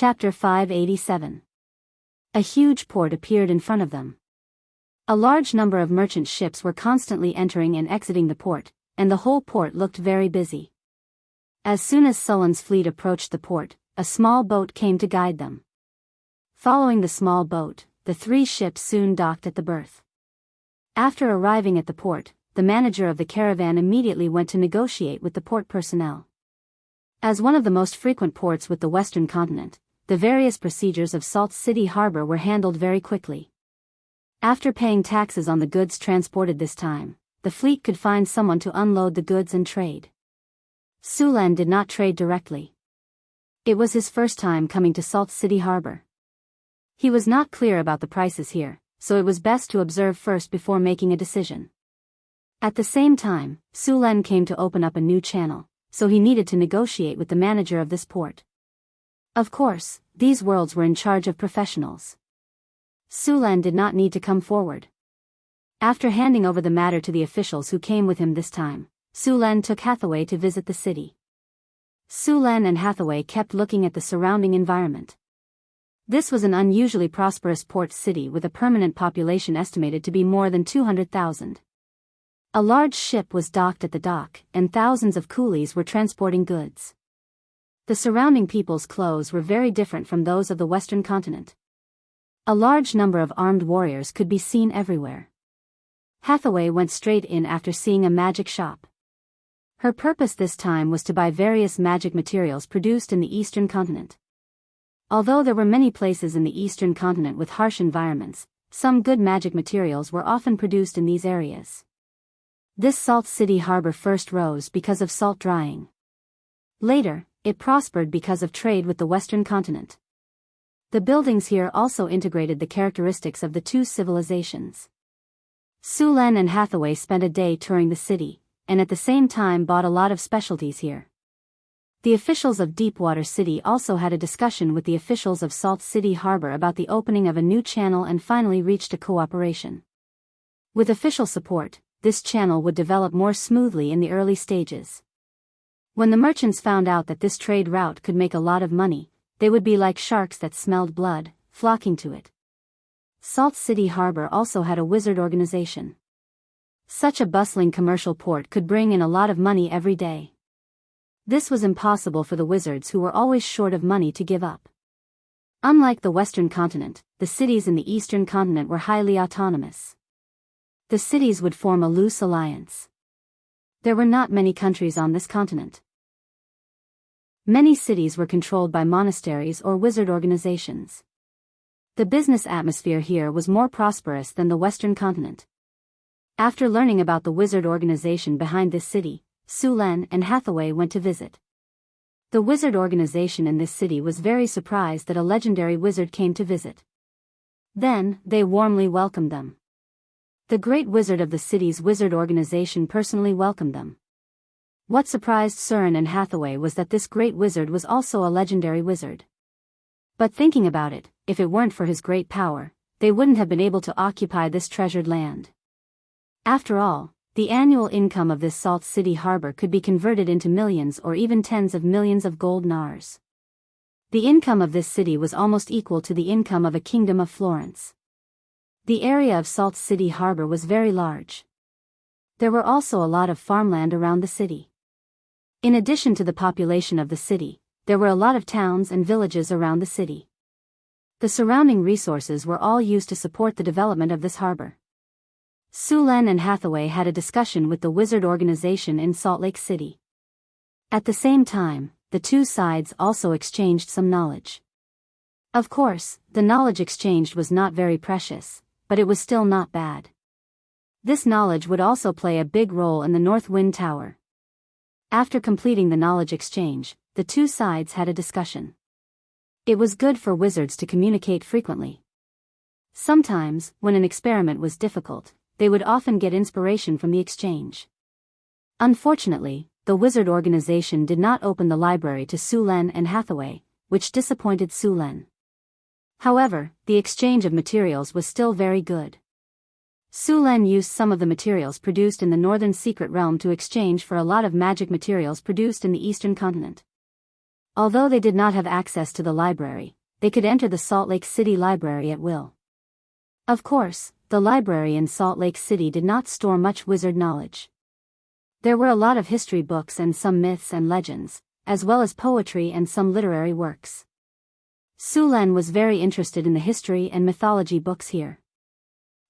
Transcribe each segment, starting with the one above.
Chapter 587. A huge port appeared in front of them. A large number of merchant ships were constantly entering and exiting the port, and the whole port looked very busy. As soon as Sullen's fleet approached the port, a small boat came to guide them. Following the small boat, the three ships soon docked at the berth. After arriving at the port, the manager of the caravan immediately went to negotiate with the port personnel. As one of the most frequent ports with the Western continent, the various procedures of Salt City Harbor were handled very quickly. After paying taxes on the goods transported this time, the fleet could find someone to unload the goods and trade. Sulan did not trade directly. It was his first time coming to Salt City Harbor. He was not clear about the prices here, so it was best to observe first before making a decision. At the same time, Sulan came to open up a new channel, so he needed to negotiate with the manager of this port. Of course, these worlds were in charge of professionals. Sulan did not need to come forward. After handing over the matter to the officials who came with him this time, Sulan took Hathaway to visit the city. Sulan and Hathaway kept looking at the surrounding environment. This was an unusually prosperous port city with a permanent population estimated to be more than 200,000. A large ship was docked at the dock, and thousands of coolies were transporting goods. The surrounding people's clothes were very different from those of the Western continent. A large number of armed warriors could be seen everywhere. Hathaway went straight in after seeing a magic shop. Her purpose this time was to buy various magic materials produced in the Eastern continent. Although there were many places in the Eastern continent with harsh environments, some good magic materials were often produced in these areas. This Salt City Harbor first rose because of salt drying. Later, it prospered because of trade with the Western continent. The buildings here also integrated the characteristics of the two civilizations. Sulan and Hathaway spent a day touring the city, and at the same time bought a lot of specialties here. The officials of Deepwater City also had a discussion with the officials of Salt City Harbor about the opening of a new channel and finally reached a cooperation. With official support, this channel would develop more smoothly in the early stages. When the merchants found out that this trade route could make a lot of money, they would be like sharks that smelled blood, flocking to it. Salt City Harbor also had a wizard organization. Such a bustling commercial port could bring in a lot of money every day. This was impossible for the wizards who were always short of money to give up. Unlike the Western continent, the cities in the Eastern continent were highly autonomous. The cities would form a loose alliance. There were not many countries on this continent. Many cities were controlled by monasteries or wizard organizations. The business atmosphere here was more prosperous than the Western continent. After learning about the wizard organization behind this city, Sulan and Hathaway went to visit. The wizard organization in this city was very surprised that a legendary wizard came to visit. Then, they warmly welcomed them. The great wizard of the city's wizard organization personally welcomed them. What surprised Suran and Hathaway was that this great wizard was also a legendary wizard. But thinking about it, if it weren't for his great power, they wouldn't have been able to occupy this treasured land. After all, the annual income of this Salt City Harbor could be converted into millions or even tens of millions of gold nars. The income of this city was almost equal to the income of a kingdom of Florence. The area of Salt City Harbor was very large. There were also a lot of farmland around the city. In addition to the population of the city, there were a lot of towns and villages around the city. The surrounding resources were all used to support the development of this harbor. Sulan and Hathaway had a discussion with the wizard organization in Salt Lake City. At the same time, the two sides also exchanged some knowledge. Of course, the knowledge exchanged was not very precious, but it was still not bad. This knowledge would also play a big role in the North Wind Tower. After completing the knowledge exchange, the two sides had a discussion. It was good for wizards to communicate frequently. Sometimes, when an experiment was difficult, they would often get inspiration from the exchange. Unfortunately, the wizard organization did not open the library to Sulan and Hathaway, which disappointed Sulan. However, the exchange of materials was still very good. Sulan used some of the materials produced in the Northern Secret Realm to exchange for a lot of magic materials produced in the Eastern continent. Although they did not have access to the library, they could enter the Salt Lake City Library at will. Of course, the library in Salt Lake City did not store much wizard knowledge. There were a lot of history books and some myths and legends, as well as poetry and some literary works. Su-Len was very interested in the history and mythology books here.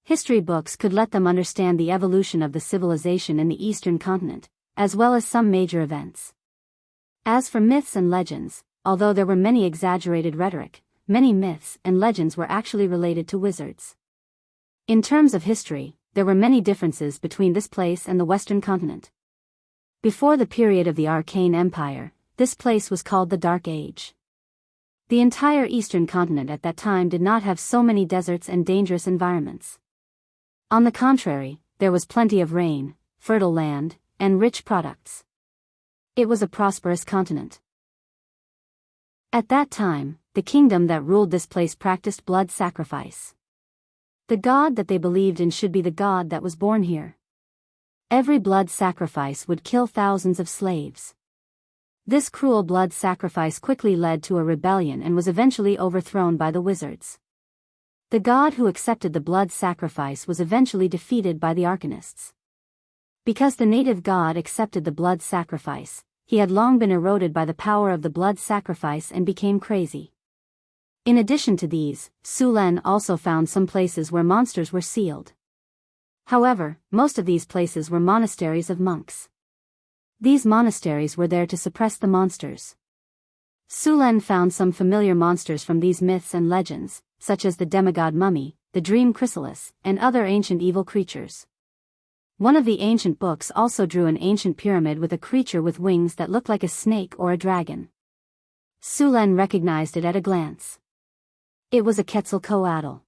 History books could let them understand the evolution of the civilization in the eastern continent, as well as some major events. As for myths and legends, although there were many exaggerated rhetoric, many myths and legends were actually related to wizards. In terms of history, there were many differences between this place and the western continent. Before the period of the Arcane Empire, this place was called the Dark Age. The entire eastern continent at that time did not have so many deserts and dangerous environments. On the contrary, there was plenty of rain, fertile land, and rich products. It was a prosperous continent. At that time, the kingdom that ruled this place practiced blood sacrifice. The god that they believed in should be the god that was born here. Every blood sacrifice would kill thousands of slaves. This cruel blood sacrifice quickly led to a rebellion and was eventually overthrown by the wizards. The god who accepted the blood sacrifice was eventually defeated by the Arcanists. Because the native god accepted the blood sacrifice, he had long been eroded by the power of the blood sacrifice and became crazy. In addition to these, Su-Len also found some places where monsters were sealed. However, most of these places were monasteries of monks. These monasteries were there to suppress the monsters. Su-Len found some familiar monsters from these myths and legends, such as the demigod mummy, the dream chrysalis, and other ancient evil creatures. One of the ancient books also drew an ancient pyramid with a creature with wings that looked like a snake or a dragon. Su-Len recognized it at a glance. It was a Quetzalcoatl.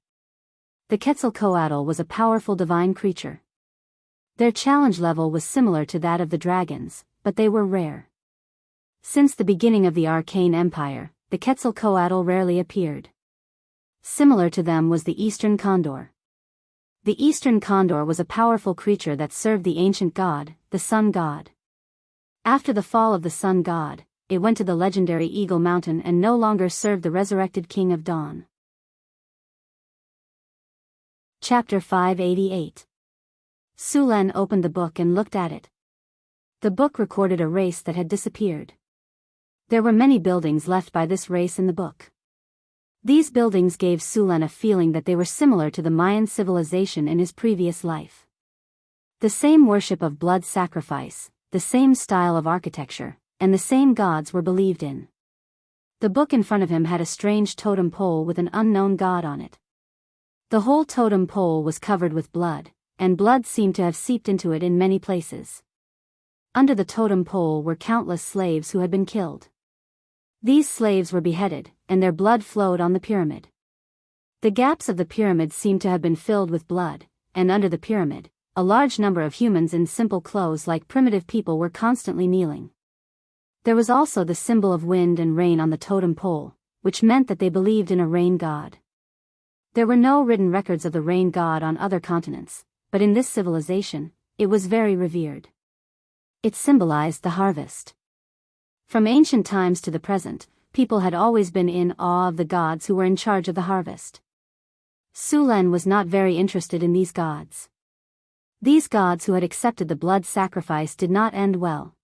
The Quetzalcoatl was a powerful divine creature. Their challenge level was similar to that of the dragons, but they were rare. Since the beginning of the Arcane Empire, the Quetzalcoatl rarely appeared. Similar to them was the Eastern Condor. The Eastern Condor was a powerful creature that served the ancient god, the Sun God. After the fall of the Sun God, it went to the legendary Eagle Mountain and no longer served the resurrected King of Dawn. Chapter 588. Su-Len opened the book and looked at it. The book recorded a race that had disappeared. There were many buildings left by this race in the book. These buildings gave Su-Len a feeling that they were similar to the Mayan civilization in his previous life. The same worship of blood sacrifice, the same style of architecture, and the same gods were believed in. The book in front of him had a strange totem pole with an unknown god on it. The whole totem pole was covered with blood, and blood seemed to have seeped into it in many places. Under the totem pole were countless slaves who had been killed. These slaves were beheaded, and their blood flowed on the pyramid. The gaps of the pyramid seemed to have been filled with blood, and under the pyramid, a large number of humans in simple clothes like primitive people were constantly kneeling. There was also the symbol of wind and rain on the totem pole, which meant that they believed in a rain god. There were no written records of the rain god on other continents, but in this civilization, it was very revered. It symbolized the harvest. From ancient times to the present, people had always been in awe of the gods who were in charge of the harvest. Su-Len was not very interested in these gods. These gods who had accepted the blood sacrifice did not end well.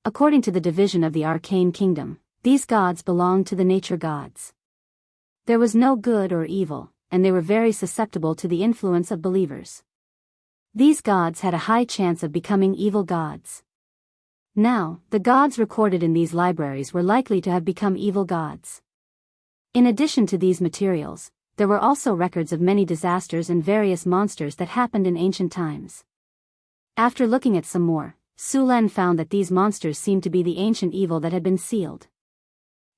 According to the division of the Arcane Kingdom, these gods belonged to the nature gods. There was no good or evil, and they were very susceptible to the influence of believers. These gods had a high chance of becoming evil gods. Now, the gods recorded in these libraries were likely to have become evil gods. In addition to these materials, there were also records of many disasters and various monsters that happened in ancient times. After looking at some more, Su-Len found that these monsters seemed to be the ancient evil that had been sealed.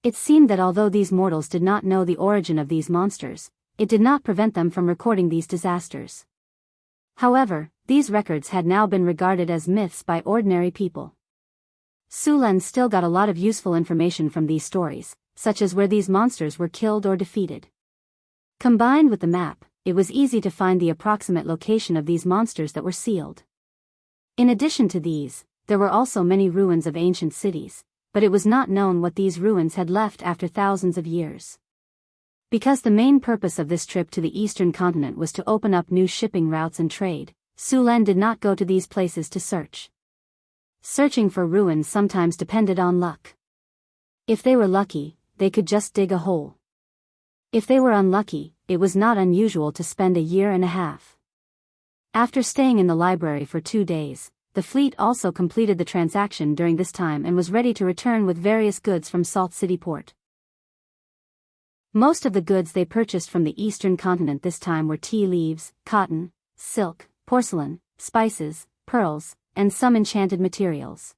It seemed that although these mortals did not know the origin of these monsters, it did not prevent them from recording these disasters. However, these records had now been regarded as myths by ordinary people. Su-Len still got a lot of useful information from these stories, such as where these monsters were killed or defeated. Combined with the map, it was easy to find the approximate location of these monsters that were sealed. In addition to these, there were also many ruins of ancient cities, but it was not known what these ruins had left after thousands of years. Because the main purpose of this trip to the eastern continent was to open up new shipping routes and trade, Sulen did not go to these places to search. Searching for ruins sometimes depended on luck. If they were lucky, they could just dig a hole. If they were unlucky, it was not unusual to spend a year and a half. After staying in the library for 2 days, the fleet also completed the transaction during this time and was ready to return with various goods from Salt City Port. Most of the goods they purchased from the eastern continent this time were tea leaves, cotton, silk, porcelain, spices, pearls, and some enchanted materials.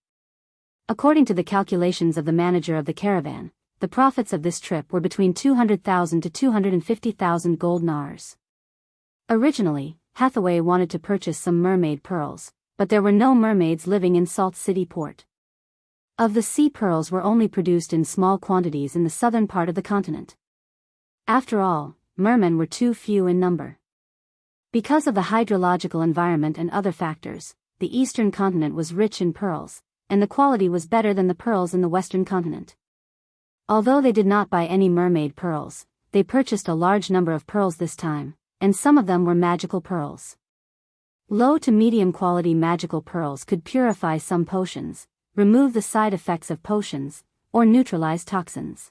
According to the calculations of the manager of the caravan, the profits of this trip were between 200,000 to 250,000 gold nars. Originally, Hathaway wanted to purchase some mermaid pearls, but there were no mermaids living in Salt City Port. Of the sea pearls were only produced in small quantities in the southern part of the continent. After all, mermen were too few in number. Because of the hydrological environment and other factors, the eastern continent was rich in pearls, and the quality was better than the pearls in the western continent. Although they did not buy any mermaid pearls, they purchased a large number of pearls this time, and some of them were magical pearls. Low to medium quality magical pearls could purify some potions, remove the side effects of potions, or neutralize toxins.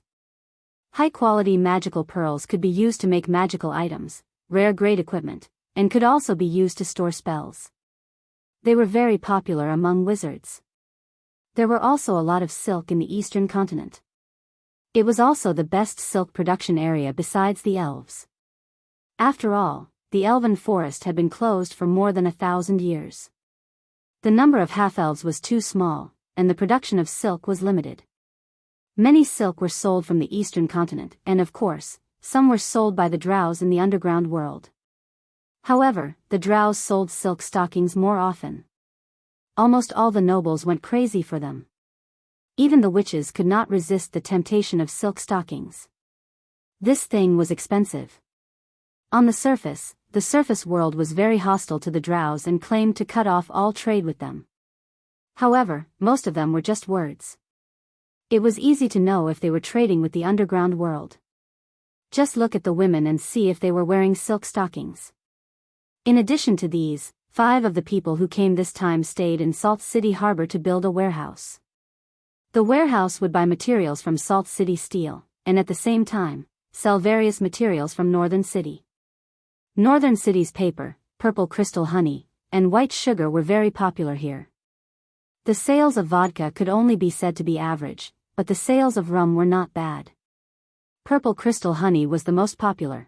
High-quality magical pearls could be used to make magical items, rare-grade equipment, and could also be used to store spells. They were very popular among wizards. There were also a lot of silk in the eastern continent. It was also the best silk production area besides the elves. After all, the elven forest had been closed for more than 1,000 years. The number of half-elves was too small, and the production of silk was limited. Many silk were sold from the eastern continent, and of course, some were sold by the drows in the underground world. However, the drows sold silk stockings more often. Almost all the nobles went crazy for them. Even the witches could not resist the temptation of silk stockings. This thing was expensive. On the surface world was very hostile to the drows and claimed to cut off all trade with them. However, most of them were just words. It was easy to know if they were trading with the underground world. Just look at the women and see if they were wearing silk stockings. In addition to these, 5 of the people who came this time stayed in Salt City Harbor to build a warehouse. The warehouse would buy materials from Salt City Steel, and at the same time, sell various materials from Northern City. Northern City's paper, purple crystal honey, and white sugar were very popular here. The sales of vodka could only be said to be average, but the sales of rum were not bad. Purple crystal honey was the most popular.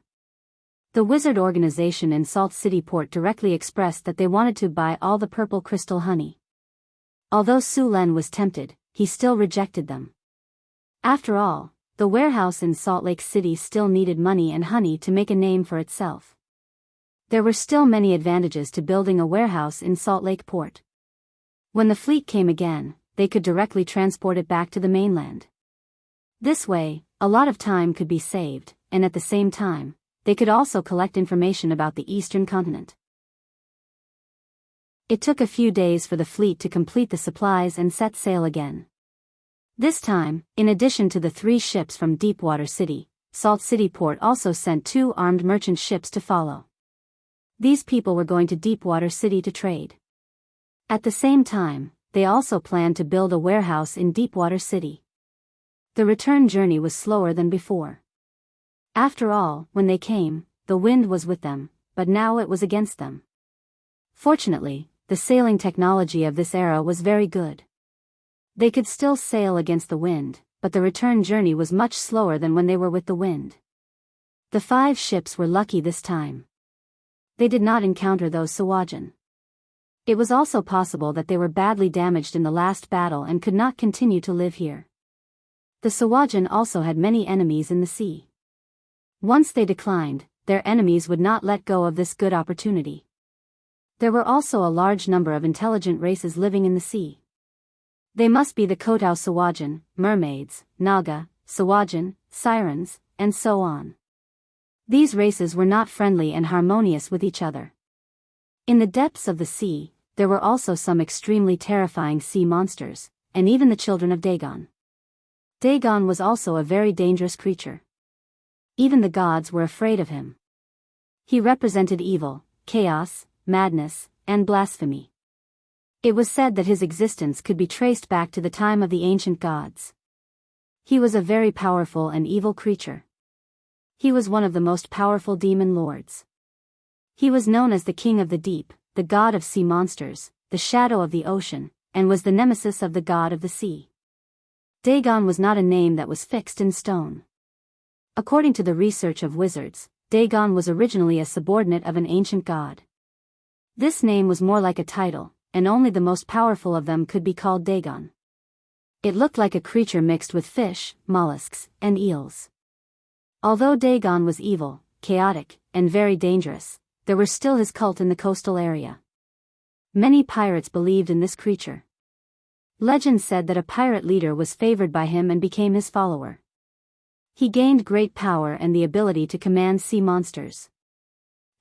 The wizard organization in Salt City Port directly expressed that they wanted to buy all the purple crystal honey. Although Sulen was tempted, he still rejected them. After all, the warehouse in Salt Lake City still needed money and honey to make a name for itself. There were still many advantages to building a warehouse in Salt Lake Port. When the fleet came again, they could directly transport it back to the mainland. This way, a lot of time could be saved, and at the same time, they could also collect information about the eastern continent. It took a few days for the fleet to complete the supplies and set sail again. This time, in addition to the 3 ships from Deepwater City, Salt City Port also sent 2 armed merchant ships to follow. These people were going to Deepwater City to trade. At the same time, they also planned to build a warehouse in Deepwater City. The return journey was slower than before. After all, when they came, the wind was with them, but now it was against them. Fortunately, the sailing technology of this era was very good. They could still sail against the wind, but the return journey was much slower than when they were with the wind. The 5 ships were lucky this time. They did not encounter those Sawajan. It was also possible that they were badly damaged in the last battle and could not continue to live here. The Sawajan also had many enemies in the sea. Once they declined, their enemies would not let go of this good opportunity. There were also a large number of intelligent races living in the sea. They must be the Kotau Sawajan, mermaids, Naga, Sawajan, sirens, and so on. These races were not friendly and harmonious with each other. In the depths of the sea, there were also some extremely terrifying sea monsters, and even the children of Dagon. Dagon was also a very dangerous creature. Even the gods were afraid of him. He represented evil, chaos, madness, and blasphemy. It was said that his existence could be traced back to the time of the ancient gods. He was a very powerful and evil creature. He was one of the most powerful demon lords. He was known as the King of the Deep, the god of sea monsters, the shadow of the ocean, and was the nemesis of the god of the sea. Dagon was not a name that was fixed in stone. According to the research of wizards, Dagon was originally a subordinate of an ancient god. This name was more like a title, and only the most powerful of them could be called Dagon. It looked like a creature mixed with fish, mollusks, and eels. Although Dagon was evil, chaotic, and very dangerous, there were still his cult in the coastal area. Many pirates believed in this creature. Legend said that a pirate leader was favored by him and became his follower. He gained great power and the ability to command sea monsters.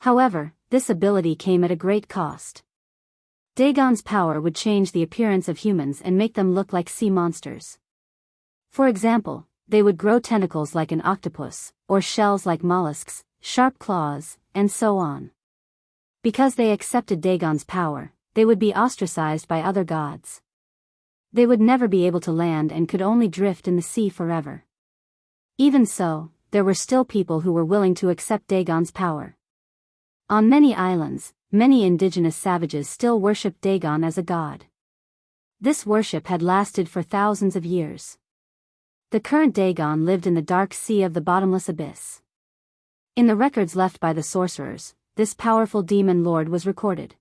However, this ability came at a great cost. Dagon's power would change the appearance of humans and make them look like sea monsters. For example, they would grow tentacles like an octopus, or shells like mollusks, sharp claws, and so on. Because they accepted Dagon's power, they would be ostracized by other gods. They would never be able to land and could only drift in the sea forever. Even so, there were still people who were willing to accept Dagon's power. On many islands, many indigenous savages still worshipped Dagon as a god. This worship had lasted for thousands of years. The current Dagon lived in the dark sea of the bottomless abyss. In the records left by the sorcerers, this powerful demon lord was recorded.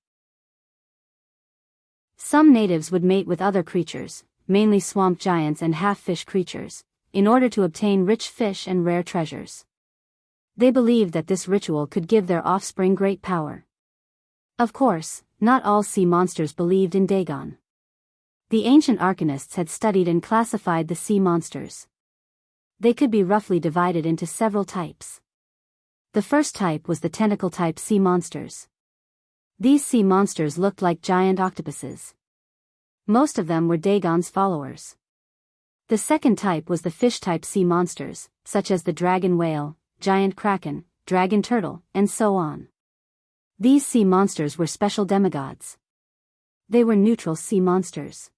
Some natives would mate with other creatures, mainly swamp giants and half-fish creatures, in order to obtain rich fish and rare treasures. They believed that this ritual could give their offspring great power. Of course, not all sea monsters believed in Dagon. The ancient arcanists had studied and classified the sea monsters. They could be roughly divided into several types. The first type was the tentacle-type sea monsters. These sea monsters looked like giant octopuses. Most of them were Dagon's followers. The second type was the fish-type sea monsters, such as the dragon whale, giant kraken, dragon turtle, and so on. These sea monsters were special demigods. They were neutral sea monsters.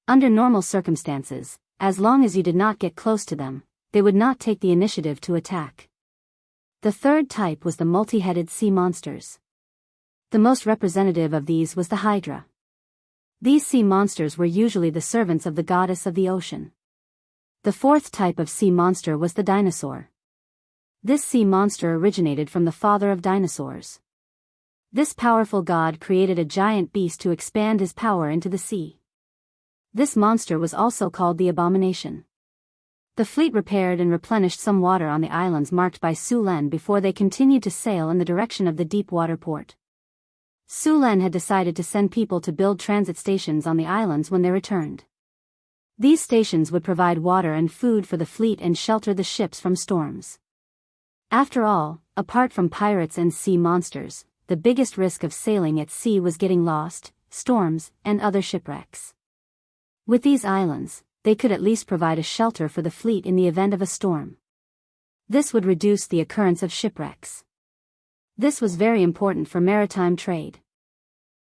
Under normal circumstances, as long as you did not get close to them, they would not take the initiative to attack. The third type was the multi-headed sea monsters. The most representative of these was the Hydra. These sea monsters were usually the servants of the goddess of the ocean. The fourth type of sea monster was the dinosaur. This sea monster originated from the father of dinosaurs. This powerful god created a giant beast to expand his power into the sea. This monster was also called the Abomination. The fleet repaired and replenished some water on the islands marked by Sulen before they continued to sail in the direction of the deep water port. Sulen had decided to send people to build transit stations on the islands when they returned. These stations would provide water and food for the fleet and shelter the ships from storms. After all, apart from pirates and sea monsters, the biggest risk of sailing at sea was getting lost, storms, and other shipwrecks. With these islands, they could at least provide a shelter for the fleet in the event of a storm. This would reduce the occurrence of shipwrecks. This was very important for maritime trade.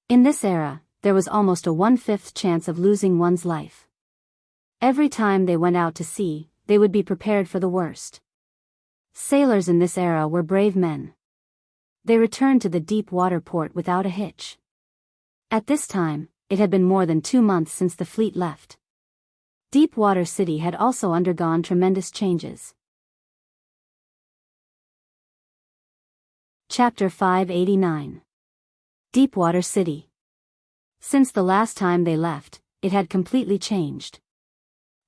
In this era, there was almost a 1/5 chance of losing one's life. Every time they went out to sea, they would be prepared for the worst. Sailors in this era were brave men. They returned to the deep water port without a hitch. At this time, it had been more than 2 months since the fleet left. Deepwater City had also undergone tremendous changes. Chapter 589. Deepwater City. Since the last time they left, it had completely changed.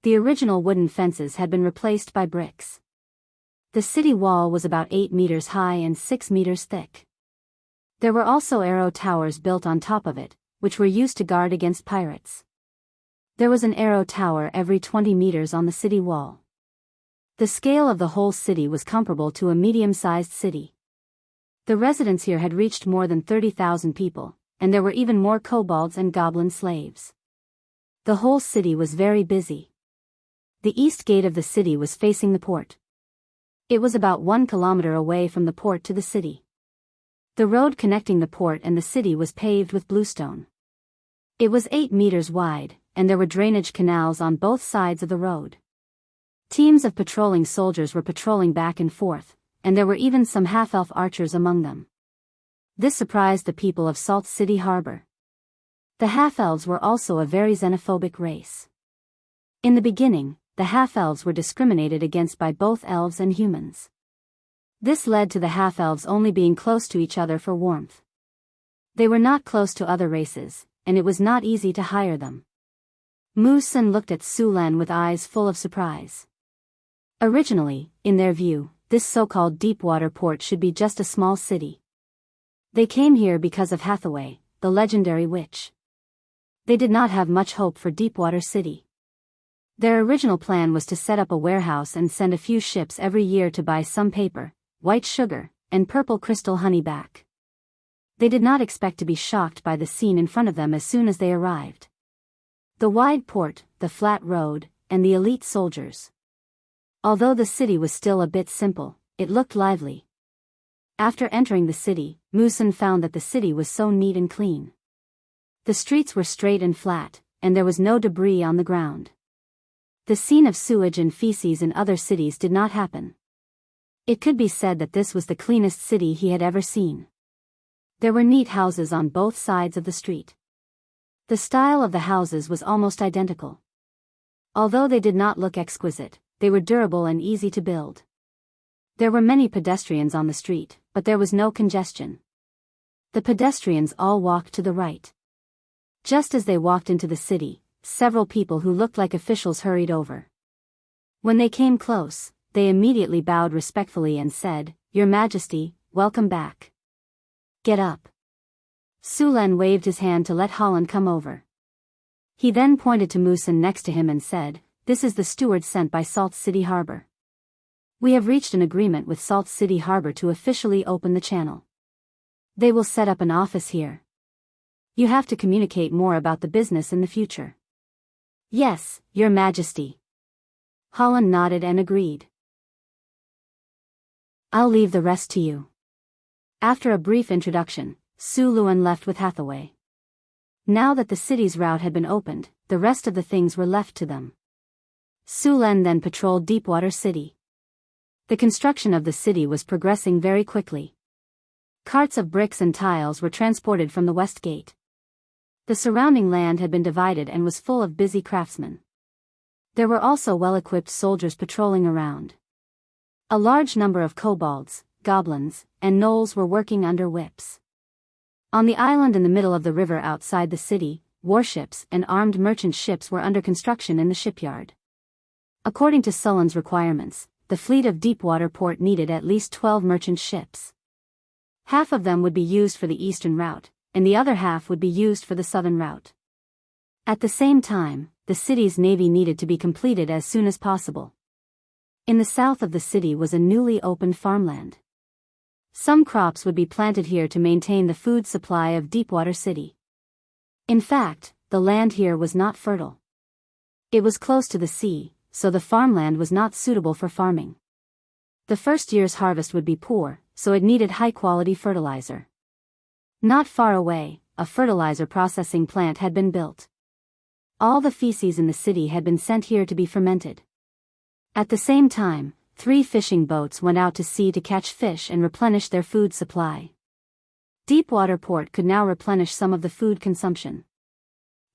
The original wooden fences had been replaced by bricks. The city wall was about 8 meters high and 6 meters thick. There were also arrow towers built on top of it, which were used to guard against pirates. There was an arrow tower every 20 meters on the city wall. The scale of the whole city was comparable to a medium-sized city. The residents here had reached more than 30,000 people, and there were even more kobolds and goblin slaves. The whole city was very busy. The east gate of the city was facing the port. It was about 1 kilometer away from the port to the city. The road connecting the port and the city was paved with bluestone. It was 8 meters wide, and there were drainage canals on both sides of the road. Teams of patrolling soldiers were patrolling back and forth, and there were even some half-elf archers among them. This surprised the people of Salt City Harbor. The half-elves were also a very xenophobic race. In the beginning, the half-elves were discriminated against by both elves and humans. This led to the half-elves only being close to each other for warmth. They were not close to other races, and it was not easy to hire them. Musen looked at Su Len with eyes full of surprise. Originally, in their view, this so-called deep-water port should be just a small city. They came here because of Hathaway, the legendary witch. They did not have much hope for Deepwater City. Their original plan was to set up a warehouse and send a few ships every year to buy some paper, white sugar, and purple crystal honey back. They did not expect to be shocked by the scene in front of them as soon as they arrived. The wide port, the flat road, and the elite soldiers. Although the city was still a bit simple, it looked lively. After entering the city, Musen found that the city was so neat and clean. The streets were straight and flat, and there was no debris on the ground. The scene of sewage and feces in other cities did not happen. It could be said that this was the cleanest city he had ever seen. There were neat houses on both sides of the street. The style of the houses was almost identical. Although they did not look exquisite, they were durable and easy to build. There were many pedestrians on the street, but there was no congestion. The pedestrians all walked to the right. Just as they walked into the city, several people who looked like officials hurried over. When they came close, they immediately bowed respectfully and said, "Your Majesty, welcome back. Get up." Su Len waved his hand to let Holland come over. He then pointed to Musen next to him and said, "This is the steward sent by Salt City Harbor. We have reached an agreement with Salt City Harbor to officially open the channel. They will set up an office here. You have to communicate more about the business in the future." "Yes, Your Majesty." Holland nodded and agreed. "I'll leave the rest to you." After a brief introduction, Su Luen left with Hathaway. Now that the city's route had been opened, the rest of the things were left to them. Su Len then patrolled Deepwater City. The construction of the city was progressing very quickly. Carts of bricks and tiles were transported from the west gate. The surrounding land had been divided and was full of busy craftsmen. There were also well-equipped soldiers patrolling around. A large number of kobolds, goblins, and gnolls were working under whips. On the island in the middle of the river outside the city, warships and armed merchant ships were under construction in the shipyard. According to Sullen's requirements, the fleet of Deepwater Port needed at least 12 merchant ships. Half of them would be used for the eastern route, and the other half would be used for the southern route. At the same time, the city's navy needed to be completed as soon as possible. In the south of the city was a newly opened farmland. Some crops would be planted here to maintain the food supply of Deepwater City. In fact, the land here was not fertile. It was close to the sea, so the farmland was not suitable for farming. The first year's harvest would be poor, so it needed high-quality fertilizer. Not far away, a fertilizer processing plant had been built. All the feces in the city had been sent here to be fermented. At the same time, 3 fishing boats went out to sea to catch fish and replenish their food supply. Deepwater Port could now replenish some of the food consumption.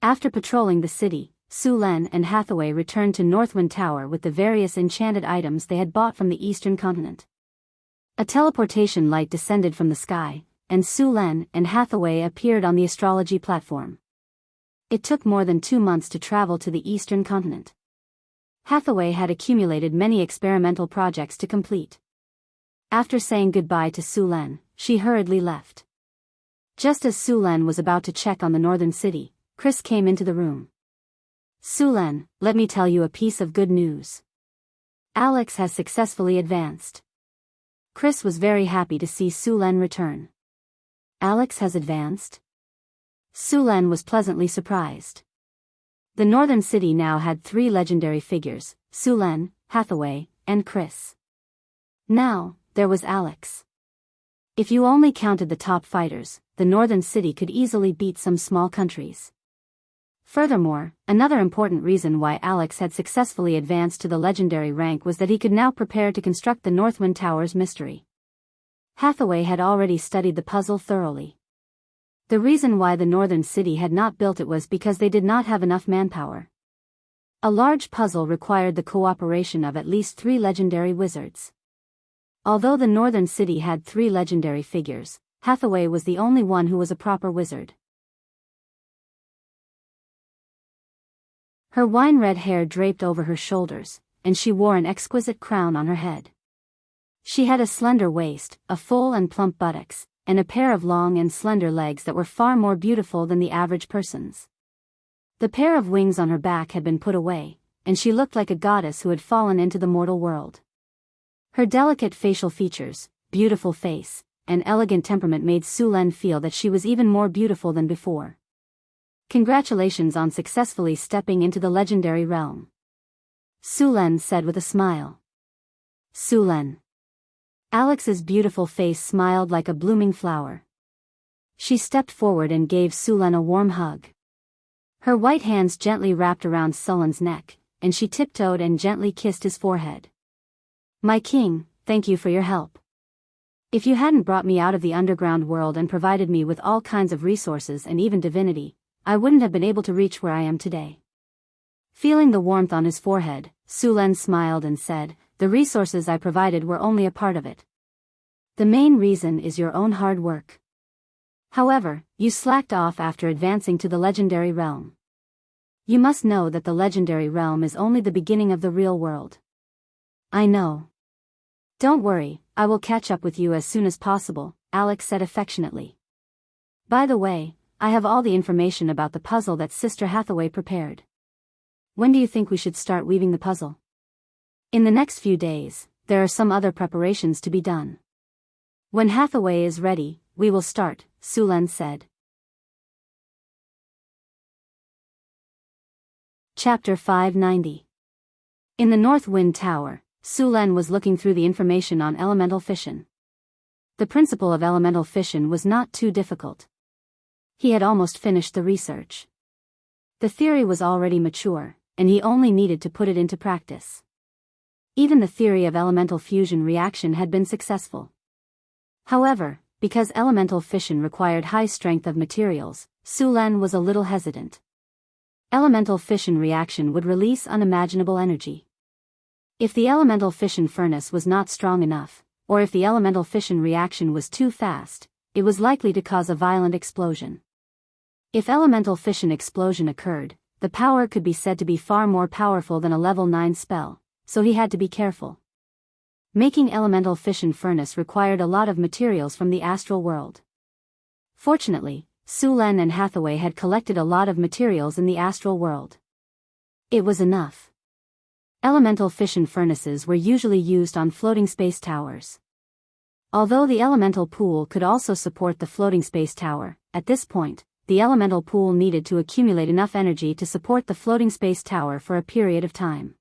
After patrolling the city, Su Len and Hathaway returned to Northwind Tower with the various enchanted items they had bought from the eastern continent. A teleportation light descended from the sky, and Su Len and Hathaway appeared on the astrology platform. It took more than 2 months to travel to the eastern continent. Hathaway had accumulated many experimental projects to complete. After saying goodbye to Su Len, she hurriedly left. Just as Su Len was about to check on the northern city, Chris came into the room. "Su Len, let me tell you a piece of good news. Alex has successfully advanced." Chris was very happy to see Su Len return. "Alex has advanced?" Su Len was pleasantly surprised. The northern city now had 3 legendary figures, Sulen, Hathaway, and Chris. Now, there was Alex. If you only counted the top fighters, the northern city could easily beat some small countries. Furthermore, another important reason why Alex had successfully advanced to the legendary rank was that he could now prepare to construct the Northwind Tower's mystery. Hathaway had already studied the puzzle thoroughly. The reason why the northern city had not built it was because they did not have enough manpower. A large puzzle required the cooperation of at least 3 legendary wizards. Although the northern city had 3 legendary figures, Hathaway was the only one who was a proper wizard. Her wine-red hair draped over her shoulders, and she wore an exquisite crown on her head. She had a slender waist, a full and plump buttocks, and a pair of long and slender legs that were far more beautiful than the average person's. The pair of wings on her back had been put away, and she looked like a goddess who had fallen into the mortal world. Her delicate facial features, beautiful face, and elegant temperament made Sulen feel that she was even more beautiful than before. Congratulations on successfully stepping into the legendary realm, Sulen said with a smile. Sulen. Alex's beautiful face smiled like a blooming flower. She stepped forward and gave Sulen a warm hug. Her white hands gently wrapped around Sulen's neck, and she tiptoed and gently kissed his forehead. My king, thank you for your help. If you hadn't brought me out of the underground world and provided me with all kinds of resources and even divinity, I wouldn't have been able to reach where I am today. Feeling the warmth on his forehead, Sulen smiled and said, the resources I provided were only a part of it. The main reason is your own hard work. However, you slacked off after advancing to the legendary realm. You must know that the legendary realm is only the beginning of the real world. I know. Don't worry, I will catch up with you as soon as possible, Alex said affectionately. By the way, I have all the information about the puzzle that Sister Hathaway prepared. When do you think we should start weaving the puzzle? In the next few days, there are some other preparations to be done. When Hathaway is ready, we will start, Sulen said. Chapter 590. In the North Wind Tower, Sulen was looking through the information on elemental fission. The principle of elemental fission was not too difficult. He had almost finished the research. The theory was already mature, and he only needed to put it into practice. Even the theory of elemental fusion reaction had been successful. However, because elemental fission required high strength of materials, Sulen was a little hesitant. Elemental fission reaction would release unimaginable energy. If the elemental fission furnace was not strong enough, or if the elemental fission reaction was too fast, it was likely to cause a violent explosion. If elemental fission explosion occurred, the power could be said to be far more powerful than a level 9 spell, so he had to be careful. Making elemental fission furnace required a lot of materials from the astral world. Fortunately, Sulen and Hathaway had collected a lot of materials in the astral world. It was enough. Elemental fission furnaces were usually used on floating space towers. Although the elemental pool could also support the floating space tower, at this point, the elemental pool needed to accumulate enough energy to support the floating space tower for a period of time.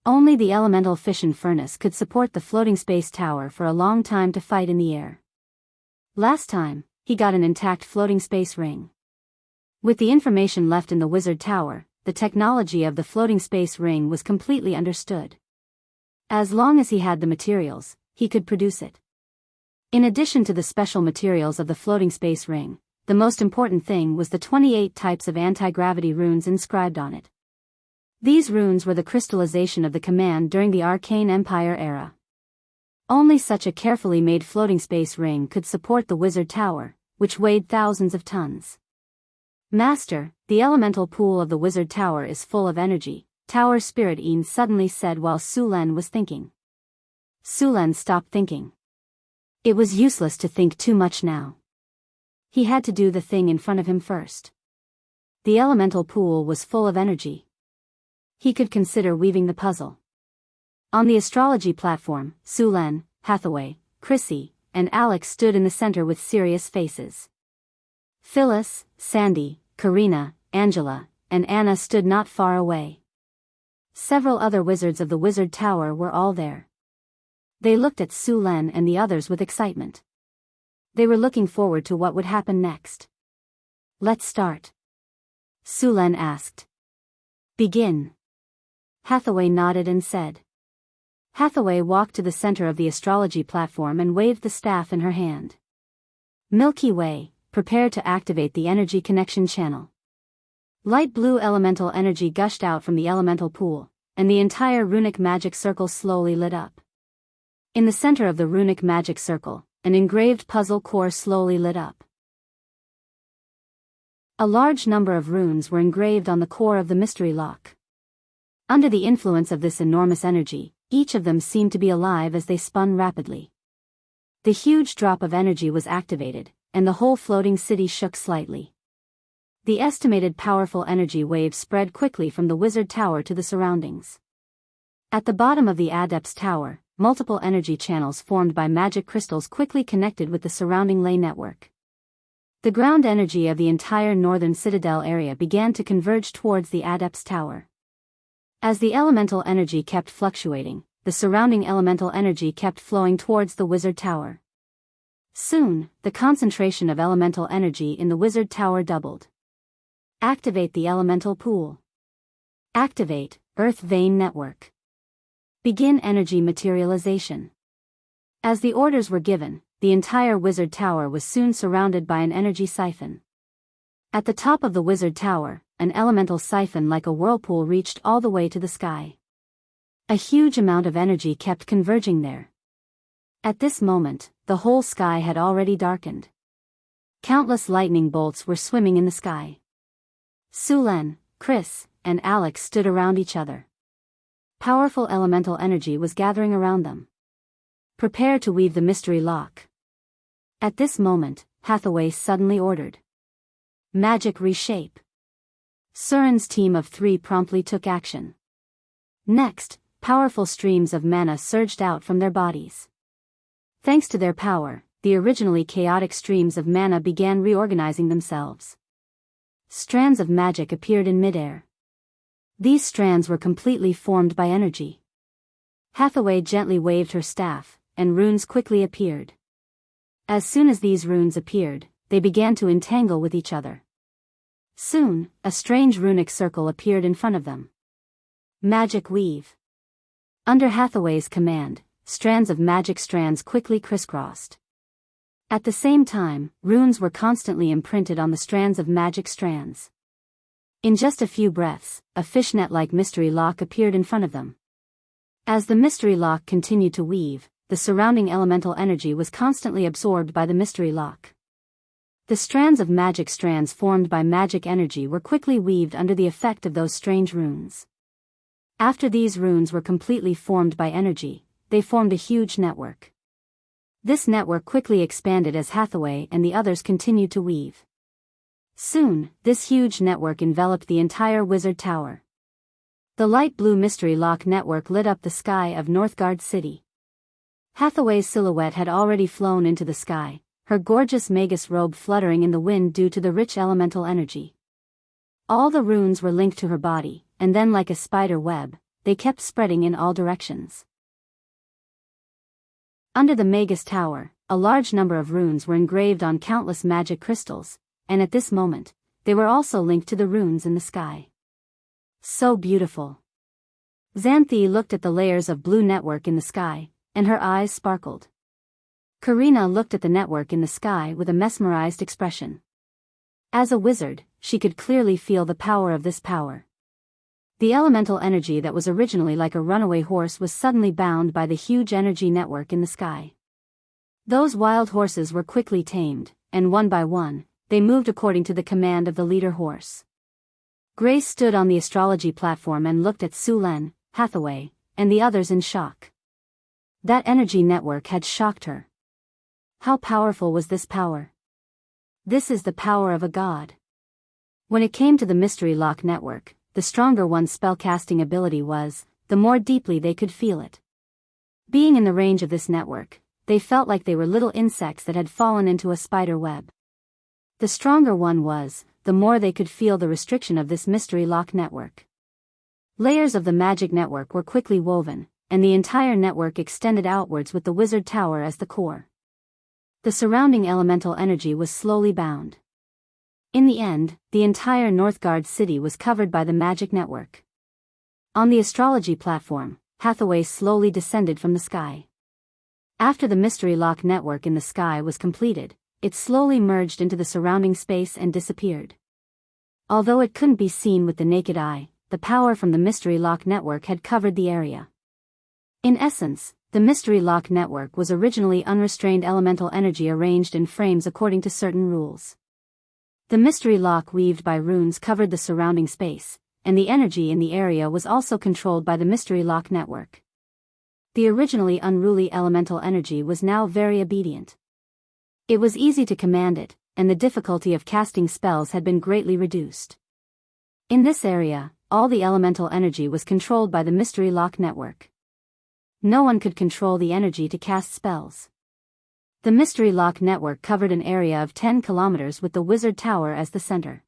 Only the elemental fission furnace could support the floating space tower for a long time to fight in the air. Last time, he got an intact floating space ring. With the information left in the wizard tower, the technology of the floating space ring was completely understood. As long as he had the materials, he could produce it. In addition to the special materials of the floating space ring, the most important thing was the 28 types of anti-gravity runes inscribed on it. These runes were the crystallization of the command during the Arcane Empire era. Only such a carefully made floating space ring could support the wizard tower, which weighed thousands of tons. Master, the elemental pool of the wizard tower is full of energy, Tower Spirit Een suddenly said while Sulen was thinking. Sulen stopped thinking. It was useless to think too much now. He had to do the thing in front of him first. The elemental pool was full of energy. He could consider weaving the puzzle. On the astrology platform, Sulen, Hathaway, Chrissy, and Alex stood in the center with serious faces. Phyllis, Sandy, Karina, Angela, and Anna stood not far away. Several other wizards of the Wizard Tower were all there. They looked at Su Len and the others with excitement. They were looking forward to what would happen next. "Let's start," Su Len asked. "Begin." Hathaway nodded and said. Hathaway walked to the center of the astrology platform and waved the staff in her hand. "Milky Way, prepare to activate the energy connection channel." Light blue elemental energy gushed out from the elemental pool, and the entire runic magic circle slowly lit up. In the center of the runic magic circle, an engraved puzzle core slowly lit up. A large number of runes were engraved on the core of the mystery lock. Under the influence of this enormous energy, each of them seemed to be alive as they spun rapidly. The huge drop of energy was activated, and the whole floating city shook slightly. The estimated powerful energy wave spread quickly from the Wizard Tower to the surroundings. At the bottom of the Adept's Tower, multiple energy channels formed by magic crystals quickly connected with the surrounding ley network. The ground energy of the entire northern citadel area began to converge towards the Adept's Tower. As the elemental energy kept fluctuating, the surrounding elemental energy kept flowing towards the Wizard Tower. Soon, the concentration of elemental energy in the Wizard Tower doubled. Activate the elemental pool. Activate Earth Vein Network. Begin energy materialization. As the orders were given, the entire Wizard Tower was soon surrounded by an energy siphon. At the top of the Wizard Tower, an elemental siphon like a whirlpool reached all the way to the sky. A huge amount of energy kept converging there. At this moment, the whole sky had already darkened. Countless lightning bolts were swimming in the sky. Su Len, Chris, and Alex stood around each other. Powerful elemental energy was gathering around them. "Prepare to weave the mystery lock." At this moment, Hathaway suddenly ordered. "Magic reshape." Surin's team of 3 promptly took action. Next, powerful streams of mana surged out from their bodies. Thanks to their power, the originally chaotic streams of mana began reorganizing themselves. Strands of magic appeared in midair. These strands were completely formed by energy. Hathaway gently waved her staff, and runes quickly appeared. As soon as these runes appeared, they began to entangle with each other. Soon, a strange runic circle appeared in front of them. Magic weave. Under Hathaway's command, strands of magic strands quickly crisscrossed. At the same time, runes were constantly imprinted on the strands of magic strands. In just a few breaths, a fishnet-like mystery lock appeared in front of them. As the mystery lock continued to weave, the surrounding elemental energy was constantly absorbed by the mystery lock. The strands of magic strands formed by magic energy were quickly weaved under the effect of those strange runes. After these runes were completely formed by energy, they formed a huge network. This network quickly expanded as Hathaway and the others continued to weave. Soon, this huge network enveloped the entire Wizard Tower. The light blue mystery lock network lit up the sky of Northgard City. Hathaway's silhouette had already flown into the sky, her gorgeous magus robe fluttering in the wind due to the rich elemental energy. All the runes were linked to her body, and then like a spider web, they kept spreading in all directions. Under the magus tower, a large number of runes were engraved on countless magic crystals, and at this moment, they were also linked to the runes in the sky. So beautiful. Xanthi looked at the layers of blue network in the sky, and her eyes sparkled. Karina looked at the network in the sky with a mesmerized expression. As a wizard, she could clearly feel the power of this power. The elemental energy that was originally like a runaway horse was suddenly bound by the huge energy network in the sky. Those wild horses were quickly tamed, and one by one, they moved according to the command of the leader horse. Grace stood on the astrology platform and looked at Su Len, Hathaway, and the others in shock. That energy network had shocked her. How powerful was this power? This is the power of a god. When it came to the mystery lock network, the stronger one's spellcasting ability was, the more deeply they could feel it. Being in the range of this network, they felt like they were little insects that had fallen into a spider web. The stronger one was, the more they could feel the restriction of this mystery lock network. Layers of the magic network were quickly woven, and the entire network extended outwards with the wizard tower as the core. The surrounding elemental energy was slowly bound. In the end, the entire Northgard city was covered by the magic network. On the astrology platform, Hathaway slowly descended from the sky. After the mystery lock network in the sky was completed, it slowly merged into the surrounding space and disappeared. Although it couldn't be seen with the naked eye, the power from the mystery lock network had covered the area. In essence, the mystery lock network was originally unrestrained elemental energy arranged in frames according to certain rules. The mystery lock weaved by runes covered the surrounding space, and the energy in the area was also controlled by the mystery lock network. The originally unruly elemental energy was now very obedient. It was easy to command it, and the difficulty of casting spells had been greatly reduced. In this area, all the elemental energy was controlled by the mystery lock network. No one could control the energy to cast spells. The mystery lock network covered an area of 10 kilometers with the wizard tower as the center.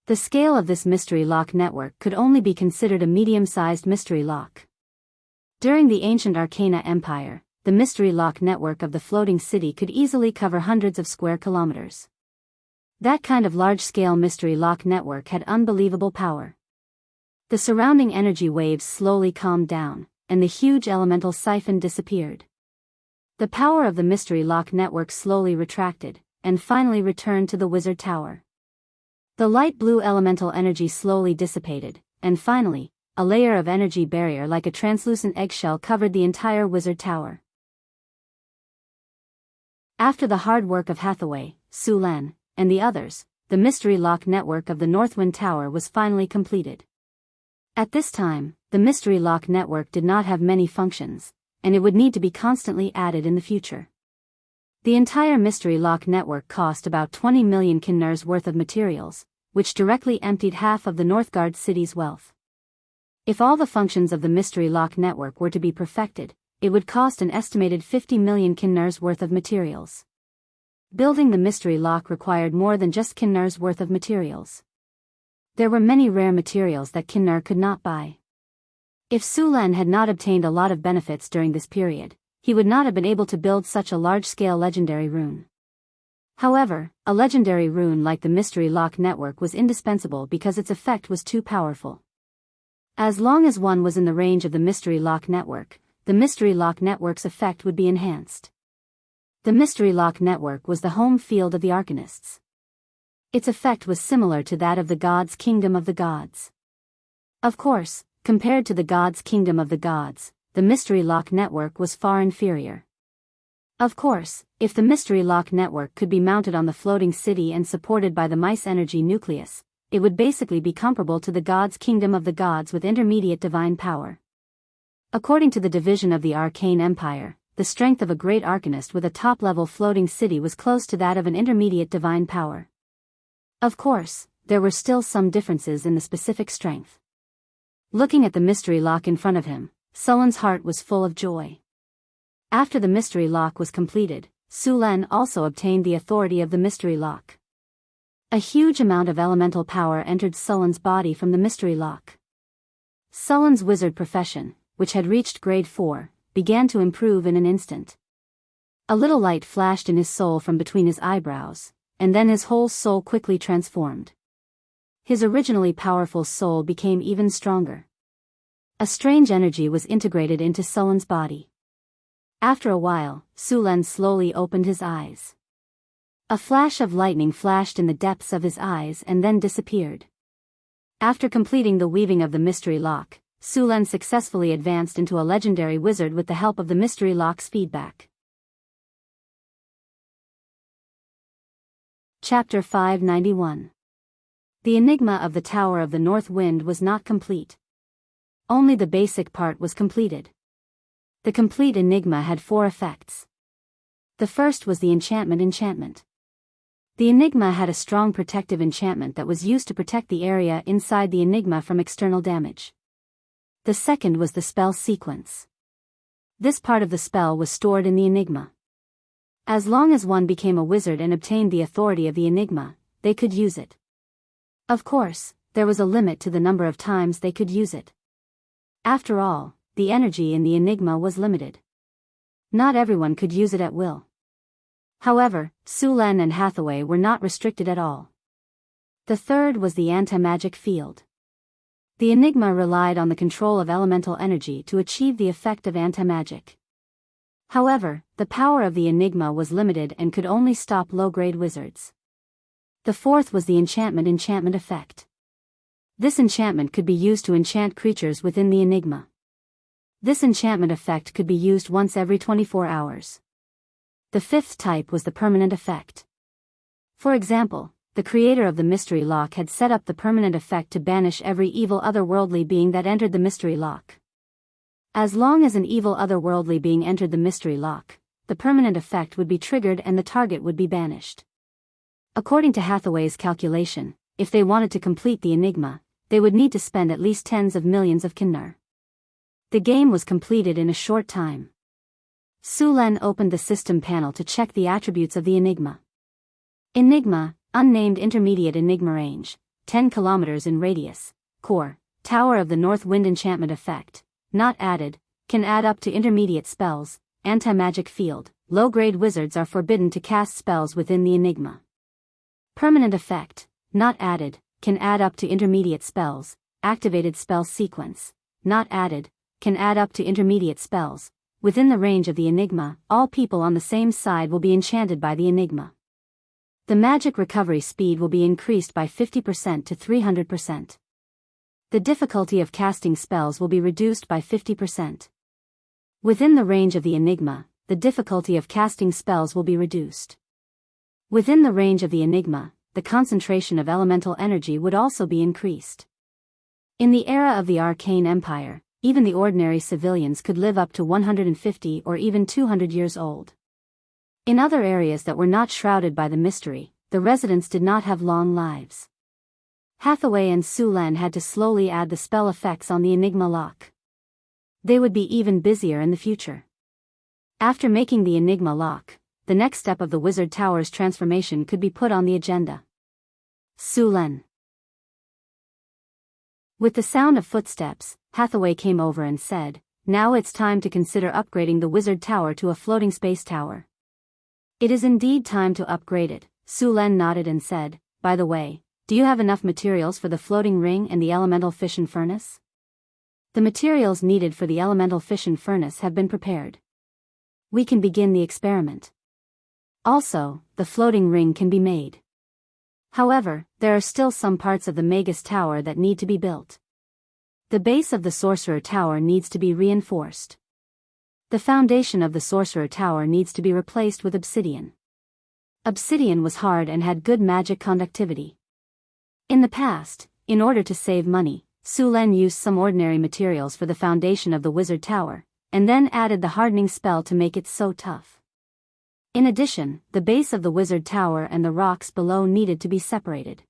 The scale of this mystery lock network could only be considered a medium-sized mystery lock. During the ancient Arcana Empire, the mystery lock network of the floating city could easily cover hundreds of square kilometers. That kind of large-scale mystery lock network had unbelievable power. The surrounding energy waves slowly calmed down, and the huge elemental siphon disappeared. The power of the mystery lock network slowly retracted, and finally returned to the wizard tower. The light blue elemental energy slowly dissipated, and finally, a layer of energy barrier like a translucent eggshell covered the entire wizard tower. After the hard work of Hathaway, Su Len, and the others, the mystery lock network of the Northwind Tower was finally completed. At this time, the mystery lock network did not have many functions, and it would need to be constantly added in the future. The entire mystery lock network cost about 20 million kinners worth of materials, which directly emptied half of the Northgard city's wealth. If all the functions of the mystery lock network were to be perfected, it would cost an estimated 50 million kinners worth of materials. Building the mystery lock required more than just kinners worth of materials. There were many rare materials that Kinner could not buy. If Su Len had not obtained a lot of benefits during this period, he would not have been able to build such a large-scale legendary rune. However, a legendary rune like the mystery lock network was indispensable because its effect was too powerful. As long as one was in the range of the mystery lock network, the mystery lock network's effect would be enhanced. The mystery lock network was the home field of the Arcanists. Its effect was similar to that of the gods' kingdom of the gods. Of course, compared to the gods' kingdom of the gods, the mystery lock network was far inferior. Of course, if the mystery lock network could be mounted on the floating city and supported by the mice energy nucleus, it would basically be comparable to the gods' kingdom of the gods with intermediate divine power. According to the division of the Arcane Empire, the strength of a great arcanist with a top-level floating city was close to that of an intermediate divine power. Of course, there were still some differences in the specific strength. Looking at the mystery lock in front of him, Sullen's heart was full of joy. After the mystery lock was completed, Su Len also obtained the authority of the mystery lock. A huge amount of elemental power entered Sullen's body from the mystery lock. Sullen's wizard profession, which had reached grade 4, began to improve in an instant. A little light flashed in his soul from between his eyebrows, and then his whole soul quickly transformed. His originally powerful soul became even stronger. A strange energy was integrated into Sullen's body. After a while, Su Len slowly opened his eyes. A flash of lightning flashed in the depths of his eyes and then disappeared. After completing the weaving of the mystery lock, Su Len successfully advanced into a legendary wizard with the help of the mystery lock's feedback. Chapter 591. The enigma of the Tower of the North Wind was not complete. Only the basic part was completed. The complete enigma had 4 effects. The first was the enchantment. The enigma had a strong protective enchantment that was used to protect the area inside the enigma from external damage. The second was the spell sequence. This part of the spell was stored in the enigma. As long as one became a wizard and obtained the authority of the enigma, they could use it. Of course, there was a limit to the number of times they could use it. After all, the energy in the Enigma was limited. Not everyone could use it at will. However, Sulen and Hathaway were not restricted at all. The third was the anti-magic field. The Enigma relied on the control of elemental energy to achieve the effect of anti-magic. However, the power of the Enigma was limited and could only stop low-grade wizards. The fourth was the enchantment effect. This enchantment could be used to enchant creatures within the Enigma. This enchantment effect could be used once every 24 hours. The fifth type was the permanent effect. For example, the creator of the mystery lock had set up the permanent effect to banish every evil otherworldly being that entered the mystery lock. As long as an evil otherworldly being entered the mystery lock, the permanent effect would be triggered and the target would be banished. According to Hathaway's calculation, if they wanted to complete the Enigma, they would need to spend at least tens of millions of Kinnar. The game was completed in a short time. Sulen opened the system panel to check the attributes of the Enigma. Enigma, unnamed intermediate Enigma range, 10 kilometers in radius, core, Tower of the North Wind enchantment effect, not added, can add up to intermediate spells, anti-magic field, low-grade wizards are forbidden to cast spells within the Enigma. Permanent effect, not added, can add up to intermediate spells, activated spell sequence, not added, can add up to intermediate spells. Within the range of the Enigma, all people on the same side will be enchanted by the Enigma. The magic recovery speed will be increased by 50% to 300%. The difficulty of casting spells will be reduced by 50%. Within the range of the Enigma, the difficulty of casting spells will be reduced. Within the range of the Enigma, the concentration of elemental energy would also be increased. In the era of the Arcane Empire, even the ordinary civilians could live up to 150 or even 200 years old. In other areas that were not shrouded by the mystery, the residents did not have long lives. Hathaway and Sulen had to slowly add the spell effects on the Enigma lock. They would be even busier in the future. After making the Enigma lock, the next step of the Wizard Tower's transformation could be put on the agenda. Sulen. With the sound of footsteps, Hathaway came over and said, "Now it's time to consider upgrading the Wizard Tower to a floating space tower." "It is indeed time to upgrade it," Sulen nodded and said, "By the way, do you have enough materials for the floating ring and the elemental fission furnace?" "The materials needed for the elemental fission furnace have been prepared. We can begin the experiment. Also, the floating ring can be made. However, there are still some parts of the Magus Tower that need to be built. The base of the Sorcerer Tower needs to be reinforced. The foundation of the Sorcerer Tower needs to be replaced with obsidian. Obsidian was hard and had good magic conductivity. In the past, in order to save money, Sulen used some ordinary materials for the foundation of the Wizard Tower, and then added the hardening spell to make it so tough. In addition, the base of the Wizard Tower and the rocks below needed to be separated.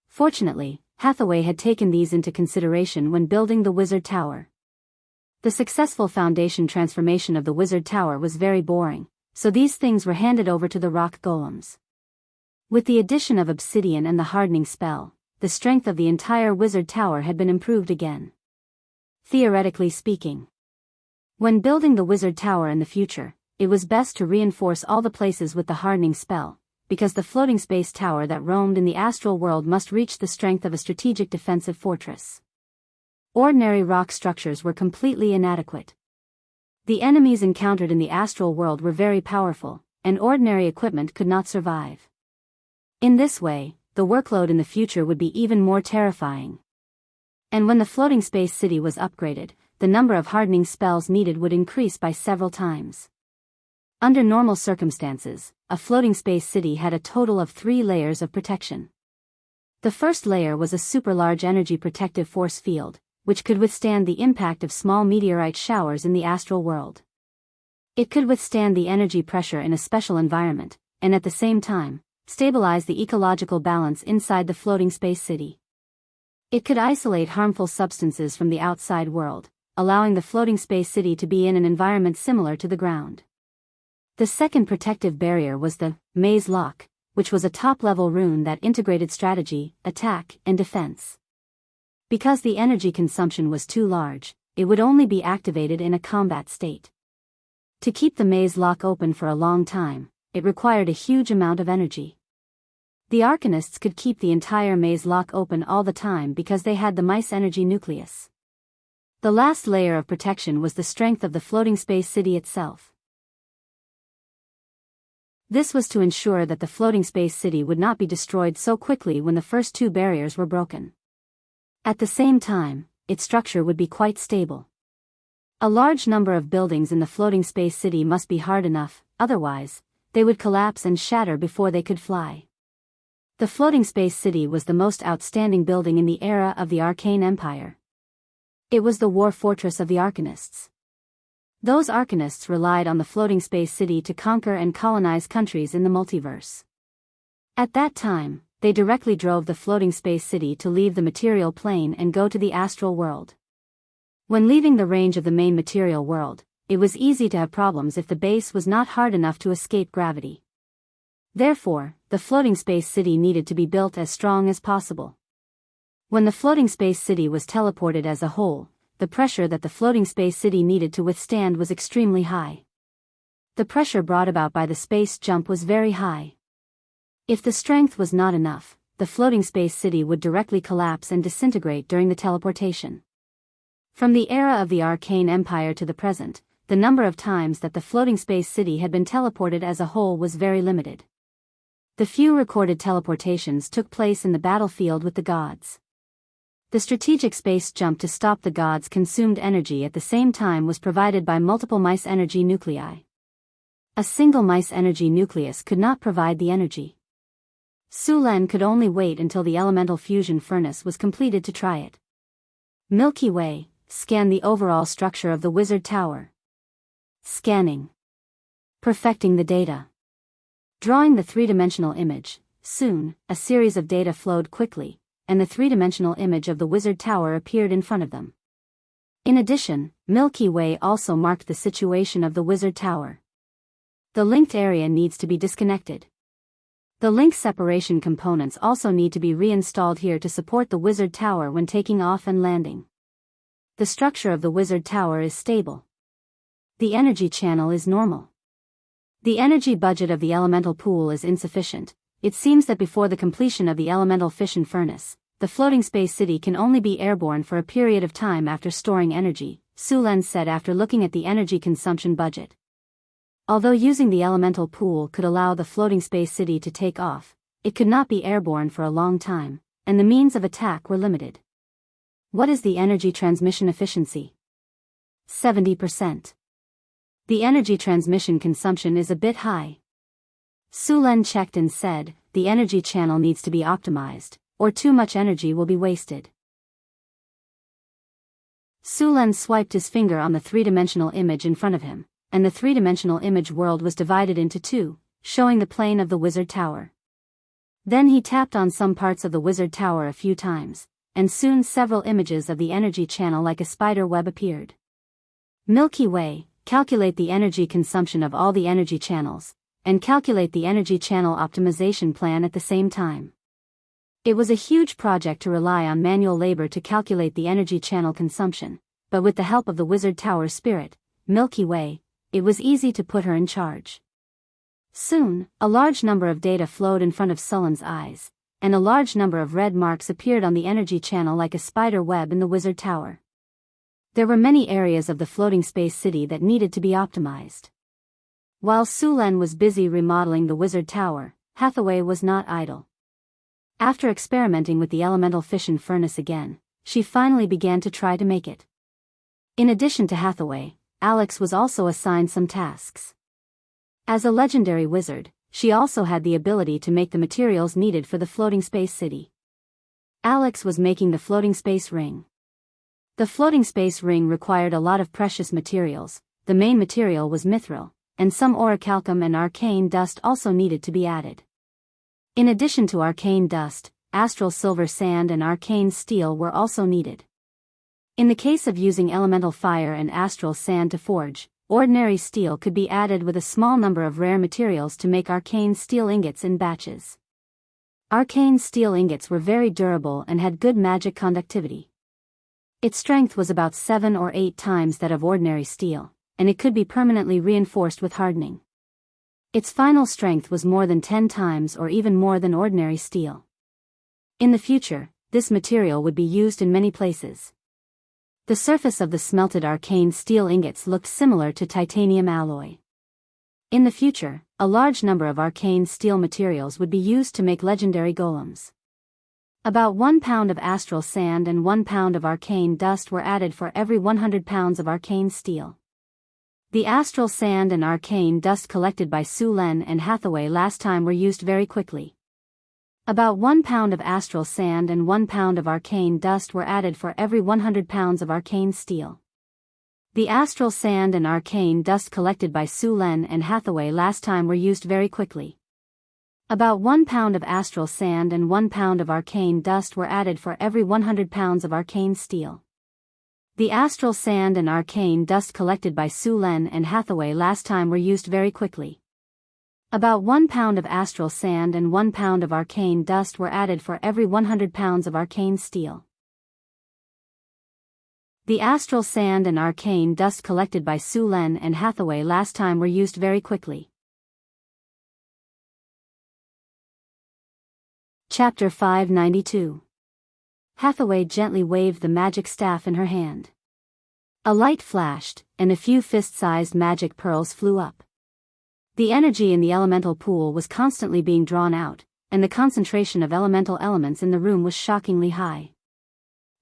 Fortunately, Hathaway had taken these into consideration when building the Wizard Tower. The successful foundation transformation of the Wizard Tower was very boring, so these things were handed over to the rock golems. With the addition of obsidian and the hardening spell, the strength of the entire Wizard Tower had been improved again. Theoretically speaking, when building the Wizard Tower in the future, it was best to reinforce all the places with the hardening spell, because the floating space tower that roamed in the astral world must reach the strength of a strategic defensive fortress. Ordinary rock structures were completely inadequate. The enemies encountered in the astral world were very powerful, and ordinary equipment could not survive. In this way, the workload in the future would be even more terrifying. And when the floating space city was upgraded, the number of hardening spells needed would increase by several times. Under normal circumstances, a floating space city had a total of 3 layers of protection. The first layer was a super-large energy protective force field, which could withstand the impact of small meteorite showers in the astral world. It could withstand the energy pressure in a special environment, and at the same time, stabilize the ecological balance inside the floating space city. It could isolate harmful substances from the outside world, allowing the floating space city to be in an environment similar to the ground. The second protective barrier was the Maze Lock, which was a top-level rune that integrated strategy, attack, and defense. Because the energy consumption was too large, it would only be activated in a combat state. To keep the maze lock open for a long time, it required a huge amount of energy. The Arcanists could keep the entire maze lock open all the time because they had the mice energy nucleus. The last layer of protection was the strength of the floating space city itself. This was to ensure that the floating space city would not be destroyed so quickly when the first two barriers were broken. At the same time, its structure would be quite stable. A large number of buildings in the floating space city must be hard enough, otherwise, they would collapse and shatter before they could fly. The floating space city was the most outstanding building in the era of the Arcane Empire. It was the war fortress of the Arcanists. Those Arcanists relied on the floating space city to conquer and colonize countries in the multiverse. At that time, they directly drove the floating space city to leave the material plane and go to the astral world. When leaving the range of the main material world, it was easy to have problems if the base was not hard enough to escape gravity. Therefore, the floating space city needed to be built as strong as possible. When the floating space city was teleported as a whole, the pressure that the floating space city needed to withstand was extremely high. The pressure brought about by the space jump was very high. If the strength was not enough, the floating space city would directly collapse and disintegrate during the teleportation. From the era of the Arcane Empire to the present, the number of times that the floating space city had been teleported as a whole was very limited. The few recorded teleportations took place in the battlefield with the gods. The strategic space jump to stop the gods consumed energy at the same time was provided by multiple mice energy nuclei. A single mice energy nucleus could not provide the energy. Sulen could only wait until the elemental fusion furnace was completed to try it. Milky Way, scan the overall structure of the wizard tower. Scanning. Perfecting the data. Drawing the three-dimensional image. Soon, a series of data flowed quickly, and the three-dimensional image of the wizard tower appeared in front of them. In addition, Milky Way also marked the situation of the wizard tower. The linked area needs to be disconnected. The link separation components also need to be reinstalled here to support the wizard tower when taking off and landing. The structure of the wizard tower is stable. The energy channel is normal. The energy budget of the elemental pool is insufficient. It seems that before the completion of the elemental fission furnace, the floating space city can only be airborne for a period of time after storing energy, Sulen said after looking at the energy consumption budget. Although using the elemental pool could allow the floating space city to take off, it could not be airborne for a long time, and the means of attack were limited. What is the energy transmission efficiency? 70%. The energy transmission consumption is a bit high. Sulen checked and said, the energy channel needs to be optimized, or too much energy will be wasted. Sulen swiped his finger on the three-dimensional image in front of him, and the three-dimensional image world was divided into two, showing the plane of the wizard tower. Then he tapped on some parts of the wizard tower a few times, and soon several images of the energy channel like a spider web appeared. Milky Way, calculate the energy consumption of all the energy channels, and calculate the energy channel optimization plan at the same time. It was a huge project to rely on manual labor to calculate the energy channel consumption, but with the help of the wizard tower spirit, Milky Way, it was easy to put her in charge. Soon, a large number of data flowed in front of Sulen's eyes, and a large number of red marks appeared on the energy channel like a spider web in the wizard tower. There were many areas of the floating space city that needed to be optimized. While Sulen was busy remodeling the wizard tower, Hathaway was not idle. After experimenting with the elemental fission furnace again, she finally began to try to make it. In addition to Hathaway, Alex was also assigned some tasks. As a legendary wizard, she also had the ability to make the materials needed for the floating space city. Alex was making the floating space ring. The floating space ring required a lot of precious materials. The main material was mithril, and some orichalcum and arcane dust also needed to be added. In addition to arcane dust, astral silver sand and arcane steel were also needed. In the case of using elemental fire and astral sand to forge, ordinary steel could be added with a small number of rare materials to make arcane steel ingots in batches. Arcane steel ingots were very durable and had good magic conductivity. Its strength was about 7 or 8 times that of ordinary steel, and it could be permanently reinforced with hardening. Its final strength was more than 10 times or even more than ordinary steel. In the future, this material would be used in many places. The surface of the smelted arcane steel ingots looked similar to titanium alloy. In the future, a large number of arcane steel materials would be used to make legendary golems. About 1 pound of astral sand and 1 pound of arcane dust were added for every 100 pounds of arcane steel. The astral sand and arcane dust collected by Su Len and Hathaway last time were used very quickly. About 1 pound of astral sand and 1 pound of arcane dust were added for every 100 pounds of arcane steel. The astral sand and arcane dust collected by Su Len and Hathaway last time were used very quickly. About 1 pound of astral sand and 1 pound of arcane dust were added for every 100 pounds of arcane steel. The astral sand and arcane dust collected by Su Len and Hathaway last time were used very quickly. About 1 pound of astral sand and 1 pound of arcane dust were added for every 100 pounds of arcane steel. The astral sand and arcane dust collected by Su Len and Hathaway last time were used very quickly. Chapter 592. Hathaway gently waved the magic staff in her hand. A light flashed, and a few fist-sized magic pearls flew up. The energy in the elemental pool was constantly being drawn out, and the concentration of elemental elements in the room was shockingly high.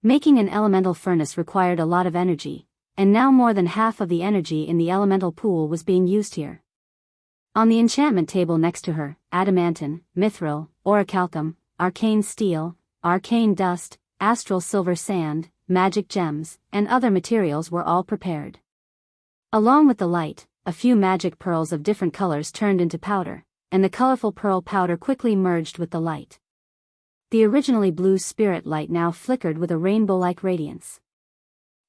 Making an elemental furnace required a lot of energy, and now more than half of the energy in the elemental pool was being used here. On the enchantment table next to her, adamantine, mithril, orichalcum, arcane steel, arcane dust, astral silver sand, magic gems, and other materials were all prepared. Along with the light, a few magic pearls of different colors turned into powder, and the colorful pearl powder quickly merged with the light. The originally blue spirit light now flickered with a rainbow-like radiance.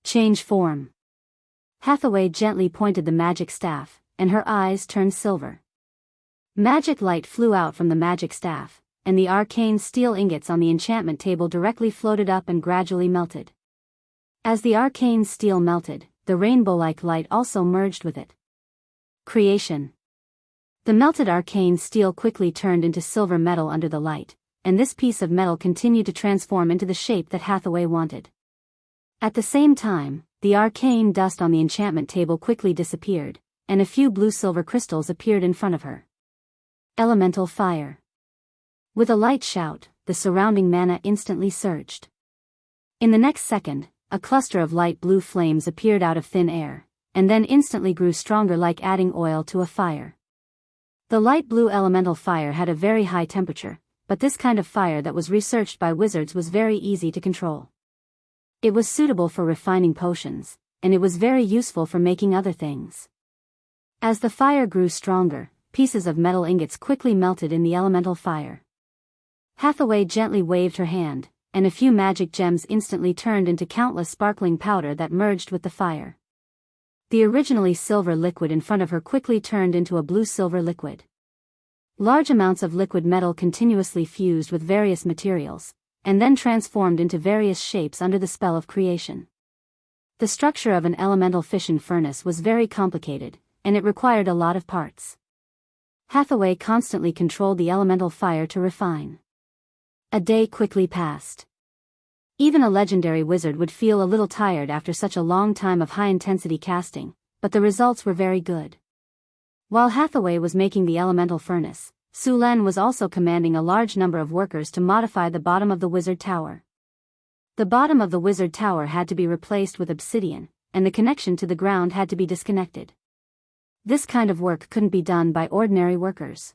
Change form. Hathaway gently pointed the magic staff, and her eyes turned silver. Magic light flew out from the magic staff, and the arcane steel ingots on the enchantment table directly floated up and gradually melted. As the arcane steel melted, the rainbow-like light also merged with it. Creation. The melted arcane steel quickly turned into silver metal under the light, and this piece of metal continued to transform into the shape that Hathaway wanted. At the same time, the arcane dust on the enchantment table quickly disappeared, and a few blue-silver crystals appeared in front of her. Elemental fire. With a light shout, the surrounding mana instantly surged. In the next second, a cluster of light blue flames appeared out of thin air, and then instantly grew stronger like adding oil to a fire. The light blue elemental fire had a very high temperature, but this kind of fire that was researched by wizards was very easy to control. It was suitable for refining potions, and it was very useful for making other things. As the fire grew stronger, pieces of metal ingots quickly melted in the elemental fire. Hathaway gently waved her hand, and a few magic gems instantly turned into countless sparkling powder that merged with the fire. The originally silver liquid in front of her quickly turned into a blue-silver liquid. Large amounts of liquid metal continuously fused with various materials, and then transformed into various shapes under the spell of creation. The structure of an elemental fission furnace was very complicated, and it required a lot of parts. Hathaway constantly controlled the elemental fire to refine. A day quickly passed. Even a legendary wizard would feel a little tired after such a long time of high-intensity casting, but the results were very good. While Hathaway was making the elemental furnace, Su Len was also commanding a large number of workers to modify the bottom of the wizard tower. The bottom of the wizard tower had to be replaced with obsidian, and the connection to the ground had to be disconnected. This kind of work couldn't be done by ordinary workers.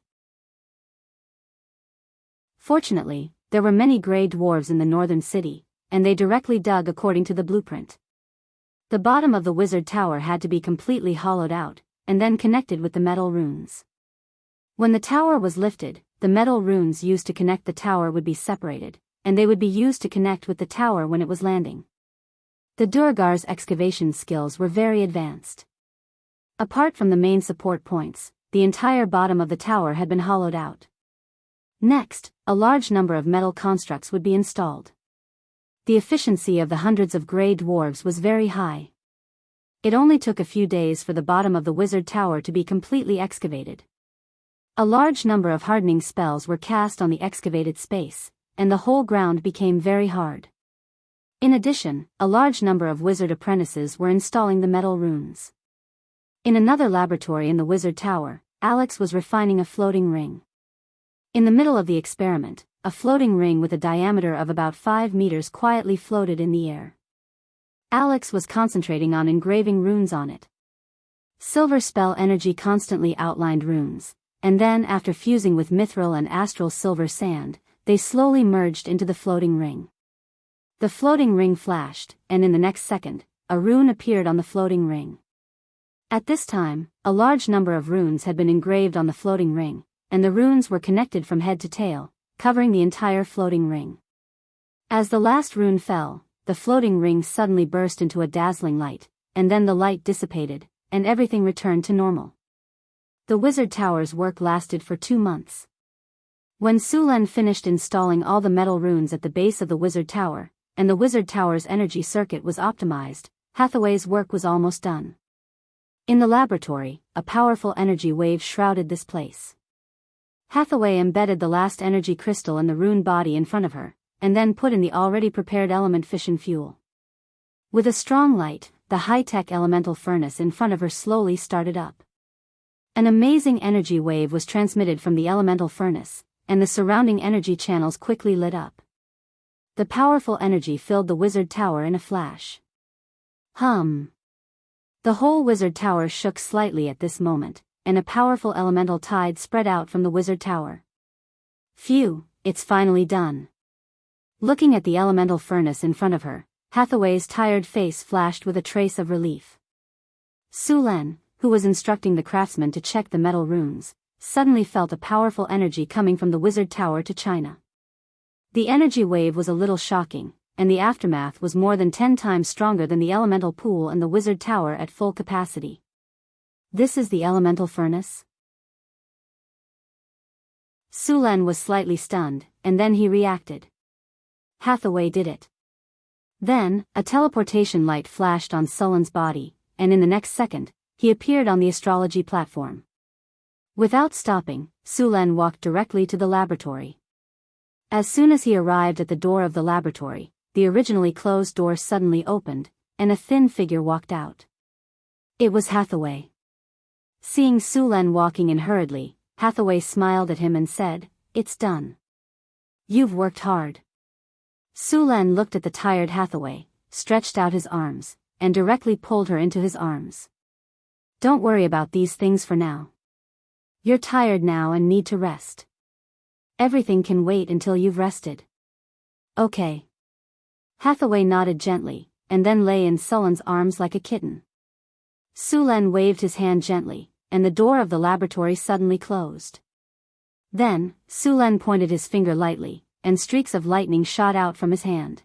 Fortunately, there were many gray dwarves in the northern city, and they directly dug according to the blueprint. The bottom of the wizard tower had to be completely hollowed out, and then connected with the metal runes. When the tower was lifted, the metal runes used to connect the tower would be separated, and they would be used to connect with the tower when it was landing. The Durgar's excavation skills were very advanced. Apart from the main support points, the entire bottom of the tower had been hollowed out. Next, a large number of metal constructs would be installed. The efficiency of the hundreds of gray dwarves was very high. It only took a few days for the bottom of the wizard tower to be completely excavated. A large number of hardening spells were cast on the excavated space, and the whole ground became very hard. In addition, a large number of wizard apprentices were installing the metal runes. In another laboratory in the wizard tower, Alex was refining a floating ring. In the middle of the experiment, a floating ring with a diameter of about 5 meters quietly floated in the air. Alex was concentrating on engraving runes on it. Silver spell energy constantly outlined runes, and then after fusing with mithril and astral silver sand, they slowly merged into the floating ring. The floating ring flashed, and in the next second, a rune appeared on the floating ring. At this time, a large number of runes had been engraved on the floating ring, and the runes were connected from head to tail, covering the entire floating ring. As the last rune fell, the floating ring suddenly burst into a dazzling light, and then the light dissipated, and everything returned to normal. The wizard tower's work lasted for 2 months. When Sulen finished installing all the metal runes at the base of the wizard tower, and the wizard tower's energy circuit was optimized, Hathaway's work was almost done. In the laboratory, a powerful energy wave shrouded this place. Hathaway embedded the last energy crystal in the rune body in front of her, and then put in the already prepared element fission fuel. With a strong light, the high-tech elemental furnace in front of her slowly started up. An amazing energy wave was transmitted from the elemental furnace, and the surrounding energy channels quickly lit up. The powerful energy filled the wizard tower in a flash. Hum. The whole wizard tower shook slightly at this moment, and a powerful elemental tide spread out from the wizard tower. Phew, it's finally done. Looking at the elemental furnace in front of her, Hathaway's tired face flashed with a trace of relief. Sulen, who was instructing the craftsman to check the metal runes, suddenly felt a powerful energy coming from the wizard tower to China. The energy wave was a little shocking, and the aftermath was more than 10 times stronger than the elemental pool and the wizard tower at full capacity. This is the elemental furnace? Sulen was slightly stunned, and then he reacted. Hathaway did it. Then, a teleportation light flashed on Sulen's body, and in the next second, he appeared on the astrology platform. Without stopping, Sulen walked directly to the laboratory. As soon as he arrived at the door of the laboratory, the originally closed door suddenly opened, and a thin figure walked out. It was Hathaway. Seeing Sulen walking in hurriedly, Hathaway smiled at him and said, "It's done. You've worked hard." Sulen looked at the tired Hathaway, stretched out his arms, and directly pulled her into his arms. "Don't worry about these things for now. You're tired now and need to rest. Everything can wait until you've rested." "Okay." Hathaway nodded gently, and then lay in Sulen's arms like a kitten. Sulen waved his hand gently, and the door of the laboratory suddenly closed. Then, Sulen pointed his finger lightly, and streaks of lightning shot out from his hand.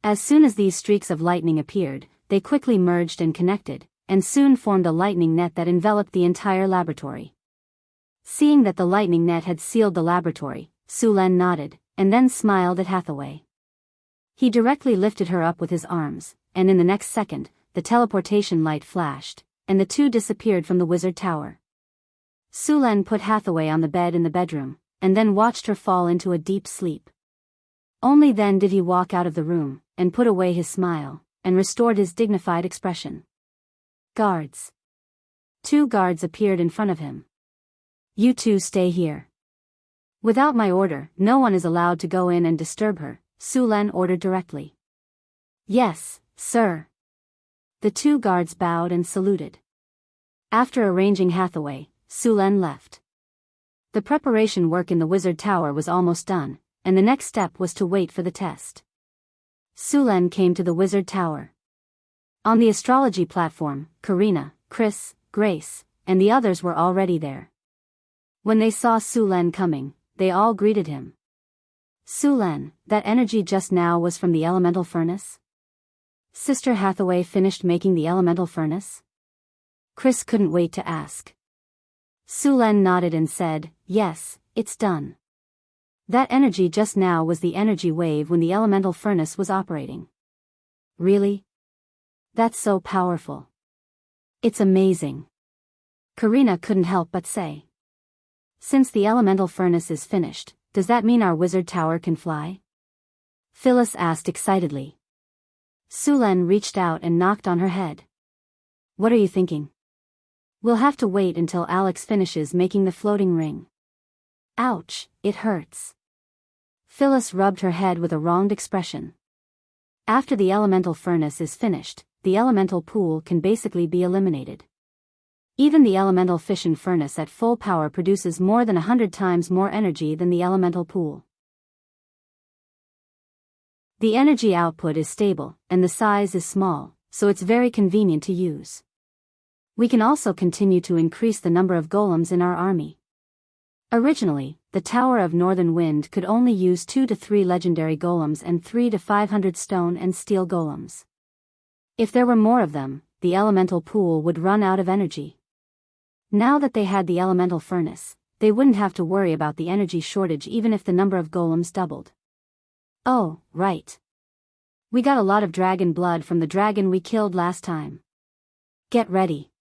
As soon as these streaks of lightning appeared, they quickly merged and connected, and soon formed a lightning net that enveloped the entire laboratory. Seeing that the lightning net had sealed the laboratory, Sulen nodded, and then smiled at Hathaway. He directly lifted her up with his arms, and in the next second, the teleportation light flashed, and the two disappeared from the wizard tower. Sulen put Hathaway on the bed in the bedroom, and then watched her fall into a deep sleep. Only then did he walk out of the room, and put away his smile, and restored his dignified expression. Guards. 2 guards appeared in front of him. "You two stay here. Without my order, no one is allowed to go in and disturb her," Sulen ordered directly. "Yes, sir." The 2 guards bowed and saluted. After arranging Hathaway, Sulen left. The preparation work in the wizard tower was almost done, and the next step was to wait for the test. Sulen came to the wizard tower. On the astrology platform, Karina, Chris, Grace, and the others were already there. When they saw Sulen coming, they all greeted him. "Sulen, that energy just now was from the elemental furnace?" Sister Hathaway finished making the elemental furnace? Chris couldn't wait to ask. Sulen nodded and said, "Yes, it's done." That energy just now was the energy wave when the elemental furnace was operating. Really? That's so powerful. It's amazing. Karina couldn't help but say. Since the elemental furnace is finished, does that mean our wizard tower can fly? Phyllis asked excitedly. Sulen reached out and knocked on her head. What are you thinking? We'll have to wait until Alex finishes making the floating ring. Ouch, it hurts. Phyllis rubbed her head with a wronged expression. After the elemental furnace is finished, the elemental pool can basically be eliminated. Even the elemental fission furnace at full power produces more than 100 times more energy than the elemental pool. The energy output is stable, and the size is small, so it's very convenient to use. We can also continue to increase the number of golems in our army. Originally, the Tower of Northern Wind could only use 2 to 3 legendary golems and 3 to 500 stone and steel golems. If there were more of them, the elemental pool would run out of energy. Now that they had the elemental furnace, they wouldn't have to worry about the energy shortage even if the number of golems doubled. Oh, right. We got a lot of dragon blood from the dragon we killed last time. Get ready.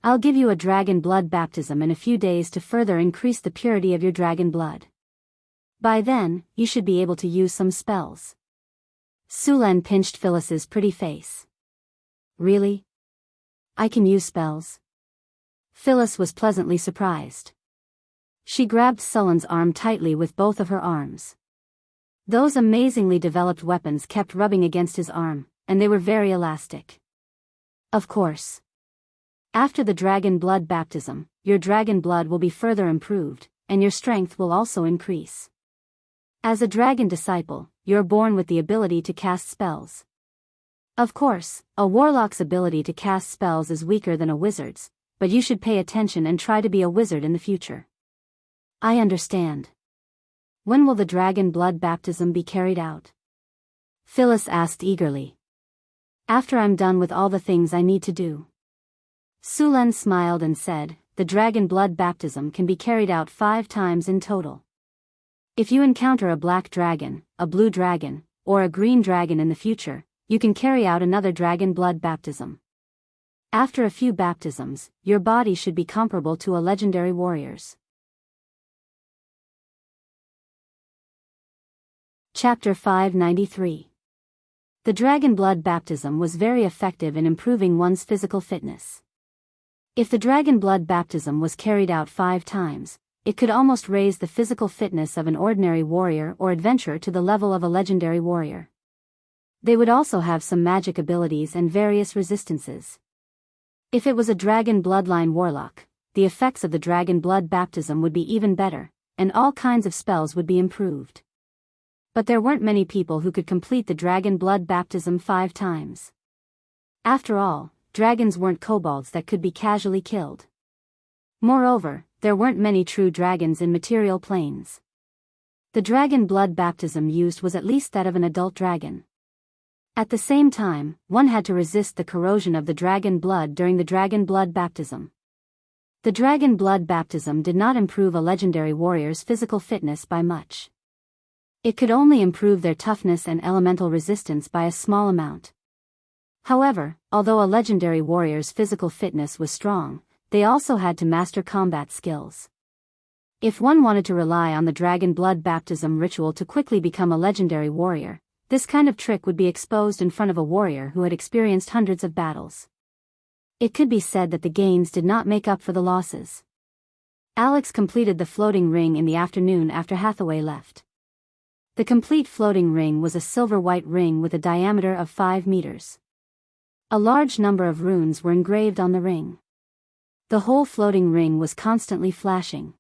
I'll give you a dragon blood baptism in a few days to further increase the purity of your dragon blood. By then, you should be able to use some spells. Sulen pinched Phyllis's pretty face. Really? I can use spells? Phyllis was pleasantly surprised. She grabbed Sulen's arm tightly with both of her arms. Those amazingly developed weapons kept rubbing against his arm, and they were very elastic. Of course. After the dragon blood baptism, your dragon blood will be further improved, and your strength will also increase. As a dragon disciple, you're born with the ability to cast spells. Of course, a warlock's ability to cast spells is weaker than a wizard's, but you should pay attention and try to be a wizard in the future. I understand. When will the dragon blood baptism be carried out? Phyllis asked eagerly. After I'm done with all the things I need to do. Sulen smiled and said, the dragon blood baptism can be carried out 5 times in total. If you encounter a black dragon, a blue dragon, or a green dragon in the future, you can carry out another dragon blood baptism. After a few baptisms, your body should be comparable to a legendary warrior's. Chapter 593. The dragon blood baptism was very effective in improving one's physical fitness. If the dragon blood baptism was carried out 5 times, it could almost raise the physical fitness of an ordinary warrior or adventurer to the level of a legendary warrior. They would also have some magic abilities and various resistances. If it was a dragon bloodline warlock, the effects of the dragon blood baptism would be even better, and all kinds of spells would be improved. But there weren't many people who could complete the dragon blood baptism 5 times. After all, dragons weren't kobolds that could be casually killed. Moreover, there weren't many true dragons in material planes. The dragon blood baptism used was at least that of an adult dragon. At the same time, one had to resist the corrosion of the dragon blood during the dragon blood baptism. The dragon blood baptism did not improve a legendary warrior's physical fitness by much. It could only improve their toughness and elemental resistance by a small amount. However, although a legendary warrior's physical fitness was strong, they also had to master combat skills. If one wanted to rely on the dragon blood baptism ritual to quickly become a legendary warrior, this kind of trick would be exposed in front of a warrior who had experienced hundreds of battles. It could be said that the gains did not make up for the losses. Alex completed the floating ring in the afternoon after Hathaway left. The complete floating ring was a silver-white ring with a diameter of 5 meters. A large number of runes were engraved on the ring. The whole floating ring was constantly flashing.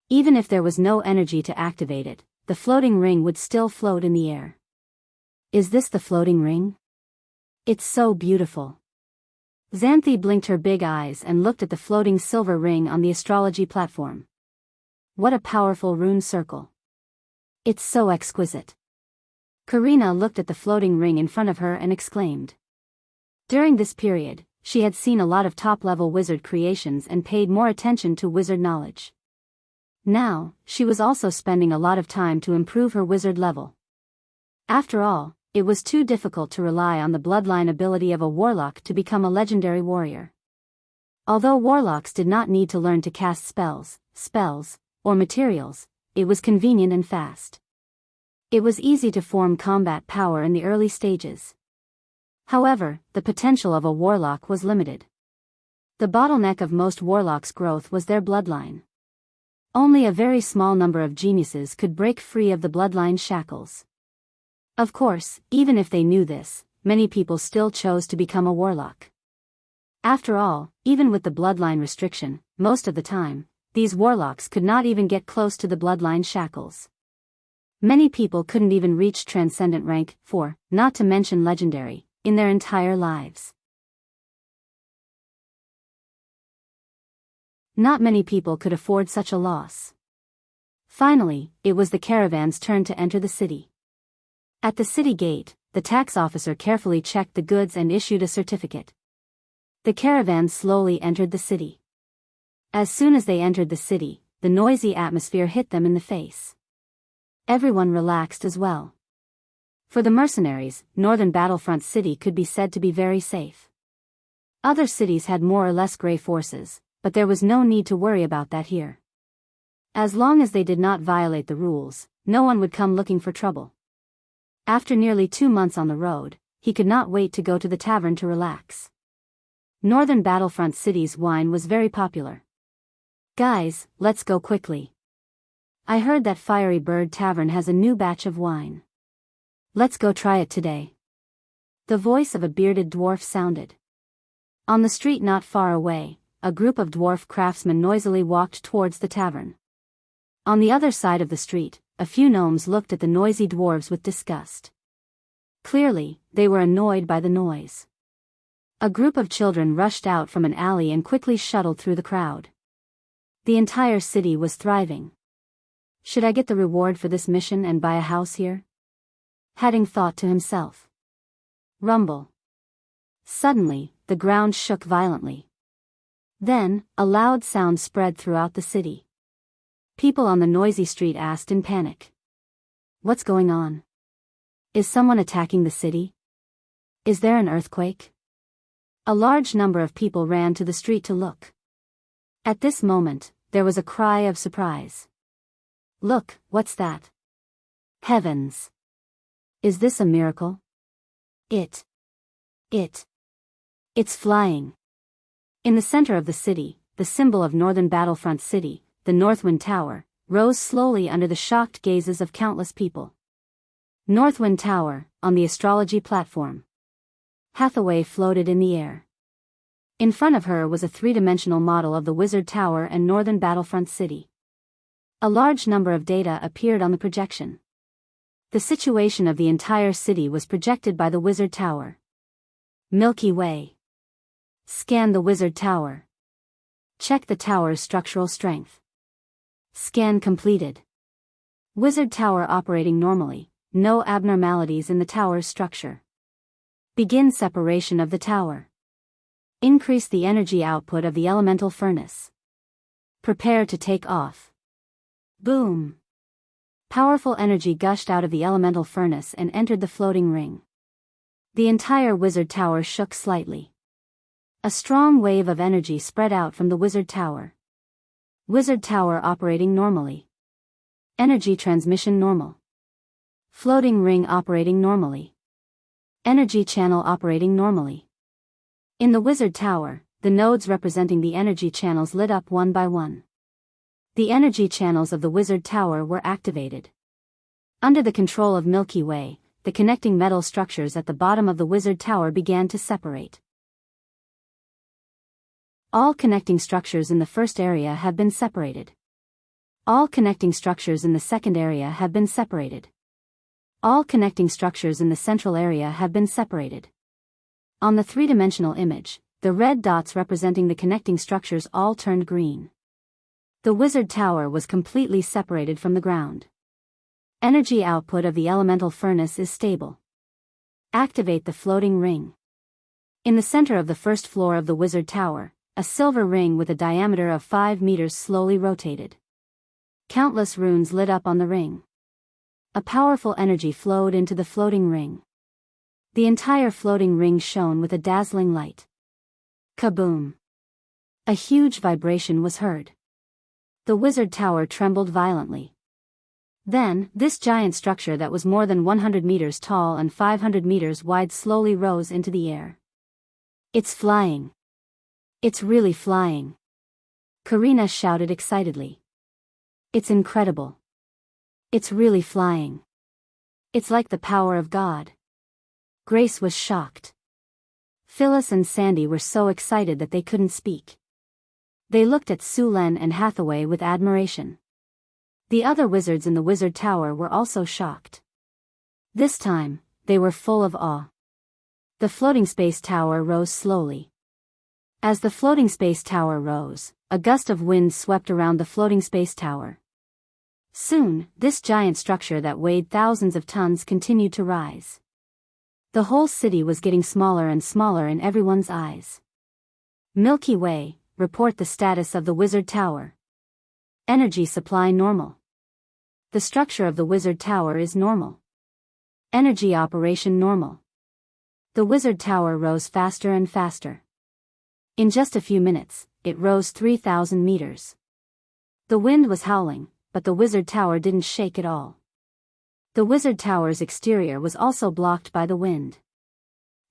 Even if there was no energy to activate it, the floating ring would still float in the air. Is this the floating ring? It's so beautiful. Xanthi blinked her big eyes and looked at the floating silver ring on the astrology platform. What a powerful rune circle. It's so exquisite. Karina looked at the floating ring in front of her and exclaimed. During this period, she had seen a lot of top-level wizard creations and paid more attention to wizard knowledge. Now, she was also spending a lot of time to improve her wizard level. After all, it was too difficult to rely on the bloodline ability of a warlock to become a legendary warrior. Although warlocks did not need to learn to cast spells, or materials, it was convenient and fast. It was easy to form combat power in the early stages. However, the potential of a warlock was limited. The bottleneck of most warlocks' growth was their bloodline. Only a very small number of geniuses could break free of the bloodline shackles. Of course, even if they knew this, many people still chose to become a warlock. After all, even with the bloodline restriction, most of the time, these warlocks could not even get close to the bloodline shackles. Many people couldn't even reach Transcendent rank 4, not to mention Legendary, in their entire lives. Not many people could afford such a loss. Finally, it was the caravan's turn to enter the city. At the city gate, the tax officer carefully checked the goods and issued a certificate. The caravan slowly entered the city. As soon as they entered the city, the noisy atmosphere hit them in the face. Everyone relaxed as well. For the mercenaries, Northern Battlefront City could be said to be very safe. Other cities had more or less gray forces, but there was no need to worry about that here. As long as they did not violate the rules, no one would come looking for trouble. After nearly 2 months on the road, he could not wait to go to the tavern to relax. Northern Battlefront City's wine was very popular. Guys, let's go quickly. I heard that Fiery Bird Tavern has a new batch of wine. Let's go try it today. The voice of a bearded dwarf sounded. On the street not far away, a group of dwarf craftsmen noisily walked towards the tavern. On the other side of the street, a few gnomes looked at the noisy dwarves with disgust. Clearly, they were annoyed by the noise. A group of children rushed out from an alley and quickly shuttled through the crowd. The entire city was thriving. Should I get the reward for this mission and buy a house here? Hadding thought to himself. Rumble. Suddenly, the ground shook violently. Then, a loud sound spread throughout the city. People on the noisy street asked in panic. What's going on? Is someone attacking the city? Is there an earthquake? A large number of people ran to the street to look. At this moment, there was a cry of surprise. Look, what's that? Heavens! Is this a miracle? It's flying. In the center of the city, the symbol of Northern Battlefront City, the Northwind Tower, rose slowly under the shocked gazes of countless people. Northwind Tower, on the astrology platform. Hathaway floated in the air. In front of her was a three-dimensional model of the Wizard Tower and Northern Battlefront City. A large number of data appeared on the projection. The situation of the entire city was projected by the Wizard Tower. Milky Way. Scan the Wizard Tower. Check the tower's structural strength. Scan completed. Wizard Tower operating normally, no abnormalities in the tower's structure. Begin separation of the tower. Increase the energy output of the elemental furnace. Prepare to take off. Boom! Powerful energy gushed out of the elemental furnace and entered the floating ring. The entire Wizard Tower shook slightly. A strong wave of energy spread out from the Wizard Tower. Wizard Tower operating normally. Energy transmission normal. Floating ring operating normally. Energy channel operating normally. In the Wizard Tower, the nodes representing the energy channels lit up one by one. The energy channels of the Wizard Tower were activated. Under the control of Milky Way, the connecting metal structures at the bottom of the Wizard Tower began to separate. All connecting structures in the first area have been separated. All connecting structures in the second area have been separated. All connecting structures in the central area have been separated. On the three-dimensional image, the red dots representing the connecting structures all turned green. The Wizard Tower was completely separated from the ground. Energy output of the elemental furnace is stable. Activate the floating ring. In the center of the first floor of the Wizard Tower, a silver ring with a diameter of 5 meters slowly rotated. Countless runes lit up on the ring. A powerful energy flowed into the floating ring. The entire floating ring shone with a dazzling light. Kaboom! A huge vibration was heard. The wizard tower trembled violently. Then, this giant structure that was more than 100 meters tall and 500 meters wide slowly rose into the air. It's flying. It's really flying. Karina shouted excitedly. It's incredible. It's really flying. It's like the power of God. Grace was shocked. Phyllis and Sandy were so excited that they couldn't speak. They looked at Sulen and Hathaway with admiration. The other wizards in the wizard tower were also shocked. This time, they were full of awe. The floating space tower rose slowly. As the floating space tower rose, a gust of wind swept around the floating space tower. Soon, this giant structure that weighed thousands of tons continued to rise. The whole city was getting smaller and smaller in everyone's eyes. Milky Way, report the status of the wizard tower. Energy supply normal. The structure of the wizard tower is normal. Energy operation normal. The wizard tower rose faster and faster. In just a few minutes, it rose 3,000 meters. The wind was howling, but the wizard tower didn't shake at all. The wizard tower's exterior was also blocked by the wind.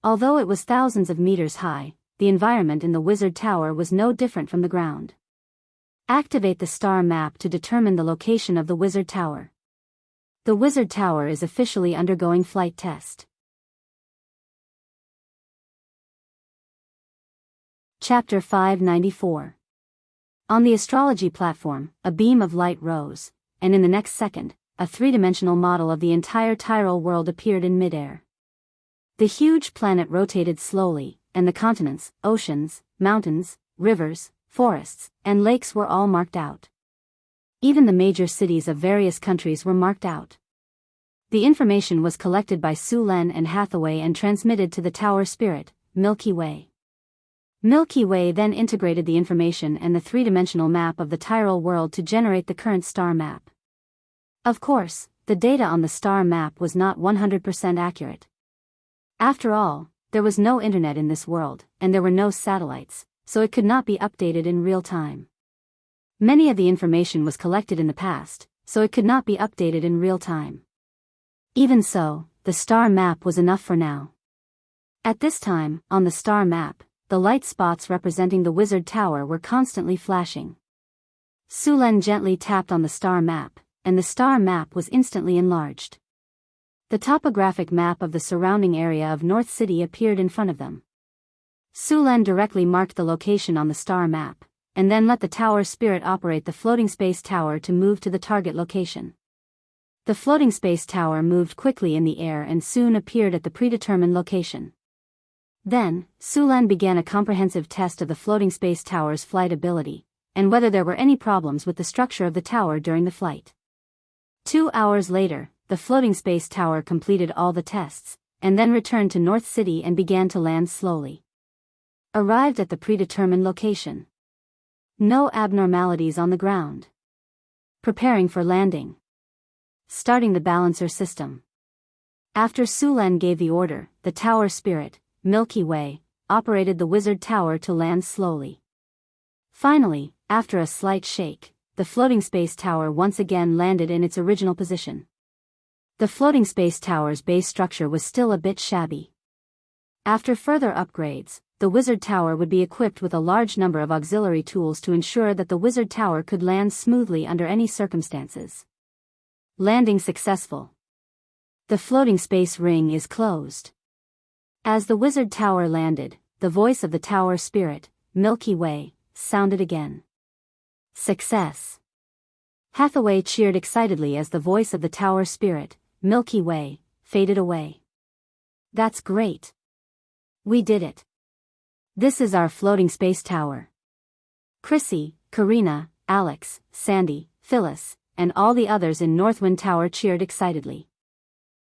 Although it was thousands of meters high, the environment in the wizard tower was no different from the ground. Activate the star map to determine the location of the wizard tower. The wizard tower is officially undergoing flight test. Chapter 594. On the astrology platform, a beam of light rose, and in the next second, a three-dimensional model of the entire Tyrol world appeared in midair. The huge planet rotated slowly, and the continents, oceans, mountains, rivers, forests, and lakes were all marked out. Even the major cities of various countries were marked out. The information was collected by Sulen and Hathaway and transmitted to the Tower Spirit, Milky Way. Milky Way then integrated the information and the three-dimensional map of the Tyrol world to generate the current star map. Of course, the data on the star map was not 100% accurate. After all, there was no internet in this world, and there were no satellites, so it could not be updated in real time. Many of the information was collected in the past, so it could not be updated in real time. Even so, the star map was enough for now. At this time, on the star map, the light spots representing the wizard tower were constantly flashing. Sulen gently tapped on the star map, and the star map was instantly enlarged. The topographic map of the surrounding area of North City appeared in front of them. Sulen directly marked the location on the star map, and then let the Tower Spirit operate the floating space tower to move to the target location. The floating space tower moved quickly in the air and soon appeared at the predetermined location. Then, Sulen began a comprehensive test of the floating space tower's flight ability, and whether there were any problems with the structure of the tower during the flight. 2 hours later, the floating space tower completed all the tests, and then returned to North City and began to land slowly. Arrived at the predetermined location. No abnormalities on the ground. Preparing for landing. Starting the balancer system. After Sulen gave the order, the Tower Spirit, Milky Way, operated the wizard tower to land slowly. Finally, after a slight shake, the floating space tower once again landed in its original position. The floating space tower's base structure was still a bit shabby. After further upgrades, the wizard tower would be equipped with a large number of auxiliary tools to ensure that the wizard tower could land smoothly under any circumstances. Landing successful. The floating space ring is closed. As the wizard tower landed, the voice of the Tower Spirit, Milky Way, sounded again. Success. Hathaway cheered excitedly as the voice of the Tower Spirit, Milky Way, faded away. That's great. We did it. This is our floating space tower. Chrissy, Karina, Alex, Sandy, Phyllis, and all the others in Northwind Tower cheered excitedly.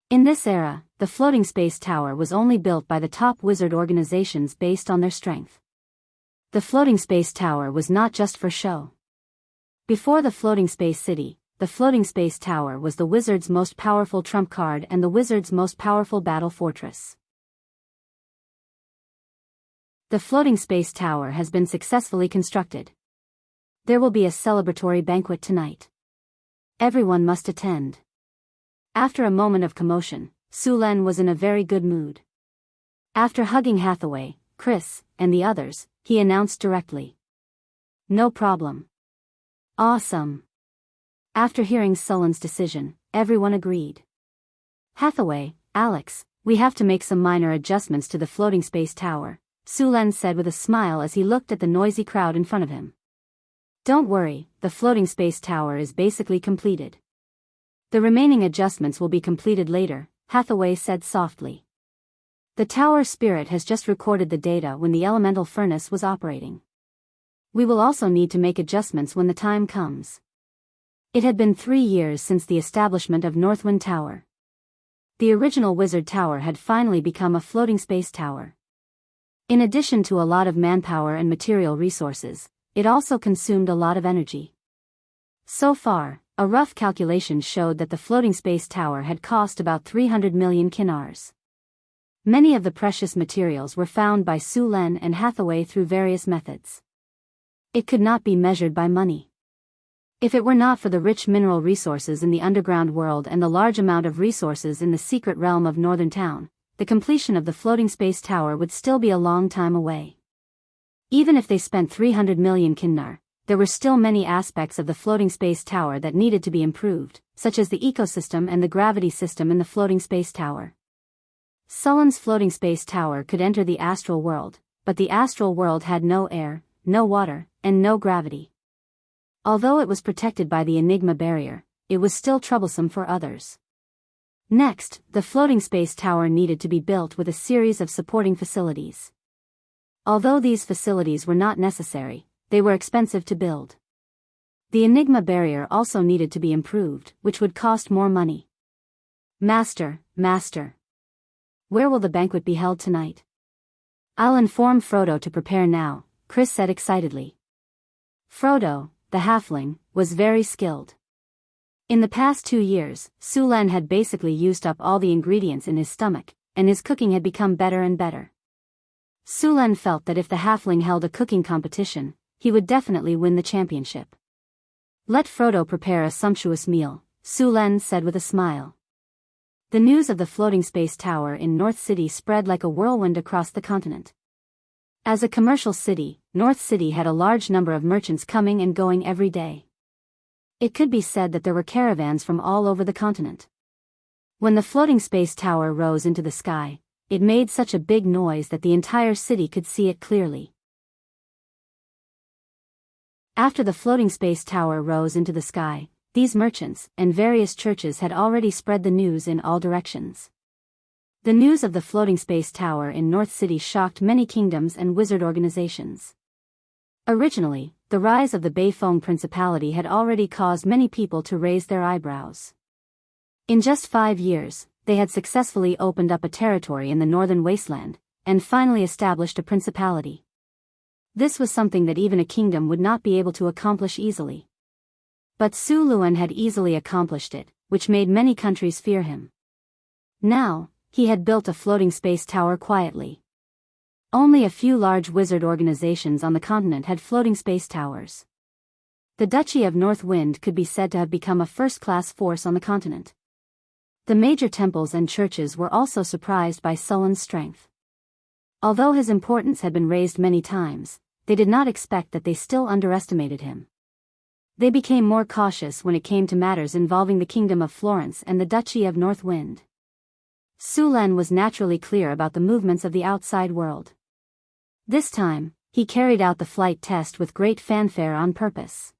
In this era, the floating space tower was only built by the top wizard organizations based on their strength. The floating space tower was not just for show. Before the floating space city, the floating space tower was the wizard's most powerful trump card and the wizard's most powerful battle fortress. The floating space tower has been successfully constructed. There will be a celebratory banquet tonight. Everyone must attend. After a moment of commotion, Su-Len was in a very good mood. After hugging Hathaway, Chris, and the others, he announced directly. No problem. Awesome. After hearing Su-Len's decision, everyone agreed. Hathaway, Alex, we have to make some minor adjustments to the floating space tower, Su-Len said with a smile as he looked at the noisy crowd in front of him. Don't worry, the floating space tower is basically completed. The remaining adjustments will be completed later, Hathaway said softly. The tower spirit has just recorded the data when the elemental furnace was operating. We will also need to make adjustments when the time comes. It had been 3 years since the establishment of Northwind Tower. The original Wizard Tower had finally become a floating space tower. In addition to a lot of manpower and material resources, it also consumed a lot of energy. So far, a rough calculation showed that the floating space tower had cost about 300 million kinars. Many of the precious materials were found by Su-Len and Hathaway through various methods. It could not be measured by money. If it were not for the rich mineral resources in the underground world and the large amount of resources in the secret realm of Northern Town, the completion of the floating space tower would still be a long time away. Even if they spent 300 million kinar, there were still many aspects of the floating space tower that needed to be improved, such as the ecosystem and the gravity system in the floating space tower. Su-Len's floating space tower could enter the astral world, but the astral world had no air, no water, and no gravity. Although it was protected by the Enigma barrier, it was still troublesome for others. Next, the floating space tower needed to be built with a series of supporting facilities. Although these facilities were not necessary, they were expensive to build. The Enigma barrier also needed to be improved, which would cost more money. Master. Where will the banquet be held tonight? I'll inform Frodo to prepare now, Chris said excitedly. Frodo, the halfling, was very skilled. In the past 2 years, Su-Len had basically used up all the ingredients in his stomach, and his cooking had become better and better. Su-Len felt that if the halfling held a cooking competition, he would definitely win the championship. Let Frodo prepare a sumptuous meal, Su-Len said with a smile. The news of the floating space tower in North City spread like a whirlwind across the continent. As a commercial city, North City had a large number of merchants coming and going every day. It could be said that there were caravans from all over the continent. When the floating space tower rose into the sky, it made such a big noise that the entire city could see it clearly. After the floating space tower rose into the sky, these merchants and various churches had already spread the news in all directions. The news of the floating space tower in North City shocked many kingdoms and wizard organizations. Originally, the rise of the Beifeng Principality had already caused many people to raise their eyebrows. In just 5 years, they had successfully opened up a territory in the northern wasteland, and finally established a principality. This was something that even a kingdom would not be able to accomplish easily. But Su-Len had easily accomplished it, which made many countries fear him. Now, he had built a floating space tower quietly. Only a few large wizard organizations on the continent had floating space towers. The Duchy of Northwind could be said to have become a first-class force on the continent. The major temples and churches were also surprised by Su-Len's strength. Although his importance had been raised many times, they did not expect that they still underestimated him. They became more cautious when it came to matters involving the Kingdom of Florence and the Duchy of Northwind. Su-Len was naturally clear about the movements of the outside world. This time, he carried out the flight test with great fanfare on purpose.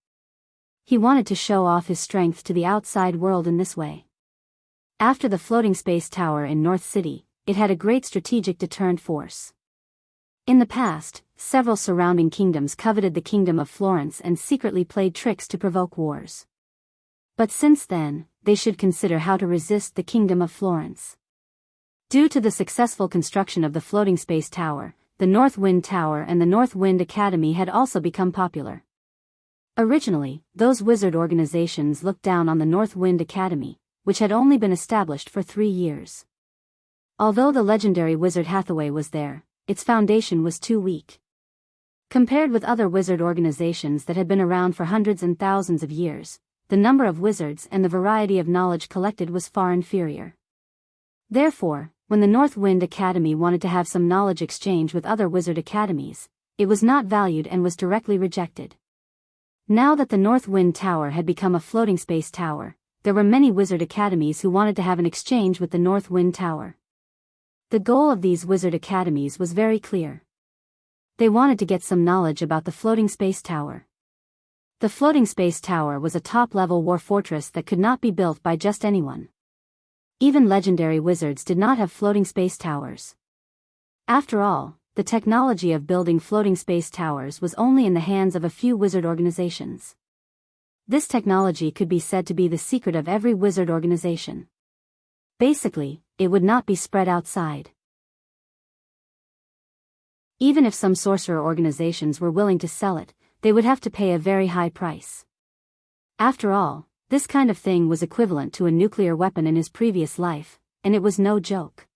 He wanted to show off his strength to the outside world in this way. After the floating space tower in North City, it had a great strategic deterrent force. In the past, several surrounding kingdoms coveted the Kingdom of Florence and secretly played tricks to provoke wars. But since then, they should consider how to resist the Kingdom of Florence. Due to the successful construction of the floating space tower, the Northwind Tower and the Northwind Academy had also become popular. Originally, those wizard organizations looked down on the North Wind Academy, which had only been established for 3 years. Although the legendary wizard Hathaway was there, its foundation was too weak. Compared with other wizard organizations that had been around for hundreds and thousands of years, the number of wizards and the variety of knowledge collected was far inferior. Therefore, when the North Wind Academy wanted to have some knowledge exchange with other wizard academies, it was not valued and was directly rejected. Now that the North Wind Tower had become a floating space tower, there were many wizard academies who wanted to have an exchange with the North Wind Tower. The goal of these wizard academies was very clear. They wanted to get some knowledge about the floating space tower. The floating space tower was a top-level war fortress that could not be built by just anyone. Even legendary wizards did not have floating space towers. After all, the technology of building floating space towers was only in the hands of a few wizard organizations. This technology could be said to be the secret of every wizard organization. Basically, it would not be spread outside. Even if some sorcerer organizations were willing to sell it, they would have to pay a very high price. After all, this kind of thing was equivalent to a nuclear weapon in his previous life, and it was no joke.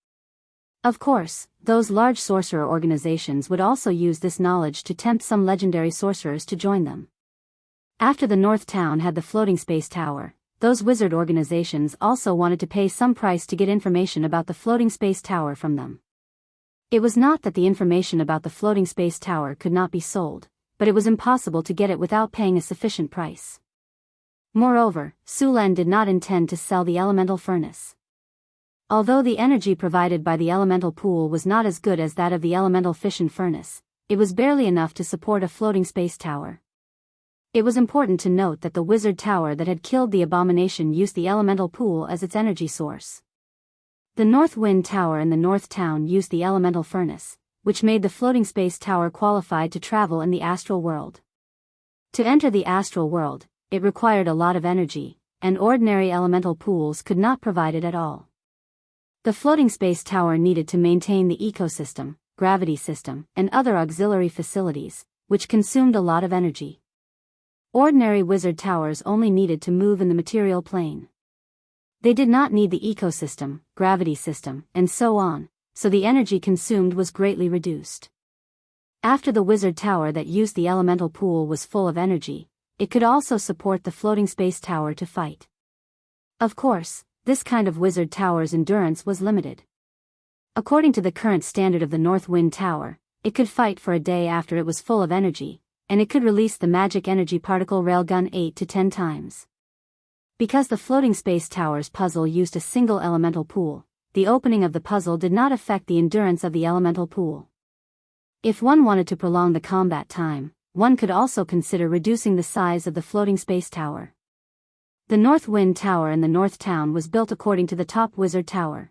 Of course, those large sorcerer organizations would also use this knowledge to tempt some legendary sorcerers to join them. After the North Town had the floating space tower, those wizard organizations also wanted to pay some price to get information about the floating space tower from them. It was not that the information about the floating space tower could not be sold, but it was impossible to get it without paying a sufficient price. Moreover, Sulen did not intend to sell the elemental furnace. Although the energy provided by the elemental pool was not as good as that of the elemental fission furnace, it was barely enough to support a floating space tower. It was important to note that the wizard tower that had killed the abomination used the elemental pool as its energy source. The North Wind Tower in the North Town used the elemental furnace, which made the floating space tower qualified to travel in the astral world. To enter the astral world, it required a lot of energy, and ordinary elemental pools could not provide it at all. The floating space tower needed to maintain the ecosystem, gravity system, and other auxiliary facilities, which consumed a lot of energy. Ordinary wizard towers only needed to move in the material plane. They did not need the ecosystem, gravity system, and so on, so the energy consumed was greatly reduced. After the wizard tower that used the elemental pool was full of energy, it could also support the floating space tower to fight. Of course, this kind of wizard tower's endurance was limited. According to the current standard of the North Wind Tower, it could fight for a day after it was full of energy, and it could release the magic energy particle railgun 8 to 10 times. Because the floating space tower's puzzle used a single elemental pool, the opening of the puzzle did not affect the endurance of the elemental pool. If one wanted to prolong the combat time, one could also consider reducing the size of the floating space tower. The North Wind Tower in the North Town was built according to the top wizard tower.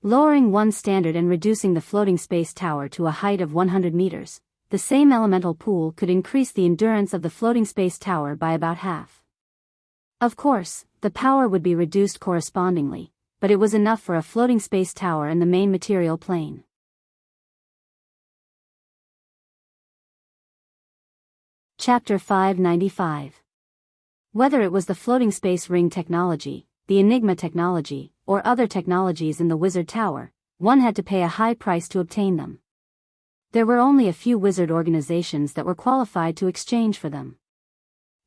Lowering one standard and reducing the floating space tower to a height of 100 meters, the same elemental pool could increase the endurance of the floating space tower by about half. Of course, the power would be reduced correspondingly, but it was enough for a floating space tower in the main material plane. Chapter 595. Whether it was the floating space ring technology, the Enigma technology, or other technologies in the wizard tower, one had to pay a high price to obtain them. There were only a few wizard organizations that were qualified to exchange for them.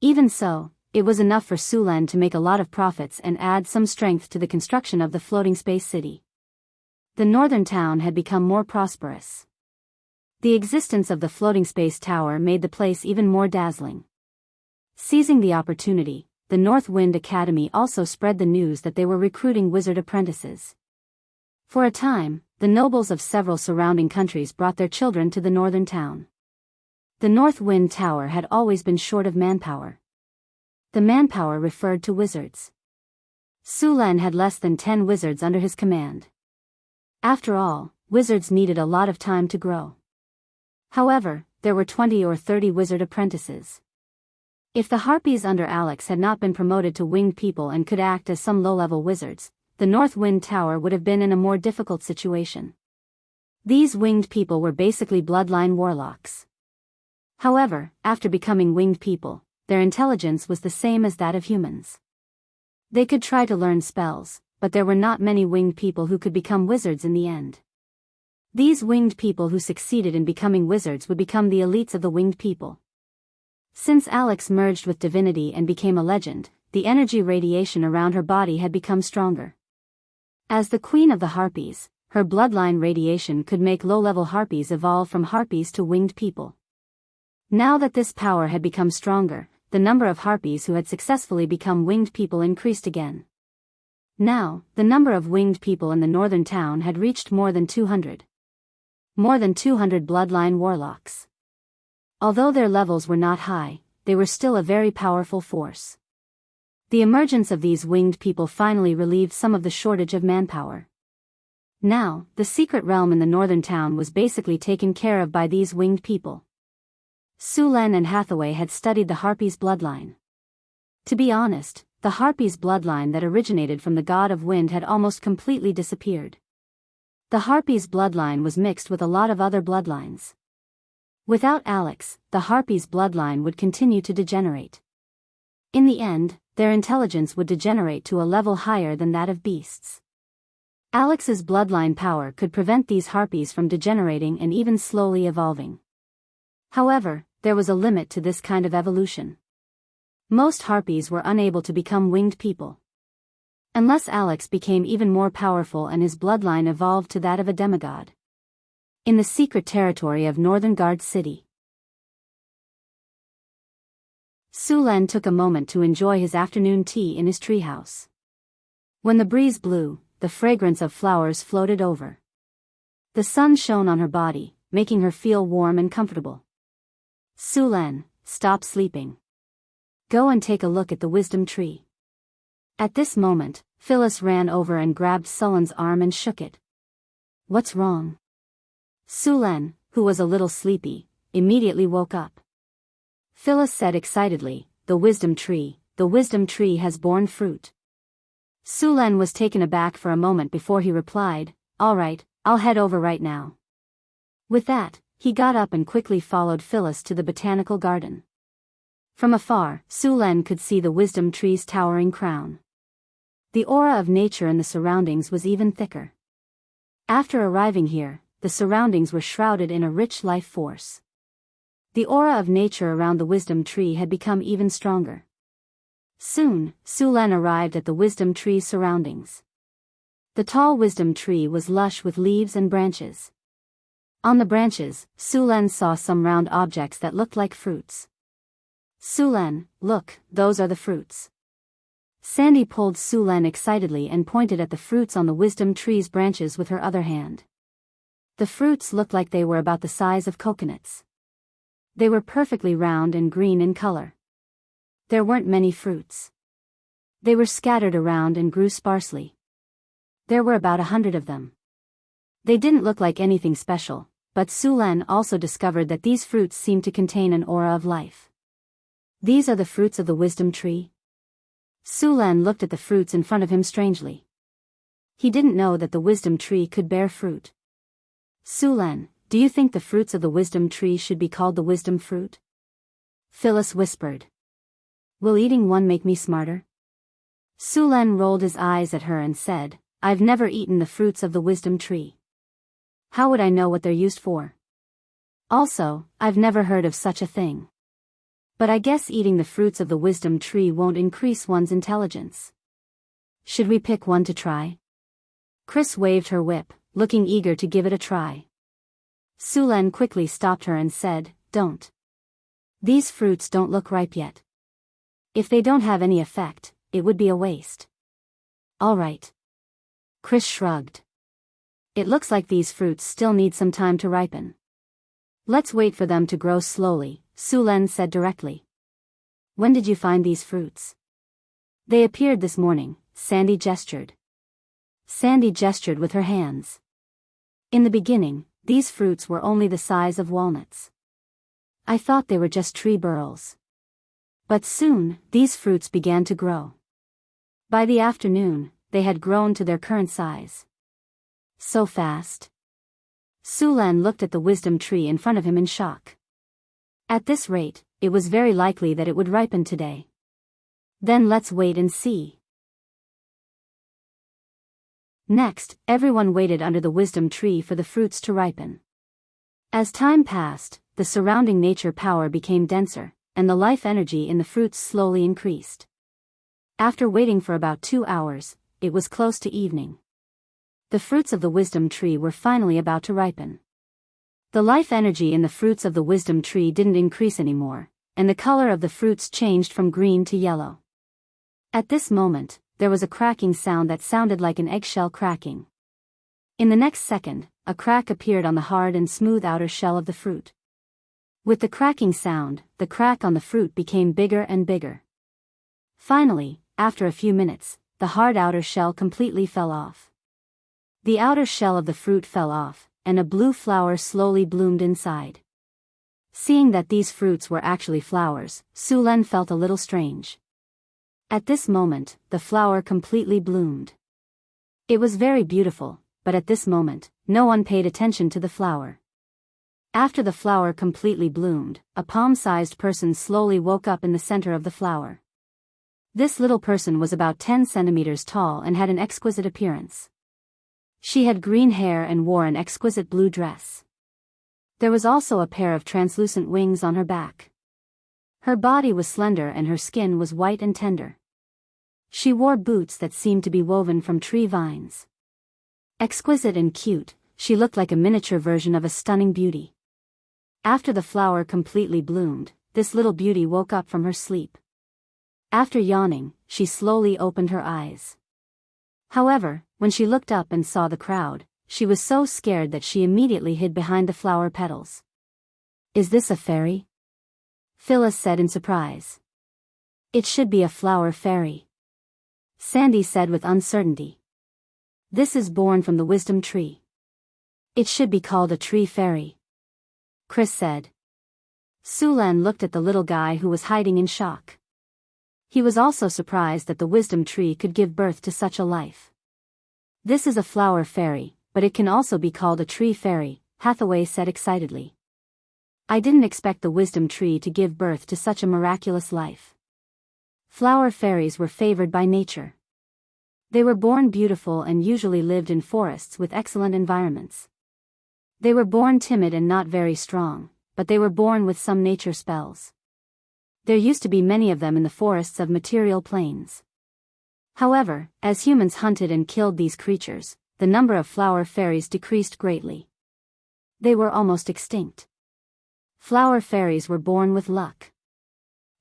Even so, it was enough for Sulen to make a lot of profits and add some strength to the construction of the floating space city. The northern town had become more prosperous. The existence of the floating space tower made the place even more dazzling. Seizing the opportunity, the North Wind Academy also spread the news that they were recruiting wizard apprentices. For a time, the nobles of several surrounding countries brought their children to the northern town. The North Wind Tower had always been short of manpower. The manpower referred to wizards. Sulen had less than 10 wizards under his command. After all, wizards needed a lot of time to grow. However, there were 20 or 30 wizard apprentices. If the harpies under Alex had not been promoted to winged people and could act as some low-level wizards, the North Wind Tower would have been in a more difficult situation. These winged people were basically bloodline warlocks. However, after becoming winged people, their intelligence was the same as that of humans. They could try to learn spells, but there were not many winged people who could become wizards in the end. These winged people who succeeded in becoming wizards would become the elites of the winged people. Since Alex merged with divinity and became a legend, the energy radiation around her body had become stronger. As the queen of the harpies, her bloodline radiation could make low-level harpies evolve from harpies to winged people. Now that this power had become stronger, the number of harpies who had successfully become winged people increased again. Now, the number of winged people in the northern town had reached more than 200. More than 200 bloodline warlocks. Although their levels were not high, they were still a very powerful force. The emergence of these winged people finally relieved some of the shortage of manpower. Now, the secret realm in the northern town was basically taken care of by these winged people. Sulen and Hathaway had studied the Harpies' bloodline. To be honest, the Harpies' bloodline that originated from the god of wind had almost completely disappeared. The Harpies' bloodline was mixed with a lot of other bloodlines. Without Alex, the Harpies' bloodline would continue to degenerate. In the end, their intelligence would degenerate to a level higher than that of beasts. Alex's bloodline power could prevent these Harpies from degenerating and even slowly evolving. However, there was a limit to this kind of evolution. Most Harpies were unable to become winged people. Unless Alex became even more powerful and his bloodline evolved to that of a demigod. In the secret territory of Northern Guard City. Sulen took a moment to enjoy his afternoon tea in his treehouse. When the breeze blew, the fragrance of flowers floated over. The sun shone on her body, making her feel warm and comfortable. Sulen, stop sleeping. Go and take a look at the wisdom tree. At this moment, Phyllis ran over and grabbed Sulen's arm and shook it. What's wrong? Sulen, who was a little sleepy, immediately woke up. Phyllis said excitedly, the wisdom tree has borne fruit. Sulen was taken aback for a moment before he replied, all right, I'll head over right now. With that, he got up and quickly followed Phyllis to the botanical garden. From afar, Sulen could see the wisdom tree's towering crown. The aura of nature in the surroundings was even thicker. After arriving here, the surroundings were shrouded in a rich life force. The aura of nature around the wisdom tree had become even stronger. Soon, Sulen arrived at the wisdom tree's surroundings. The tall wisdom tree was lush with leaves and branches. On the branches, Sulen saw some round objects that looked like fruits. Sulen, look, those are the fruits. Sandy pulled Sulen excitedly and pointed at the fruits on the wisdom tree's branches with her other hand. The fruits looked like they were about the size of coconuts. They were perfectly round and green in color. There weren't many fruits. They were scattered around and grew sparsely. There were about 100 of them. They didn't look like anything special, but Sulen also discovered that these fruits seemed to contain an aura of life. These are the fruits of the wisdom tree? Sulen looked at the fruits in front of him strangely. He didn't know that the wisdom tree could bear fruit. Sulen, do you think the fruits of the wisdom tree should be called the wisdom fruit? Phyllis whispered. Will eating one make me smarter? Sulen rolled his eyes at her and said, I've never eaten the fruits of the wisdom tree. How would I know what they're used for? Also, I've never heard of such a thing. But I guess eating the fruits of the wisdom tree won't increase one's intelligence. Should we pick one to try? Chris waved her whip, looking eager to give it a try. Sulen quickly stopped her and said, don't. These fruits don't look ripe yet. If they don't have any effect, it would be a waste. All right. Chris shrugged. It looks like these fruits still need some time to ripen. Let's wait for them to grow slowly, Sulen said directly. When did you find these fruits? They appeared this morning, Sandy gestured. Sandy gestured with her hands. In the beginning, these fruits were only the size of walnuts. I thought they were just tree burls. But soon, these fruits began to grow. By the afternoon, they had grown to their current size. So fast. Sulen looked at the wisdom tree in front of him in shock. At this rate, it was very likely that it would ripen today. Then let's wait and see. Next, everyone waited under the wisdom tree for the fruits to ripen. As time passed, the surrounding nature power became denser, and the life energy in the fruits slowly increased. After waiting for about 2 hours, it was close to evening. The fruits of the wisdom tree were finally about to ripen. The life energy in the fruits of the wisdom tree didn't increase anymore, and the color of the fruits changed from green to yellow. At this moment, there was a cracking sound that sounded like an eggshell cracking. In the next second, a crack appeared on the hard and smooth outer shell of the fruit. With the cracking sound, the crack on the fruit became bigger and bigger. Finally, after a few minutes, the hard outer shell completely fell off. The outer shell of the fruit fell off, and a blue flower slowly bloomed inside. Seeing that these fruits were actually flowers, Sulen felt a little strange. At this moment, the flower completely bloomed. It was very beautiful, but at this moment, no one paid attention to the flower. After the flower completely bloomed, a palm-sized person slowly woke up in the center of the flower. This little person was about 10 centimeters tall and had an exquisite appearance. She had green hair and wore an exquisite blue dress. There was also a pair of translucent wings on her back. Her body was slender and her skin was white and tender. She wore boots that seemed to be woven from tree vines. Exquisite and cute, she looked like a miniature version of a stunning beauty. After the flower completely bloomed, this little beauty woke up from her sleep. After yawning, she slowly opened her eyes. However, when she looked up and saw the crowd, she was so scared that she immediately hid behind the flower petals. "Is this a fairy?" Phyllis said in surprise. "It should be a flower fairy," Sandy said with uncertainty. "This is born from the wisdom tree. It should be called a tree fairy," Chris said. Sulan looked at the little guy who was hiding in shock. He was also surprised that the wisdom tree could give birth to such a life. "This is a flower fairy, but it can also be called a tree fairy," Hathaway said excitedly. "I didn't expect the wisdom tree to give birth to such a miraculous life." Flower fairies were favored by nature. They were born beautiful and usually lived in forests with excellent environments. They were born timid and not very strong, but they were born with some nature spells. There used to be many of them in the forests of material plains. However, as humans hunted and killed these creatures, the number of flower fairies decreased greatly. They were almost extinct. Flower fairies were born with luck.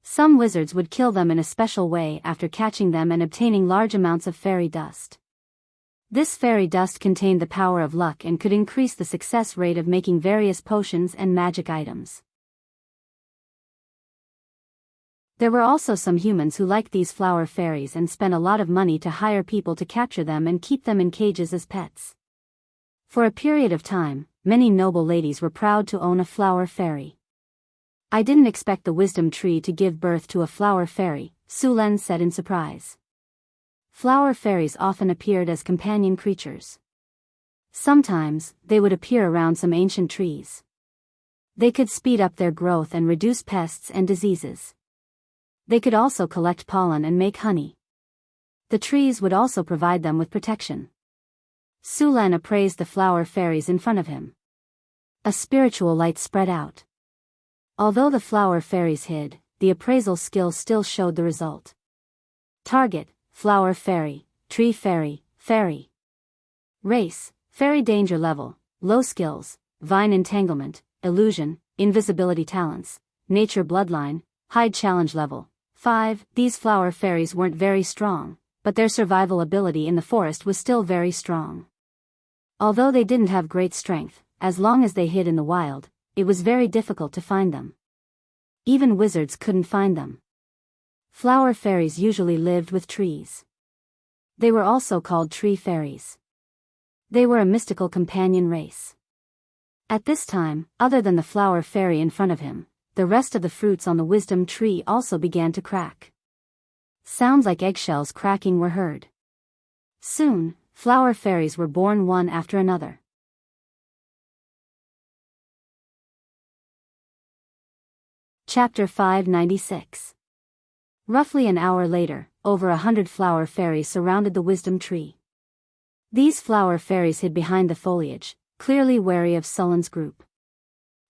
Some wizards would kill them in a special way after catching them and obtaining large amounts of fairy dust. This fairy dust contained the power of luck and could increase the success rate of making various potions and magic items. There were also some humans who liked these flower fairies and spent a lot of money to hire people to capture them and keep them in cages as pets. For a period of time, many noble ladies were proud to own a flower fairy. "I didn't expect the wisdom tree to give birth to a flower fairy," Sulen said in surprise. Flower fairies often appeared as companion creatures. Sometimes, they would appear around some ancient trees. They could speed up their growth and reduce pests and diseases. They could also collect pollen and make honey. The trees would also provide them with protection. Sulen appraised the flower fairies in front of him. A spiritual light spread out. Although the flower fairies hid, the appraisal skill still showed the result. Target: flower fairy, tree fairy, fairy. Race: fairy danger level, low skills, vine entanglement, illusion, invisibility talents, nature bloodline, high challenge level, 5. These flower fairies weren't very strong, but their survival ability in the forest was still very strong. Although they didn't have great strength, as long as they hid in the wild, it was very difficult to find them. Even wizards couldn't find them. Flower fairies usually lived with trees. They were also called tree fairies. They were a mystical companion race. At this time, other than the flower fairy in front of him, the rest of the fruits on the wisdom tree also began to crack. Sounds like eggshells cracking were heard. Soon, flower fairies were born one after another. Chapter 596. Roughly an hour later, over 100 flower fairies surrounded the wisdom tree. These flower fairies hid behind the foliage, clearly wary of Sullen's group.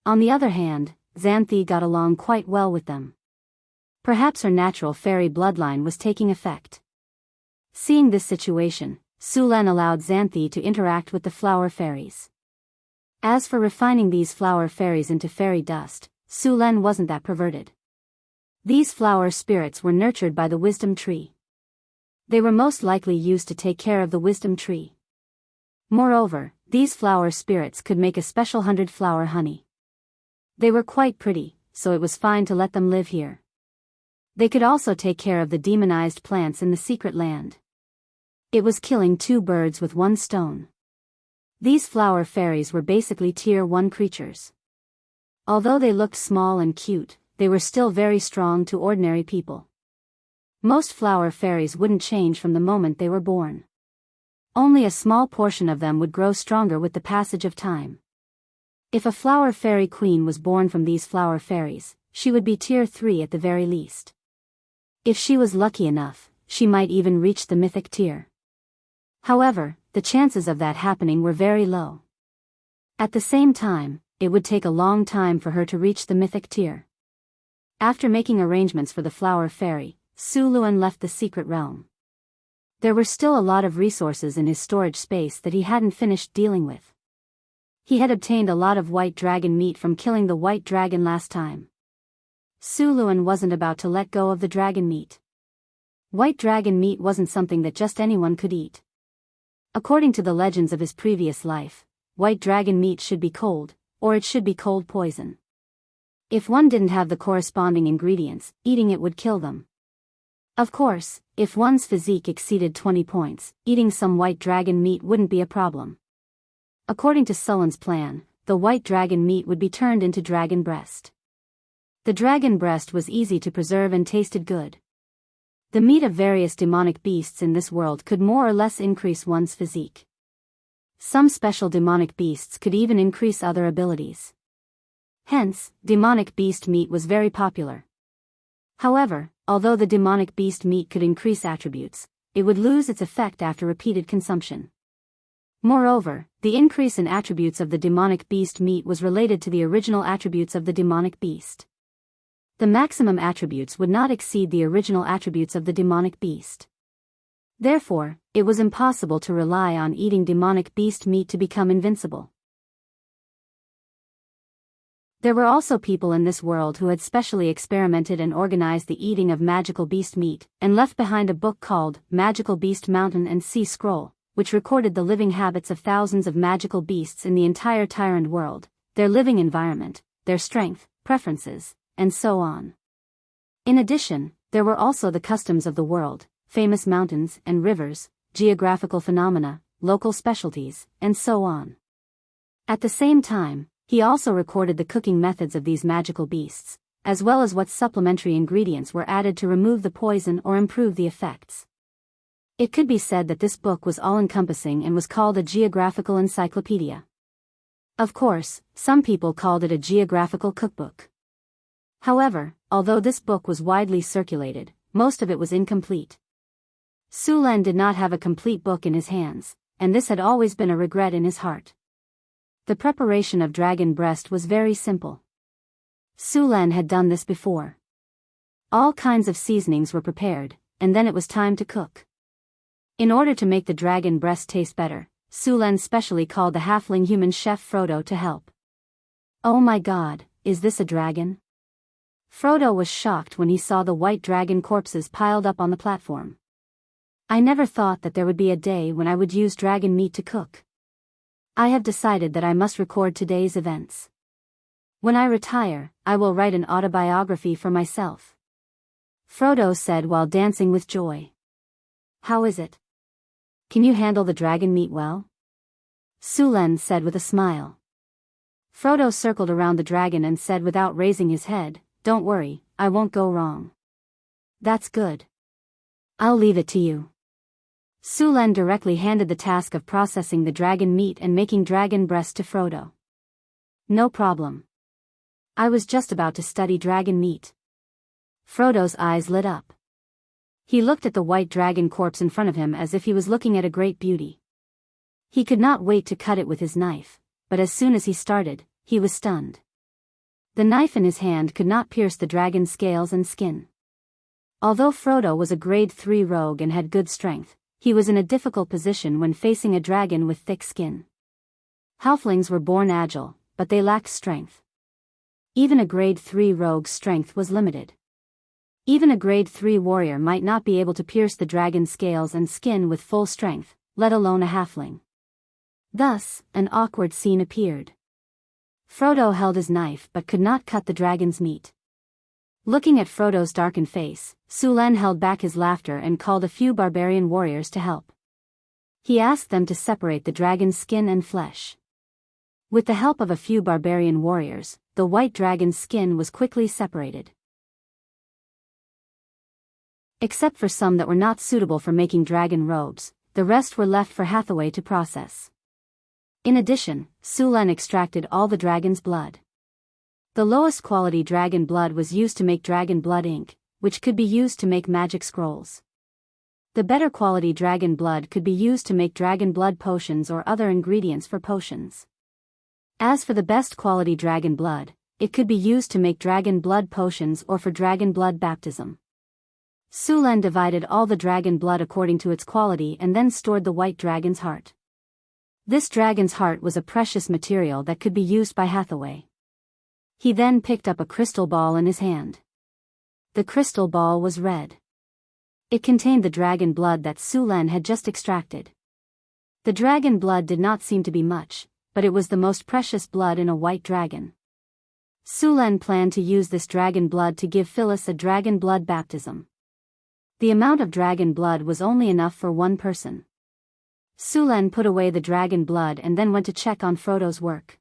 On the other hand, Xanthi got along quite well with them. Perhaps her natural fairy bloodline was taking effect. Seeing this situation, Sulen allowed Xanthi to interact with the flower fairies. As for refining these flower fairies into fairy dust, Sulen wasn't that perverted. These flower spirits were nurtured by the wisdom tree. They were most likely used to take care of the wisdom tree. Moreover, these flower spirits could make a special 100-flower honey. They were quite pretty, so it was fine to let them live here. They could also take care of the demonized plants in the secret land. It was killing 2 birds with 1 stone. These flower fairies were basically Tier 1 creatures. Although they looked small and cute, they were still very strong to ordinary people. Most flower fairies wouldn't change from the moment they were born. Only a small portion of them would grow stronger with the passage of time. If a flower fairy queen was born from these flower fairies, she would be Tier 3 at the very least. If she was lucky enough, she might even reach the mythic tier. However, the chances of that happening were very low. At the same time, it would take a long time for her to reach the mythic tier. After making arrangements for the flower fairy, Su Luan left the secret realm. There were still a lot of resources in his storage space that he hadn't finished dealing with. He had obtained a lot of white dragon meat from killing the white dragon last time. Su Luan wasn't about to let go of the dragon meat. White dragon meat wasn't something that just anyone could eat. According to the legends of his previous life, white dragon meat should be cold, or it should be cold poison. If one didn't have the corresponding ingredients, eating it would kill them. Of course, if one's physique exceeded 20 points, eating some white dragon meat wouldn't be a problem. According to Sullen's plan, the white dragon meat would be turned into dragon breast. The dragon breast was easy to preserve and tasted good. The meat of various demonic beasts in this world could more or less increase one's physique. Some special demonic beasts could even increase other abilities. Hence, demonic beast meat was very popular. However, although the demonic beast meat could increase attributes, it would lose its effect after repeated consumption. Moreover, the increase in attributes of the demonic beast meat was related to the original attributes of the demonic beast. The maximum attributes would not exceed the original attributes of the demonic beast. Therefore, it was impossible to rely on eating demonic beast meat to become invincible. There were also people in this world who had specially experimented and organized the eating of magical beast meat, and left behind a book called Magical Beast Mountain and Sea Scroll, which recorded the living habits of thousands of magical beasts in the entire Tyrant world, their living environment, their strength, preferences, and so on. In addition, there were also the customs of the world, famous mountains and rivers, geographical phenomena, local specialties, and so on. At the same time, he also recorded the cooking methods of these magical beasts, as well as what supplementary ingredients were added to remove the poison or improve the effects. It could be said that this book was all-encompassing and was called a geographical encyclopedia. Of course, some people called it a geographical cookbook. However, although this book was widely circulated, most of it was incomplete. Su Len did not have a complete book in his hands, and this had always been a regret in his heart. The preparation of dragon breast was very simple. Su Len had done this before. All kinds of seasonings were prepared, and then it was time to cook. In order to make the dragon breast taste better, Su Len specially called the halfling human chef Frodo to help. Oh my God, is this a dragon? Frodo was shocked when he saw the white dragon corpses piled up on the platform. I never thought that there would be a day when I would use dragon meat to cook. I have decided that I must record today's events. When I retire, I will write an autobiography for myself. Frodo said while dancing with joy. How is it? Can you handle the dragon meat well? Su Len said with a smile. Frodo circled around the dragon and said without raising his head, "Don't worry, I won't go wrong." That's good. I'll leave it to you. Su Len directly handed the task of processing the dragon meat and making dragon breast to Frodo. No problem. I was just about to study dragon meat. Frodo's eyes lit up. He looked at the white dragon corpse in front of him as if he was looking at a great beauty. He could not wait to cut it with his knife, but as soon as he started, he was stunned. The knife in his hand could not pierce the dragon's scales and skin. Although Frodo was a grade 3 rogue and had good strength, he was in a difficult position when facing a dragon with thick skin. Halflings were born agile, but they lacked strength. Even a grade 3 rogue's strength was limited. Even a grade 3 warrior might not be able to pierce the dragon's scales and skin with full strength, let alone a halfling. Thus, an awkward scene appeared. Frodo held his knife but could not cut the dragon's meat. Looking at Frodo's darkened face, Sulen held back his laughter and called a few barbarian warriors to help. He asked them to separate the dragon's skin and flesh. With the help of a few barbarian warriors, the white dragon's skin was quickly separated. Except for some that were not suitable for making dragon robes, the rest were left for Hathaway to process. In addition, Sulen extracted all the dragon's blood. The lowest quality dragon blood was used to make dragon blood ink, which could be used to make magic scrolls. The better quality dragon blood could be used to make dragon blood potions or other ingredients for potions. As for the best quality dragon blood, it could be used to make dragon blood potions or for dragon blood baptism. Sulen divided all the dragon blood according to its quality and then stored the white dragon's heart. This dragon's heart was a precious material that could be used by Hathaway. He then picked up a crystal ball in his hand. The crystal ball was red. It contained the dragon blood that Sulen had just extracted. The dragon blood did not seem to be much, but it was the most precious blood in a white dragon. Sulen planned to use this dragon blood to give Phyllis a dragon blood baptism. The amount of dragon blood was only enough for one person. Sulen put away the dragon blood and then went to check on Frodo's work.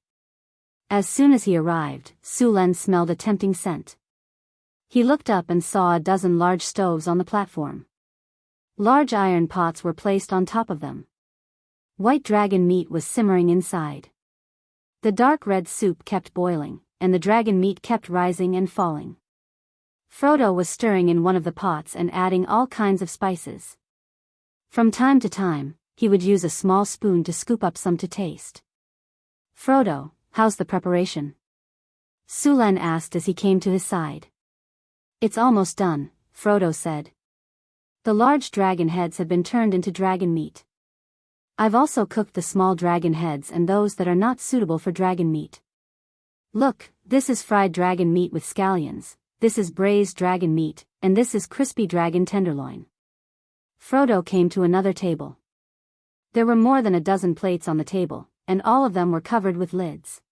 As soon as he arrived, Sulen smelled a tempting scent. He looked up and saw a dozen large stoves on the platform. Large iron pots were placed on top of them. White dragon meat was simmering inside. The dark red soup kept boiling, and the dragon meat kept rising and falling. Frodo was stirring in one of the pots and adding all kinds of spices. From time to time, he would use a small spoon to scoop up some to taste. "Frodo, how's the preparation?" Sulen asked as he came to his side. "It's almost done," Frodo said. The large dragon heads had been turned into dragon meat. I've also cooked the small dragon heads and those that are not suitable for dragon meat. Look, this is fried dragon meat with scallions, this is braised dragon meat, and this is crispy dragon tenderloin. Frodo came to another table. There were more than a dozen plates on the table, and all of them were covered with lids.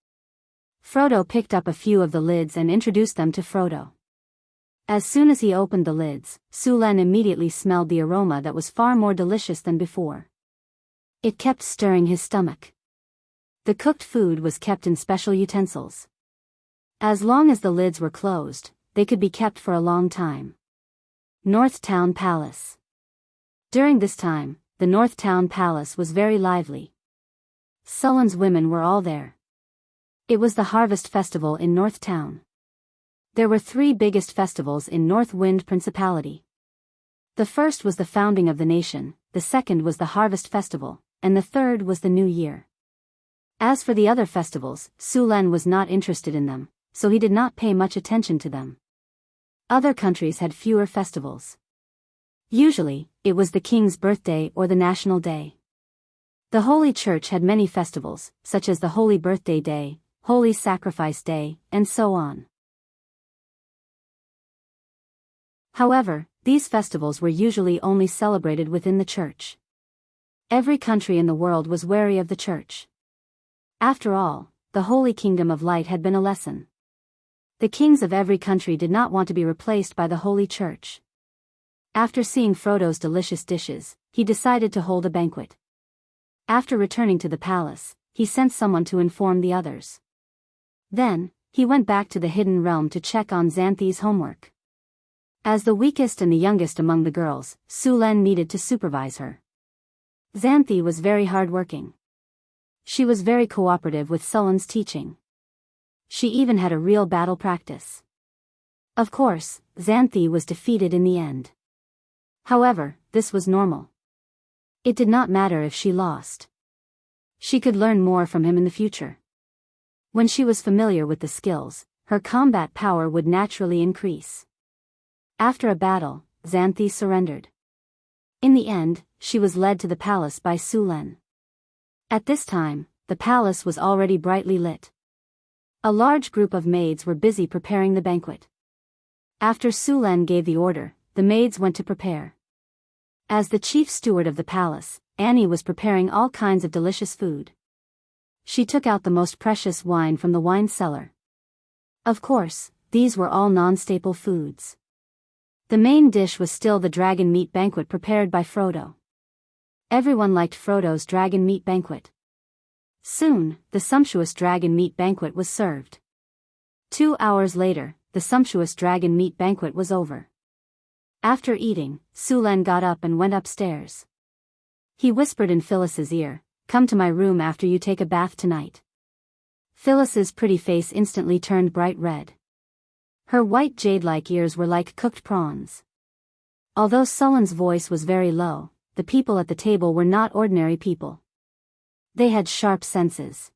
Frodo picked up a few of the lids and introduced them to Frodo. As soon as he opened the lids, Sulen immediately smelled the aroma that was far more delicious than before. It kept stirring his stomach. The cooked food was kept in special utensils. As long as the lids were closed, they could be kept for a long time. North Town Palace. During this time, the North Town Palace was very lively. Sullen's women were all there. It was the Harvest Festival in North Town. There were 3 biggest festivals in North Wind Principality. The first was the founding of the nation, the second was the Harvest Festival, and the third was the New Year. As for the other festivals, Sulen was not interested in them, so he did not pay much attention to them. Other countries had fewer festivals. Usually, it was the king's birthday or the national day. The Holy Church had many festivals, such as the Holy Birthday Day, Holy Sacrifice Day, and so on. However, these festivals were usually only celebrated within the church. Every country in the world was wary of the church. After all, the Holy Kingdom of Light had been a lesson. The kings of every country did not want to be replaced by the Holy Church. After seeing Frodo's delicious dishes, he decided to hold a banquet. After returning to the palace, he sent someone to inform the others. Then, he went back to the Hidden Realm to check on Xanthi's homework. As the weakest and the youngest among the girls, Sulen needed to supervise her. Xanthi was very hardworking. She was very cooperative with Sulen's teaching. She even had a real battle practice. Of course, Xanthi was defeated in the end. However, this was normal. It did not matter if she lost. She could learn more from him in the future. When she was familiar with the skills, her combat power would naturally increase. After a battle, Xanthi surrendered. In the end, she was led to the palace by Su Len. At this time, the palace was already brightly lit. A large group of maids were busy preparing the banquet. After Su Len gave the order, the maids went to prepare. As the chief steward of the palace, Annie was preparing all kinds of delicious food. She took out the most precious wine from the wine cellar. Of course, these were all non-staple foods. The main dish was still the dragon meat banquet prepared by Frodo. Everyone liked Frodo's dragon meat banquet. Soon, the sumptuous dragon meat banquet was served. 2 hours later, the sumptuous dragon meat banquet was over. After eating, Su Len got up and went upstairs. He whispered in Phyllis's ear, "Come to my room after you take a bath tonight." Phyllis's pretty face instantly turned bright red. Her white jade-like ears were like cooked prawns. Although Sullen's voice was very low, the people at the table were not ordinary people. They had sharp senses.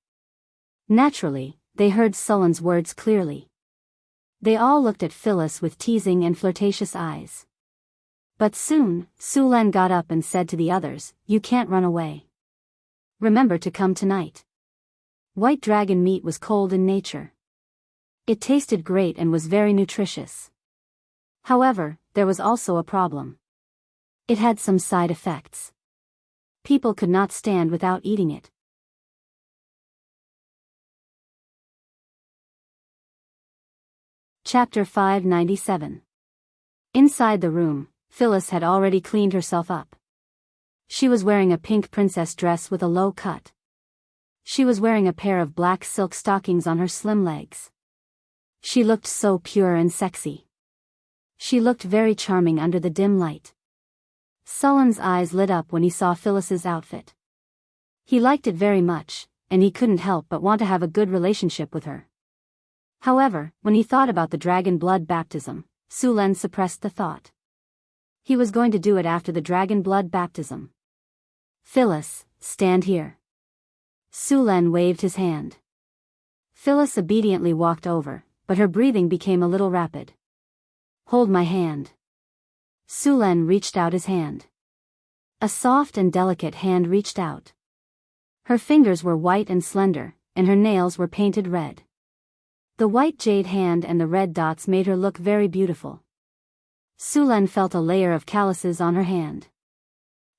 Naturally, they heard Sullen's words clearly. They all looked at Phyllis with teasing and flirtatious eyes. But soon, Su Len got up and said to the others, "You can't run away. Remember to come tonight." White dragon meat was cold in nature. It tasted great and was very nutritious. However, there was also a problem. It had some side effects. People could not stand without eating it. Chapter 597. Inside the room, Phyllis had already cleaned herself up. She was wearing a pink princess dress with a low cut. She was wearing a pair of black silk stockings on her slim legs. She looked so pure and sexy. She looked very charming under the dim light. Sullen's eyes lit up when he saw Phyllis's outfit. He liked it very much, and he couldn't help but want to have a good relationship with her. However, when he thought about the dragon blood baptism, Su Len suppressed the thought. He was going to do it after the dragon blood baptism. "Phyllis, stand here." Su Len waved his hand. Phyllis obediently walked over, but her breathing became a little rapid. "Hold my hand." Su Len reached out his hand. A soft and delicate hand reached out. Her fingers were white and slender, and her nails were painted red. The white jade hand and the red dots made her look very beautiful. Su Len felt a layer of calluses on her hand.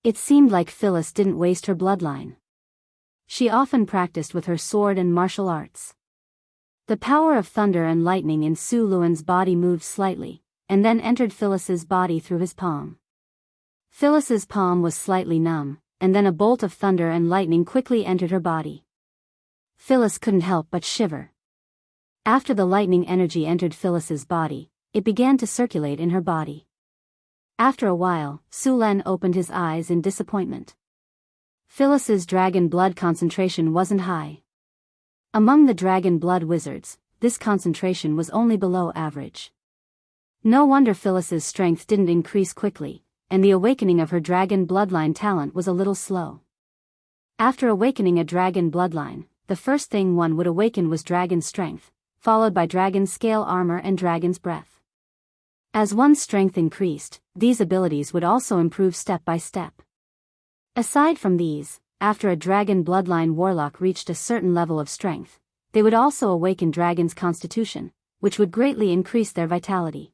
It seemed like Phyllis didn't waste her bloodline. She often practiced with her sword and martial arts. The power of thunder and lightning in Su Luan's body moved slightly, and then entered Phyllis's body through his palm. Phyllis's palm was slightly numb, and then a bolt of thunder and lightning quickly entered her body. Phyllis couldn't help but shiver. After the lightning energy entered Phyllis's body, it began to circulate in her body. After a while, Su Len opened his eyes in disappointment. Phyllis's dragon blood concentration wasn't high. Among the dragon blood wizards, this concentration was only below average. No wonder Phyllis's strength didn't increase quickly, and the awakening of her dragon bloodline talent was a little slow. After awakening a dragon bloodline, the first thing one would awaken was dragon strength, followed by dragon scale armor and dragon's breath. As one's strength increased, these abilities would also improve step by step. Aside from these, after a dragon bloodline warlock reached a certain level of strength, they would also awaken dragon's constitution, which would greatly increase their vitality.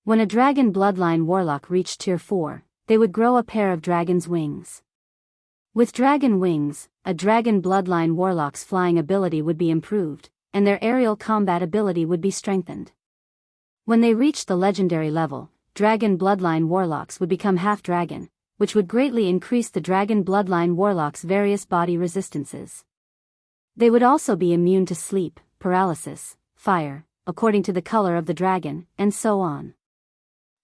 When a dragon bloodline warlock reached tier 4, they would grow a pair of dragon's wings. With dragon wings, a dragon bloodline warlock's flying ability would be improved, and their aerial combat ability would be strengthened. When they reached the legendary level, dragon bloodline warlocks would become half-dragon, which would greatly increase the dragon bloodline warlock's various body resistances. They would also be immune to sleep, paralysis, fire, according to the color of the dragon, and so on.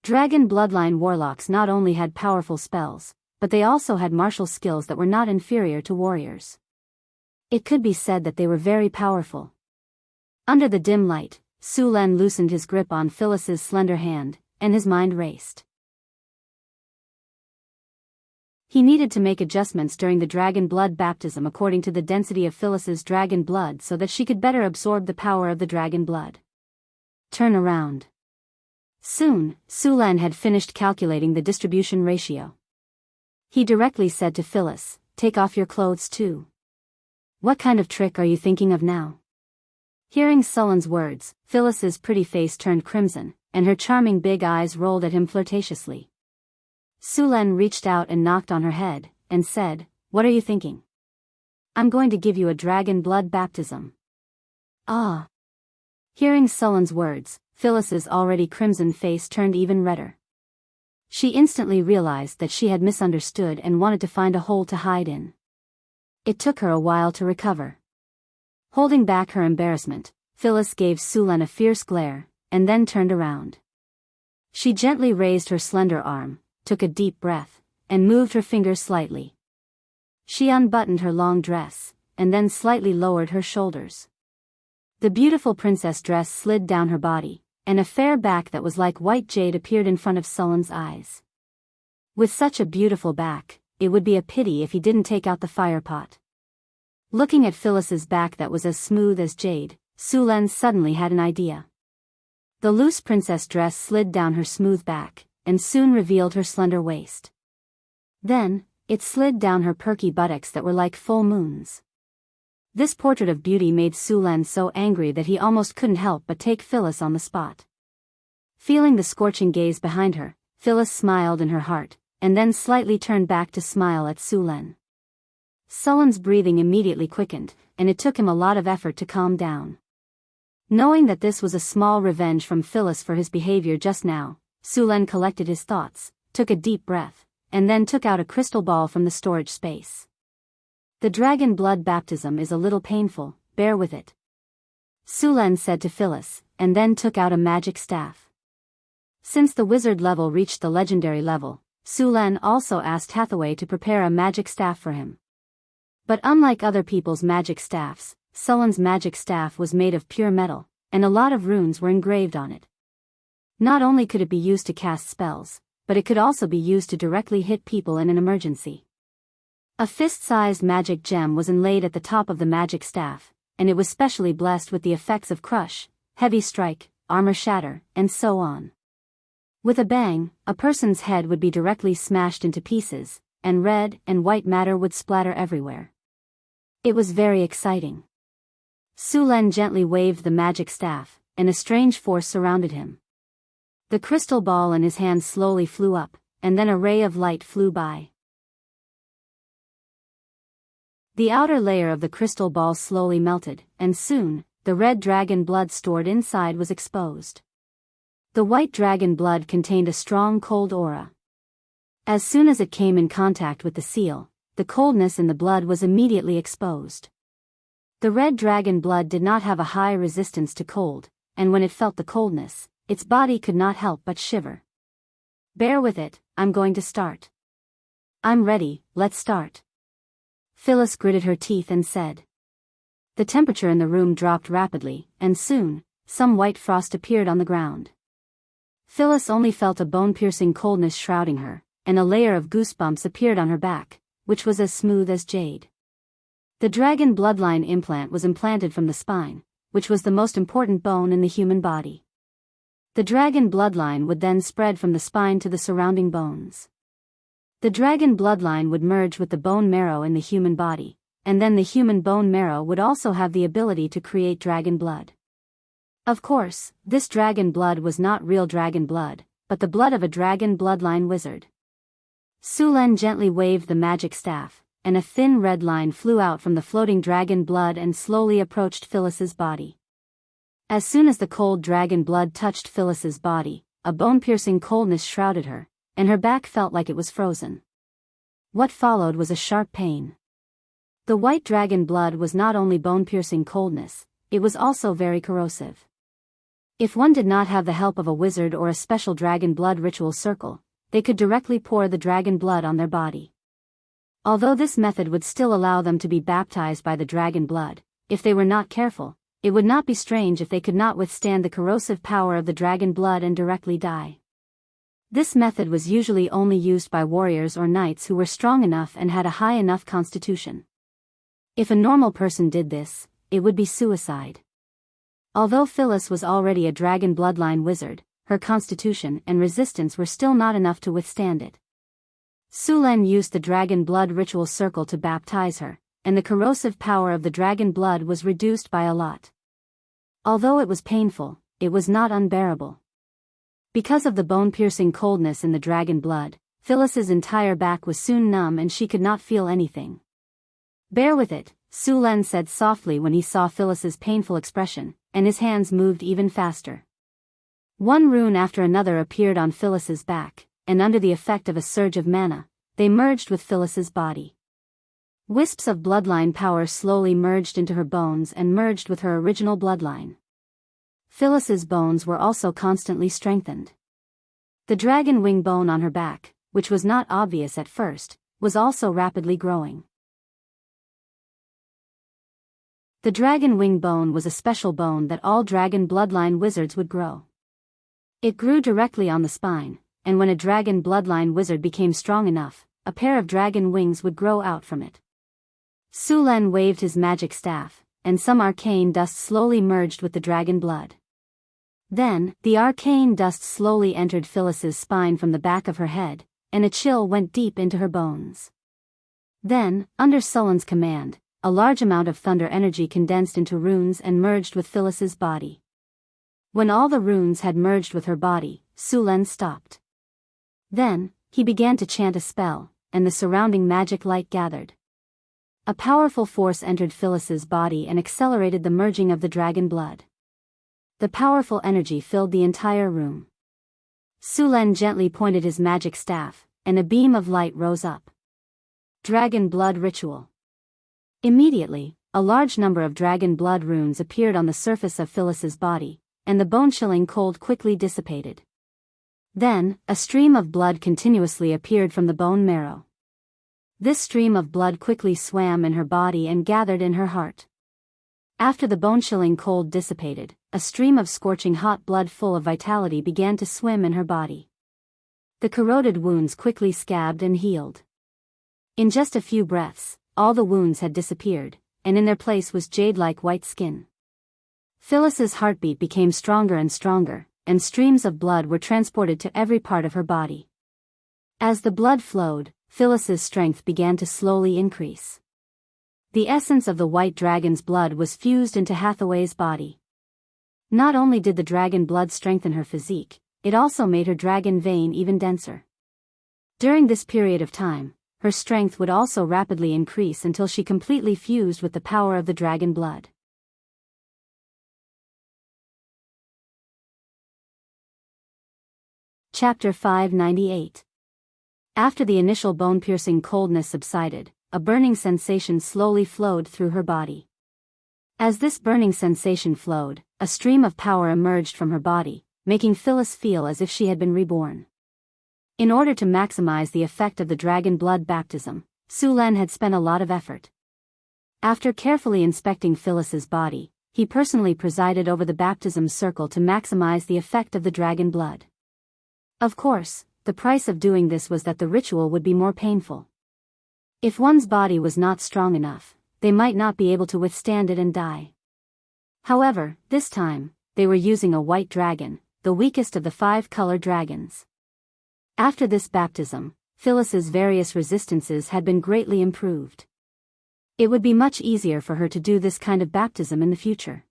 Dragon bloodline warlocks not only had powerful spells, but they also had martial skills that were not inferior to warriors. It could be said that they were very powerful. Under the dim light, Su-Len loosened his grip on Phyllis's slender hand, and his mind raced. He needed to make adjustments during the dragon blood baptism according to the density of Phyllis's dragon blood so that she could better absorb the power of the dragon blood. Turn around. Soon, Su-Len had finished calculating the distribution ratio. He directly said to Phyllis, "Take off your clothes too." "What kind of trick are you thinking of now?" Hearing Sullen's words, Phyllis's pretty face turned crimson, and her charming big eyes rolled at him flirtatiously. Su-Len reached out and knocked on her head, and said, "What are you thinking?" "I'm going to give you a dragon blood baptism." "Ah." Hearing Sullen's words, Phyllis's already crimson face turned even redder. She instantly realized that she had misunderstood and wanted to find a hole to hide in. It took her a while to recover. Holding back her embarrassment, Phyllis gave Su-Len a fierce glare, and then turned around. She gently raised her slender arm, took a deep breath, and moved her fingers slightly. She unbuttoned her long dress, and then slightly lowered her shoulders. The beautiful princess dress slid down her body, and a fair back that was like white jade appeared in front of Sullen's eyes. With such a beautiful back, it would be a pity if he didn't take out the fire pot. Looking at Phyllis's back that was as smooth as jade, Su-Len suddenly had an idea. The loose princess dress slid down her smooth back, and soon revealed her slender waist. Then, it slid down her perky buttocks that were like full moons. This portrait of beauty made Su-Len so angry that he almost couldn't help but take Phyllis on the spot. Feeling the scorching gaze behind her, Phyllis smiled in her heart, and then slightly turned back to smile at Su-Len. Sullen's breathing immediately quickened, and it took him a lot of effort to calm down. Knowing that this was a small revenge from Phyllis for his behavior just now, Su-Len collected his thoughts, took a deep breath, and then took out a crystal ball from the storage space. "The dragon blood baptism is a little painful, bear with it," Su-Len said to Phyllis, and then took out a magic staff. Since the wizard level reached the legendary level, Su-Len also asked Hathaway to prepare a magic staff for him. But unlike other people's magic staffs, Sullen's magic staff was made of pure metal, and a lot of runes were engraved on it. Not only could it be used to cast spells, but it could also be used to directly hit people in an emergency. A fist-sized magic gem was inlaid at the top of the magic staff, and it was specially blessed with the effects of crush, heavy strike, armor shatter, and so on. With a bang, a person's head would be directly smashed into pieces, and red and white matter would splatter everywhere. It was very exciting. Su-Len gently waved the magic staff, and a strange force surrounded him. The crystal ball in his hand slowly flew up, and then a ray of light flew by. The outer layer of the crystal ball slowly melted, and soon, the red dragon blood stored inside was exposed. The white dragon blood contained a strong cold aura. As soon as it came in contact with the seal, the coldness in the blood was immediately exposed. The red dragon blood did not have a high resistance to cold, and when it felt the coldness, its body could not help but shiver. "Bear with it, I'm going to start." "I'm ready, let's start." Phyllis gritted her teeth and said. The temperature in the room dropped rapidly, and soon, some white frost appeared on the ground. Phyllis only felt a bone-piercing coldness shrouding her, and a layer of goosebumps appeared on her back, which was as smooth as jade. The dragon bloodline implant was implanted from the spine, which was the most important bone in the human body. The dragon bloodline would then spread from the spine to the surrounding bones. The dragon bloodline would merge with the bone marrow in the human body, and then the human bone marrow would also have the ability to create dragon blood. Of course, this dragon blood was not real dragon blood, but the blood of a dragon bloodline wizard. Su-Len gently waved the magic staff, and a thin red line flew out from the floating dragon blood and slowly approached Phyllis's body. As soon as the cold dragon blood touched Phyllis's body, a bone-piercing coldness shrouded her, and her back felt like it was frozen. What followed was a sharp pain. The white dragon blood was not only bone-piercing coldness, it was also very corrosive. If one did not have the help of a wizard or a special dragon blood ritual circle, they could directly pour the dragon blood on their body. Although this method would still allow them to be baptized by the dragon blood, if they were not careful, it would not be strange if they could not withstand the corrosive power of the dragon blood and directly die. This method was usually only used by warriors or knights who were strong enough and had a high enough constitution. If a normal person did this, it would be suicide. Although Phyllis was already a dragon bloodline wizard, her constitution and resistance were still not enough to withstand it. Sulen used the dragon blood ritual circle to baptize her, and the corrosive power of the dragon blood was reduced by a lot. Although it was painful, it was not unbearable. Because of the bone-piercing coldness in the dragon blood, Phyllis's entire back was soon numb and she could not feel anything. "Bear with it," Sulen said softly when he saw Phyllis's painful expression, and his hands moved even faster. One rune after another appeared on Phyllis's back, and under the effect of a surge of mana, they merged with Phyllis's body. Wisps of bloodline power slowly merged into her bones and merged with her original bloodline. Phyllis's bones were also constantly strengthened. The dragon wing bone on her back, which was not obvious at first, was also rapidly growing. The dragon wing bone was a special bone that all dragon bloodline wizards would grow. It grew directly on the spine, and when a dragon bloodline wizard became strong enough, a pair of dragon wings would grow out from it. Sulen waved his magic staff, and some arcane dust slowly merged with the dragon blood. Then, the arcane dust slowly entered Phyllis's spine from the back of her head, and a chill went deep into her bones. Then, under Sulen's command, a large amount of thunder energy condensed into runes and merged with Phyllis's body. When all the runes had merged with her body, Sulen stopped. Then, he began to chant a spell, and the surrounding magic light gathered. A powerful force entered Phyllis's body and accelerated the merging of the dragon blood. The powerful energy filled the entire room. Sulen gently pointed his magic staff, and a beam of light rose up. Dragon blood ritual. Immediately, a large number of dragon blood runes appeared on the surface of Phyllis's body, and the bone-chilling cold quickly dissipated. Then, a stream of blood continuously appeared from the bone marrow. This stream of blood quickly swam in her body and gathered in her heart. After the bone-chilling cold dissipated, a stream of scorching hot blood full of vitality began to swim in her body. The corroded wounds quickly scabbed and healed. In just a few breaths, all the wounds had disappeared, and in their place was jade-like white skin. Phyllis's heartbeat became stronger and stronger, and streams of blood were transported to every part of her body. As the blood flowed, Phyllis's strength began to slowly increase. The essence of the white dragon's blood was fused into Hathaway's body. Not only did the dragon blood strengthen her physique, it also made her dragon vein even denser. During this period of time, her strength would also rapidly increase until she completely fused with the power of the dragon blood. Chapter 598. After the initial bone-piercing coldness subsided, a burning sensation slowly flowed through her body. As this burning sensation flowed, a stream of power emerged from her body, making Phyllis feel as if she had been reborn. In order to maximize the effect of the dragon blood baptism, Sulen had spent a lot of effort. After carefully inspecting Phyllis's body, he personally presided over the baptism circle to maximize the effect of the dragon blood. Of course, the price of doing this was that the ritual would be more painful. If one's body was not strong enough, they might not be able to withstand it and die. However, this time, they were using a white dragon, the weakest of the 5-color dragons. After this baptism, Phyllis's various resistances had been greatly improved. It would be much easier for her to do this kind of baptism in the future.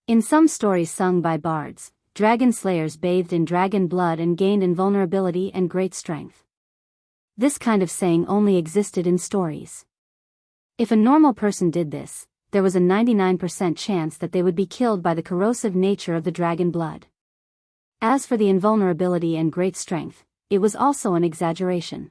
In some stories sung by bards, dragon slayers bathed in dragon blood and gained invulnerability and great strength. This kind of saying only existed in stories. If a normal person did this, there was a 99% chance that they would be killed by the corrosive nature of the dragon blood. As for the invulnerability and great strength, it was also an exaggeration.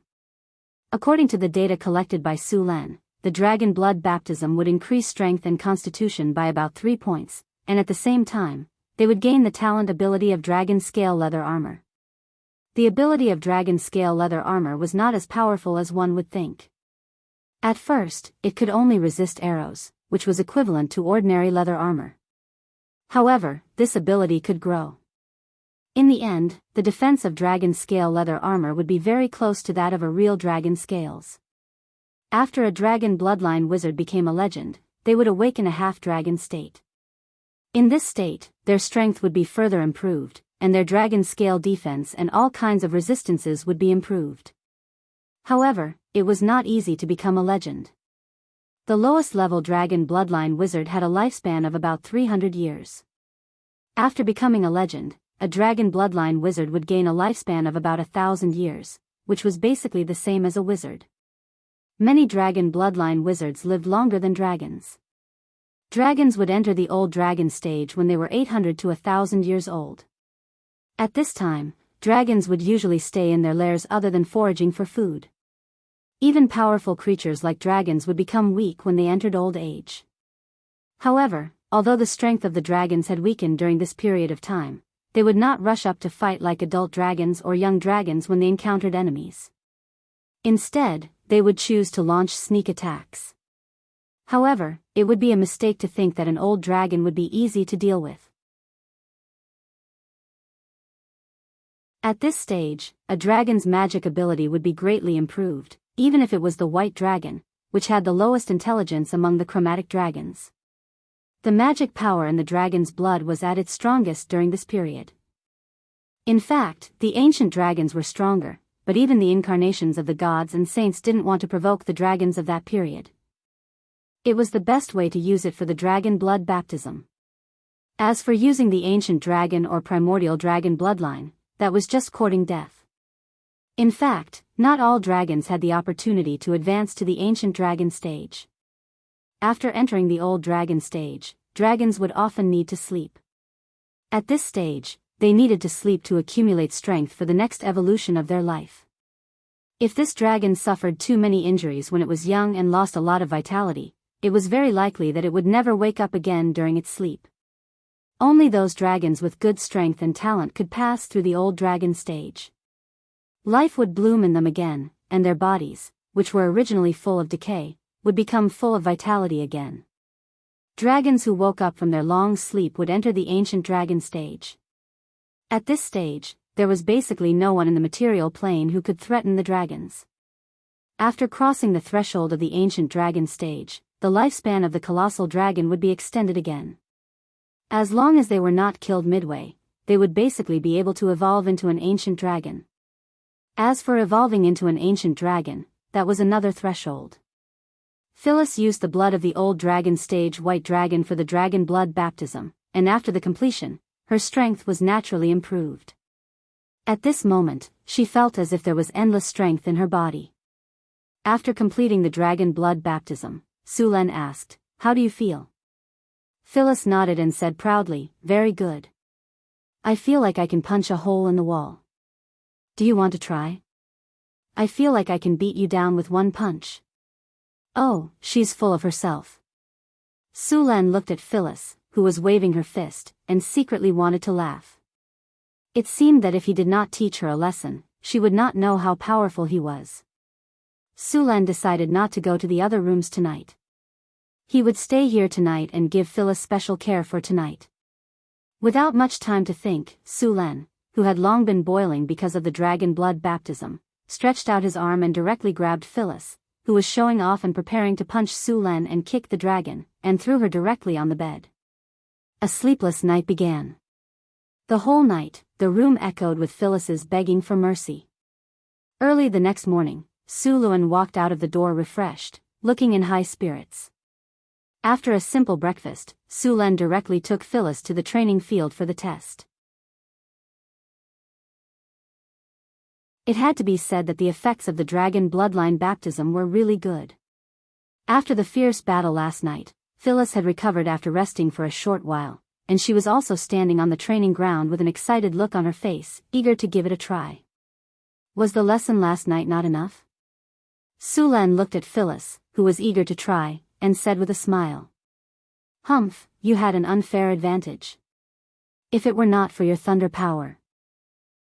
According to the data collected by Sulen, the dragon blood baptism would increase strength and constitution by about 3 points, and at the same time, they would gain the talent ability of dragon scale leather armor. The ability of dragon scale leather armor was not as powerful as one would think. At first, it could only resist arrows, which was equivalent to ordinary leather armor. However, this ability could grow. In the end, the defense of dragon scale leather armor would be very close to that of a real dragon scales. After a dragon bloodline wizard became a legend, they would awaken a half-dragon state. In this state, their strength would be further improved, and their dragon scale defense and all kinds of resistances would be improved. However, it was not easy to become a legend. The lowest level dragon bloodline wizard had a lifespan of about 300 years. After becoming a legend, a dragon bloodline wizard would gain a lifespan of about 1,000 years, which was basically the same as a wizard. Many dragon bloodline wizards lived longer than dragons. Dragons would enter the old dragon stage when they were 800 to 1,000 years old. At this time, dragons would usually stay in their lairs other than foraging for food. Even powerful creatures like dragons would become weak when they entered old age. However, although the strength of the dragons had weakened during this period of time, they would not rush up to fight like adult dragons or young dragons when they encountered enemies. Instead, they would choose to launch sneak attacks. However, it would be a mistake to think that an old dragon would be easy to deal with. At this stage, a dragon's magic ability would be greatly improved, even if it was the white dragon, which had the lowest intelligence among the chromatic dragons. The magic power in the dragon's blood was at its strongest during this period. In fact, the ancient dragons were stronger, but even the incarnations of the gods and saints didn't want to provoke the dragons of that period. It was the best way to use it for the dragon blood baptism. As for using the ancient dragon or primordial dragon bloodline, that was just courting death. In fact, not all dragons had the opportunity to advance to the ancient dragon stage. After entering the old dragon stage, dragons would often need to sleep. At this stage, they needed to sleep to accumulate strength for the next evolution of their life. If this dragon suffered too many injuries when it was young and lost a lot of vitality, it was very likely that it would never wake up again during its sleep. Only those dragons with good strength and talent could pass through the old dragon stage. Life would bloom in them again, and their bodies, which were originally full of decay, would become full of vitality again. Dragons who woke up from their long sleep would enter the ancient dragon stage. At this stage, there was basically no one in the material plane who could threaten the dragons. After crossing the threshold of the ancient dragon stage, the lifespan of the colossal dragon would be extended again. As long as they were not killed midway, they would basically be able to evolve into an ancient dragon. As for evolving into an ancient dragon, that was another threshold. Phyllis used the blood of the old dragon stage white dragon for the dragon blood baptism, and after the completion, her strength was naturally improved. At this moment, she felt as if there was endless strength in her body. After completing the dragon blood baptism, Sulen asked, "How do you feel?" Phyllis nodded and said proudly, "Very good. I feel like I can punch a hole in the wall. Do you want to try? I feel like I can beat you down with one punch." Oh, she's full of herself. Sulen looked at Phyllis, who was waving her fist, and secretly wanted to laugh. It seemed that if he did not teach her a lesson, she would not know how powerful he was. Sulen decided not to go to the other rooms tonight. He would stay here tonight and give Phyllis special care for tonight. Without much time to think, Sulen, who had long been boiling because of the dragon blood baptism, stretched out his arm and directly grabbed Phyllis, who was showing off and preparing to punch Sulen and kick the dragon, and threw her directly on the bed. A sleepless night began. The whole night, the room echoed with Phyllis's begging for mercy. Early the next morning, Sulen walked out of the door refreshed, looking in high spirits. After a simple breakfast, Sulen directly took Phyllis to the training field for the test. It had to be said that the effects of the dragon bloodline baptism were really good. After the fierce battle last night, Phyllis had recovered after resting for a short while, and she was also standing on the training ground with an excited look on her face, eager to give it a try. Was the lesson last night not enough? Sulen looked at Phyllis, who was eager to try, and said with a smile, "Humph, you had an unfair advantage. If it were not for your thunder power."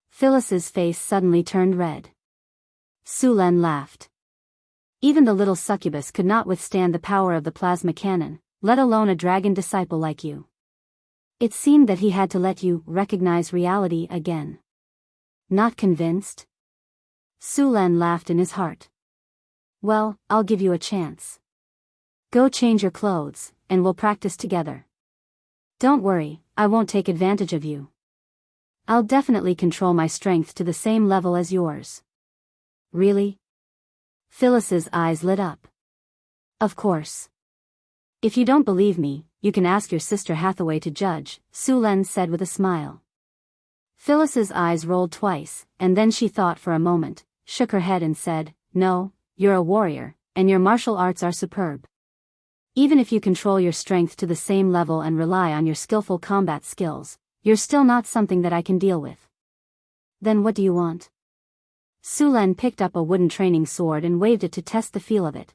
Phyllis's face suddenly turned red. Sulen laughed. Even the little succubus could not withstand the power of the plasma cannon, let alone a dragon disciple like you. It seemed that he had to let you recognize reality again. Not convinced? Sulan laughed in his heart. Well, I'll give you a chance. Go change your clothes, and we'll practice together. Don't worry, I won't take advantage of you. I'll definitely control my strength to the same level as yours. Really? Phyllis's eyes lit up. Of course. If you don't believe me, you can ask your sister Hathaway to judge, Sulan said with a smile. Phyllis's eyes rolled twice, and then she thought for a moment, shook her head and said, No, you're a warrior, and your martial arts are superb. Even if you control your strength to the same level and rely on your skillful combat skills, you're still not something that I can deal with. Then what do you want? Sulan picked up a wooden training sword and waved it to test the feel of it.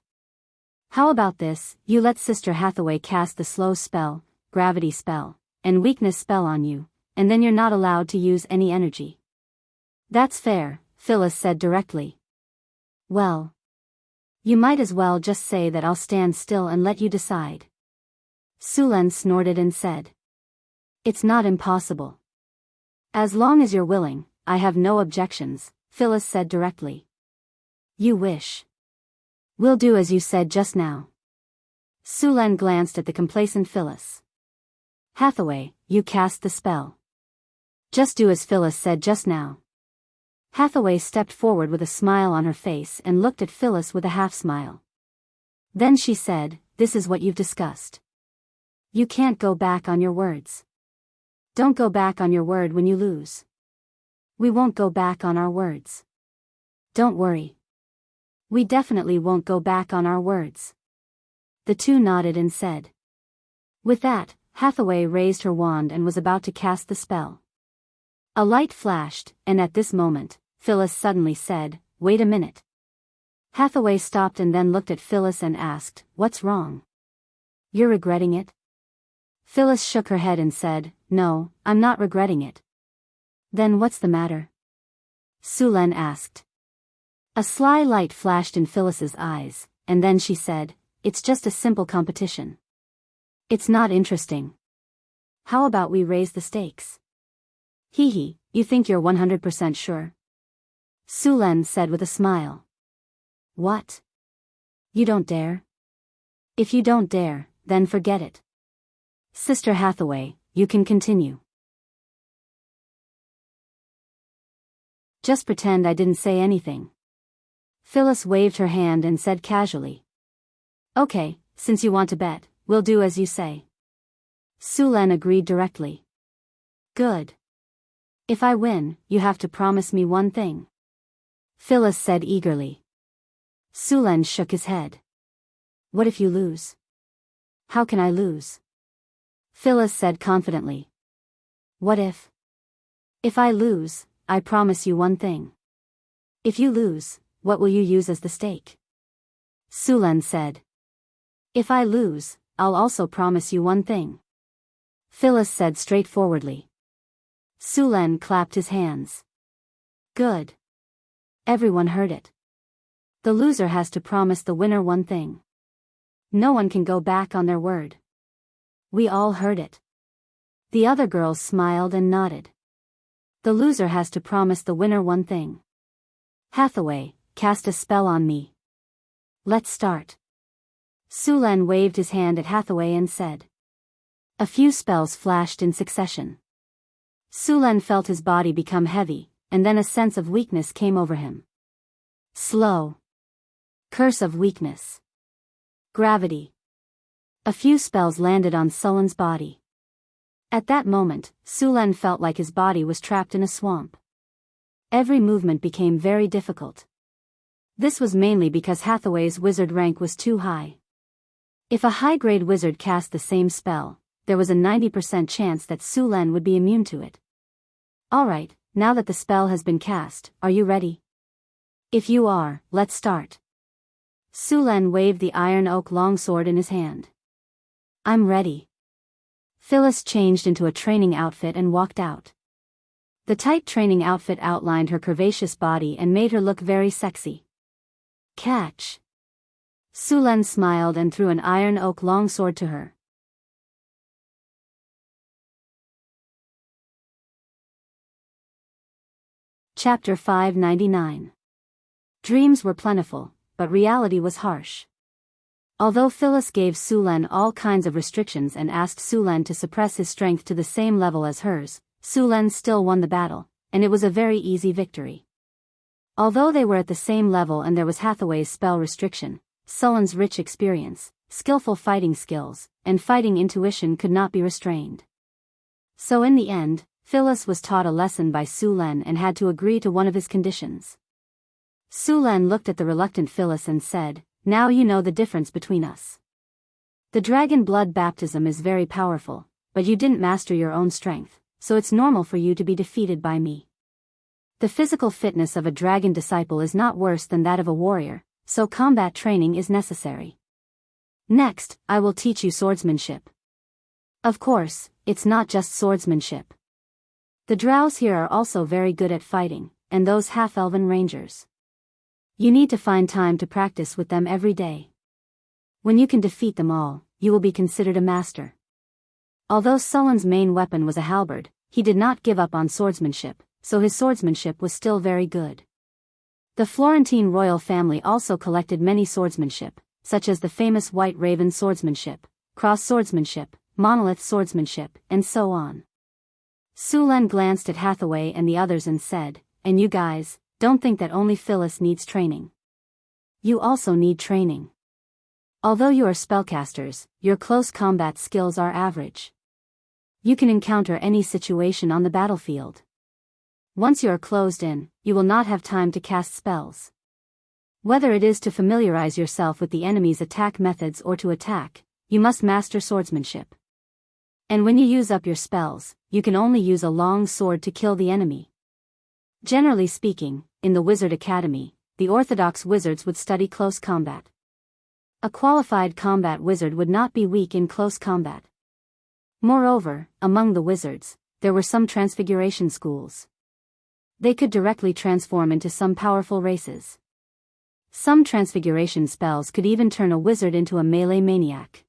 How about this, you let Sister Hathaway cast the slow spell, gravity spell, and weakness spell on you, and then you're not allowed to use any energy. That's fair, Phyllis said directly. Well, you might as well just say that I'll stand still and let you decide. Sulan snorted and said. It's not impossible. As long as you're willing, I have no objections, Phyllis said directly. You wish. We'll do as you said just now. Sulan glanced at the complacent Phyllis. Hathaway, you cast the spell. Just do as Phyllis said just now. Hathaway stepped forward with a smile on her face and looked at Phyllis with a half-smile. Then she said, This is what you've discussed. You can't go back on your words. Don't go back on your word when you lose. We won't go back on our words. Don't worry. We definitely won't go back on our words. The two nodded and said. With that, Hathaway raised her wand and was about to cast the spell. A light flashed, and at this moment, Phyllis suddenly said, Wait a minute. Hathaway stopped and then looked at Phyllis and asked, What's wrong? You're regretting it? Phyllis shook her head and said, No, I'm not regretting it. Then what's the matter? Sulan asked. A sly light flashed in Phyllis's eyes, and then she said, It's just a simple competition. It's not interesting. How about we raise the stakes? Hee, you think you're 100% sure? Sulan said with a smile. What? You don't dare? If you don't dare, then forget it. Sister Hathaway, you can continue. Just pretend I didn't say anything. Phyllis waved her hand and said casually. Okay, since you want to bet, we'll do as you say. Sulan agreed directly. Good. If I win, you have to promise me one thing. Phyllis said eagerly. Sulan shook his head. What if you lose? How can I lose? Phyllis said confidently. What if? If I lose, I promise you one thing. If you lose, what will you use as the stake? Sulan said. If I lose, I'll also promise you one thing. Phyllis said straightforwardly. Sulan clapped his hands. Good. Everyone heard it. The loser has to promise the winner one thing. No one can go back on their word. We all heard it. The other girls smiled and nodded. The loser has to promise the winner one thing. Hathaway, cast a spell on me. Let's start. Sulan waved his hand at Hathaway and said. A few spells flashed in succession. Sulan felt his body become heavy, and then a sense of weakness came over him. Slow. Curse of weakness. Gravity. A few spells landed on Sulan's body. At that moment, Sulan felt like his body was trapped in a swamp. Every movement became very difficult. This was mainly because Hathaway's wizard rank was too high. If a high-grade wizard cast the same spell, there was a 90% chance that Sulan would be immune to it. Alright, now that the spell has been cast, are you ready? If you are, let's start. Sulan waved the iron oak longsword in his hand. I'm ready. Phyllis changed into a training outfit and walked out. The tight training outfit outlined her curvaceous body and made her look very sexy. Catch. Sulan smiled and threw an iron oak longsword to her. Chapter 599. Dreams were plentiful, but reality was harsh. Although Phyllis gave Sulen all kinds of restrictions and asked Sulen to suppress his strength to the same level as hers, Sulen still won the battle, and it was a very easy victory. Although they were at the same level and there was Hathaway's spell restriction, Sulen's rich experience, skillful fighting skills, and fighting intuition could not be restrained. So in the end, Phyllis was taught a lesson by Sulen and had to agree to one of his conditions. Sulen looked at the reluctant Phyllis and said, "Now you know the difference between us. The dragon blood baptism is very powerful, but you didn't master your own strength, so it's normal for you to be defeated by me. The physical fitness of a dragon disciple is not worse than that of a warrior, so combat training is necessary. Next, I will teach you swordsmanship. Of course, it's not just swordsmanship. The drows here are also very good at fighting, and those half-elven rangers. You need to find time to practice with them every day. When you can defeat them all, you will be considered a master." Although Sulen's main weapon was a halberd, he did not give up on swordsmanship, so his swordsmanship was still very good. The Florentine royal family also collected many swordsmanship, such as the famous White Raven swordsmanship, cross swordsmanship, monolith swordsmanship, and so on. Sulen glanced at Hathaway and the others and said, "And you guys, don't think that only Phyllis needs training. You also need training. Although you are spellcasters, your close combat skills are average. You can encounter any situation on the battlefield. Once you are closed in, you will not have time to cast spells. Whether it is to familiarize yourself with the enemy's attack methods or to attack, you must master swordsmanship. And when you use up your spells, you can only use a long sword to kill the enemy." Generally speaking, in the Wizard Academy, the orthodox wizards would study close combat. A qualified combat wizard would not be weak in close combat. Moreover, among the wizards, there were some transfiguration schools. They could directly transform into some powerful races. Some transfiguration spells could even turn a wizard into a melee maniac.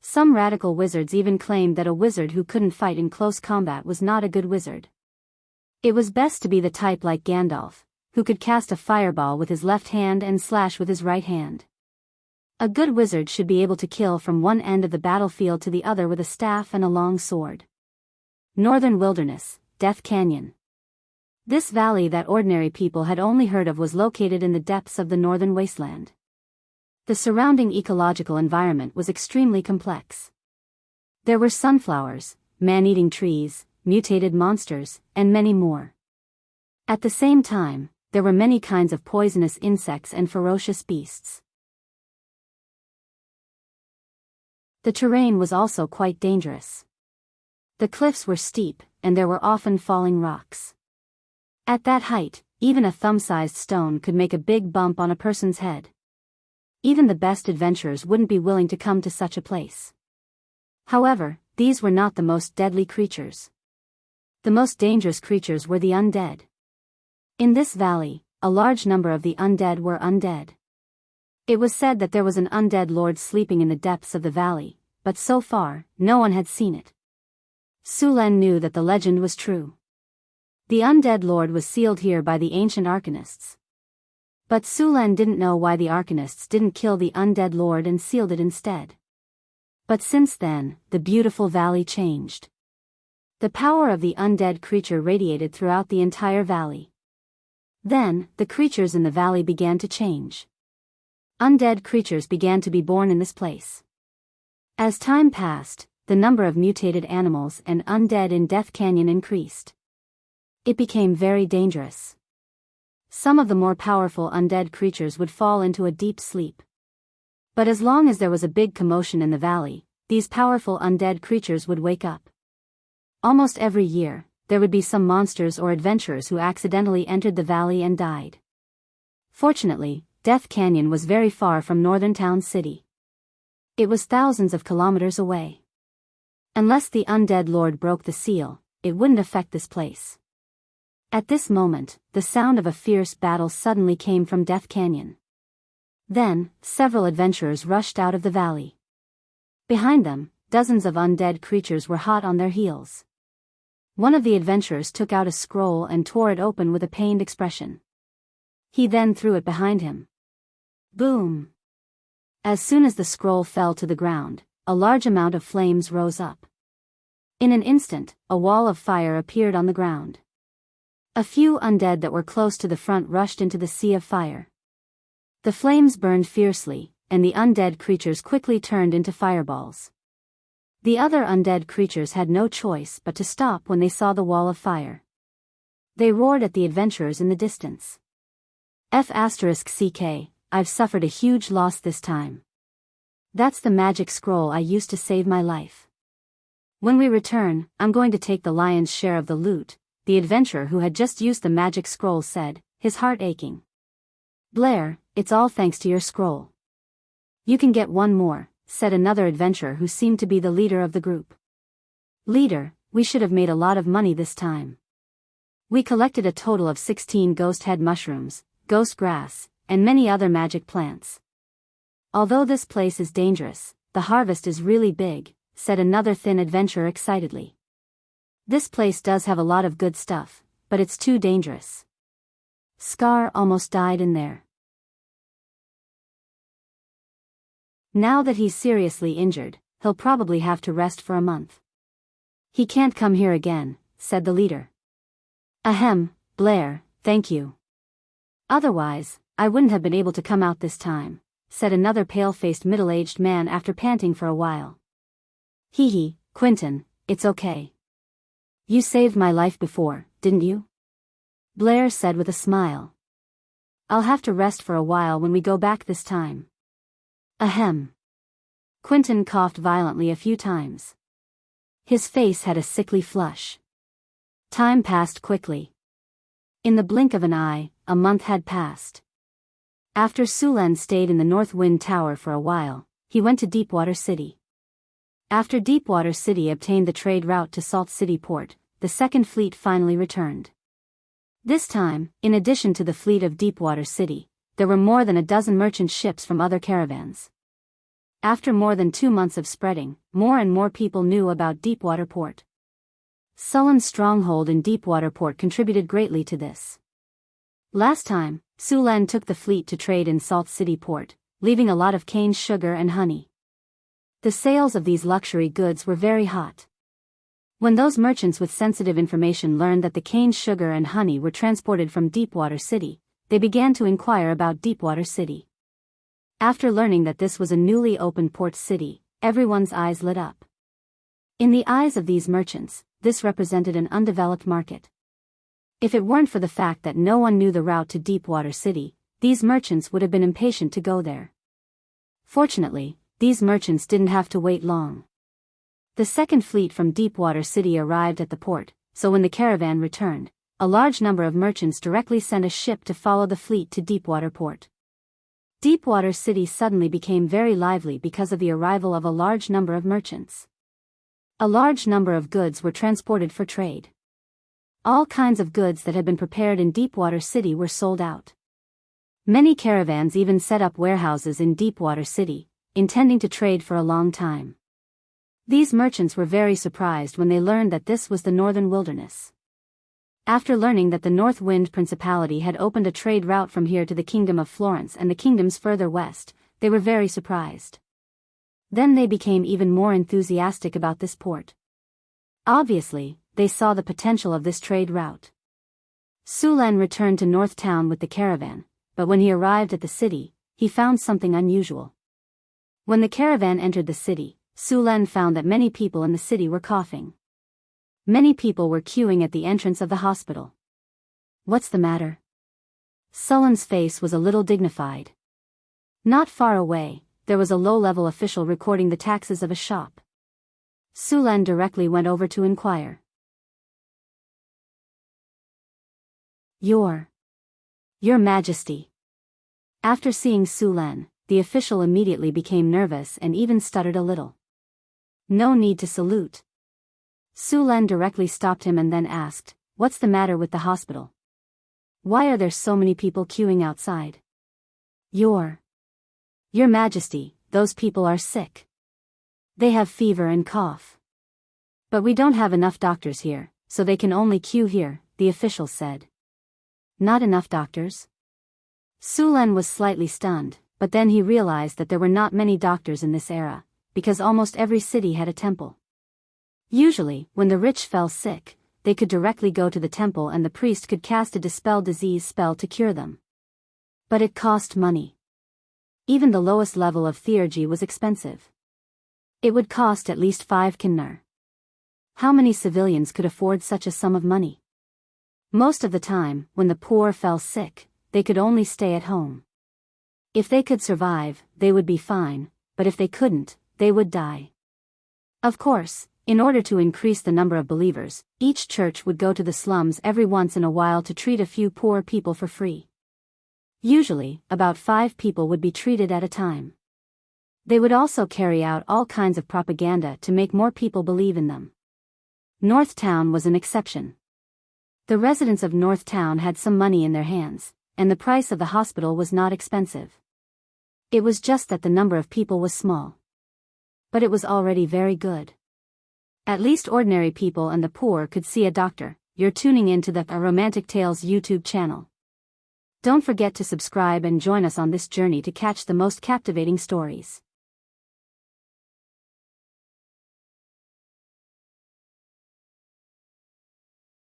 Some radical wizards even claimed that a wizard who couldn't fight in close combat was not a good wizard. It was best to be the type like Gandalf, who could cast a fireball with his left hand and slash with his right hand. A good wizard should be able to kill from one end of the battlefield to the other with a staff and a long sword. Northern Wilderness, Death Canyon. This valley that ordinary people had only heard of was located in the depths of the northern wasteland. The surrounding ecological environment was extremely complex. There were sunflowers, man-eating trees, mutated monsters, and many more. At the same time, there were many kinds of poisonous insects and ferocious beasts. The terrain was also quite dangerous. The cliffs were steep, and there were often falling rocks. At that height, even a thumb-sized stone could make a big bump on a person's head. Even the best adventurers wouldn't be willing to come to such a place. However, these were not the most deadly creatures. The most dangerous creatures were the undead. In this valley, a large number of the undead were undead. It was said that there was an undead lord sleeping in the depths of the valley, but so far, no one had seen it. Sulen knew that the legend was true. The undead lord was sealed here by the ancient arcanists. But Sulen didn't know why the arcanists didn't kill the undead lord and sealed it instead. But since then, the beautiful valley changed. The power of the undead creature radiated throughout the entire valley. Then, the creatures in the valley began to change. Undead creatures began to be born in this place. As time passed, the number of mutated animals and undead in Death Canyon increased. It became very dangerous. Some of the more powerful undead creatures would fall into a deep sleep. But as long as there was a big commotion in the valley, these powerful undead creatures would wake up. Almost every year, there would be some monsters or adventurers who accidentally entered the valley and died. Fortunately, Death Canyon was very far from Northern Town City. It was thousands of kilometers away. Unless the undead lord broke the seal, it wouldn't affect this place. At this moment, the sound of a fierce battle suddenly came from Death Canyon. Then, several adventurers rushed out of the valley. Behind them, dozens of undead creatures were hot on their heels. One of the adventurers took out a scroll and tore it open with a pained expression. He then threw it behind him. Boom! As soon as the scroll fell to the ground, a large amount of flames rose up. In an instant, a wall of fire appeared on the ground. A few undead that were close to the front rushed into the sea of fire. The flames burned fiercely, and the undead creatures quickly turned into fireballs. The other undead creatures had no choice but to stop when they saw the wall of fire. They roared at the adventurers in the distance. F***CK, I've suffered a huge loss this time. That's the magic scroll I used to save my life. When we return, I'm going to take the lion's share of the loot, the adventurer who had just used the magic scroll said, his heart aching. Blair, it's all thanks to your scroll. You can get one more, said another adventurer who seemed to be the leader of the group. Leader, we should have made a lot of money this time. We collected a total of 16 ghost head mushrooms, ghost grass, and many other magic plants. Although this place is dangerous, the harvest is really big, said another thin adventurer excitedly. This place does have a lot of good stuff, but it's too dangerous. Scar almost died in there. Now that he's seriously injured, he'll probably have to rest for a month. He can't come here again, said the leader. Ahem, Blair, thank you. Otherwise, I wouldn't have been able to come out this time, said another pale-faced middle-aged man after panting for a while. Hee hee, Quentin, it's okay. You saved my life before, didn't you? Blair said with a smile. I'll have to rest for a while when we go back this time. Ahem. Quentin coughed violently a few times. His face had a sickly flush. Time passed quickly. In the blink of an eye, a month had passed. After Sulen stayed in the North Wind Tower for a while, he went to Deepwater City. After Deepwater City obtained the trade route to Salt City Port, the Second Fleet finally returned. This time, in addition to the fleet of Deepwater City, there were more than a dozen merchant ships from other caravans. After more than 2 months of spreading, more and more people knew about Deepwater Port. Sullen's stronghold in Deepwater Port contributed greatly to this. Last time, Sulen took the fleet to trade in Salt City Port, leaving a lot of cane sugar and honey. The sales of these luxury goods were very hot. When those merchants with sensitive information learned that the cane sugar and honey were transported from Deepwater City, they began to inquire about Deepwater City. After learning that this was a newly opened port city, everyone's eyes lit up. In the eyes of these merchants, this represented an undeveloped market. If it weren't for the fact that no one knew the route to Deepwater City, these merchants would have been impatient to go there. Fortunately, these merchants didn't have to wait long. The Second Fleet from Deepwater City arrived at the port, so when the caravan returned, a large number of merchants directly sent a ship to follow the fleet to Deepwater Port. Deepwater City suddenly became very lively because of the arrival of a large number of merchants. A large number of goods were transported for trade. All kinds of goods that had been prepared in Deepwater City were sold out. Many caravans even set up warehouses in Deepwater City, intending to trade for a long time. These merchants were very surprised when they learned that this was the northern wilderness. After learning that the North Wind Principality had opened a trade route from here to the Kingdom of Florence and the kingdoms further west, they were very surprised. Then they became even more enthusiastic about this port. Obviously, they saw the potential of this trade route. Sulen returned to North Town with the caravan, but when he arrived at the city, he found something unusual. When the caravan entered the city, Sulen found that many people in the city were coughing. Many people were queuing at the entrance of the hospital. What's the matter? Sulen's face was a little dignified. Not far away, there was a low-level official recording the taxes of a shop. Sulen directly went over to inquire. Your Majesty. After seeing Sulen, the official immediately became nervous and even stuttered a little. No need to salute. Sulen directly stopped him and then asked, "What's the matter with the hospital? Why are there so many people queuing outside?" Your Majesty, those people are sick. They have fever and cough. But we don't have enough doctors here, so they can only queue here, the official said. Not enough doctors? Sulen was slightly stunned, but then he realized that there were not many doctors in this era, because almost every city had a temple. Usually, when the rich fell sick, they could directly go to the temple and the priest could cast a dispel disease spell to cure them. But it cost money. Even the lowest level of theurgy was expensive. It would cost at least 5 kinnar. How many civilians could afford such a sum of money? Most of the time, when the poor fell sick, they could only stay at home. If they could survive, they would be fine, but if they couldn't, they would die. Of course, in order to increase the number of believers, each church would go to the slums every once in a while to treat a few poor people for free. Usually, about 5 people would be treated at a time. They would also carry out all kinds of propaganda to make more people believe in them. North Town was an exception. The residents of North Town had some money in their hands, and the price of the hospital was not expensive. It was just that the number of people was small. But it was already very good. At least ordinary people and the poor could see a doctor. You're tuning in to the Romantic Tales YouTube channel. Don't forget to subscribe and join us on this journey to catch the most captivating stories.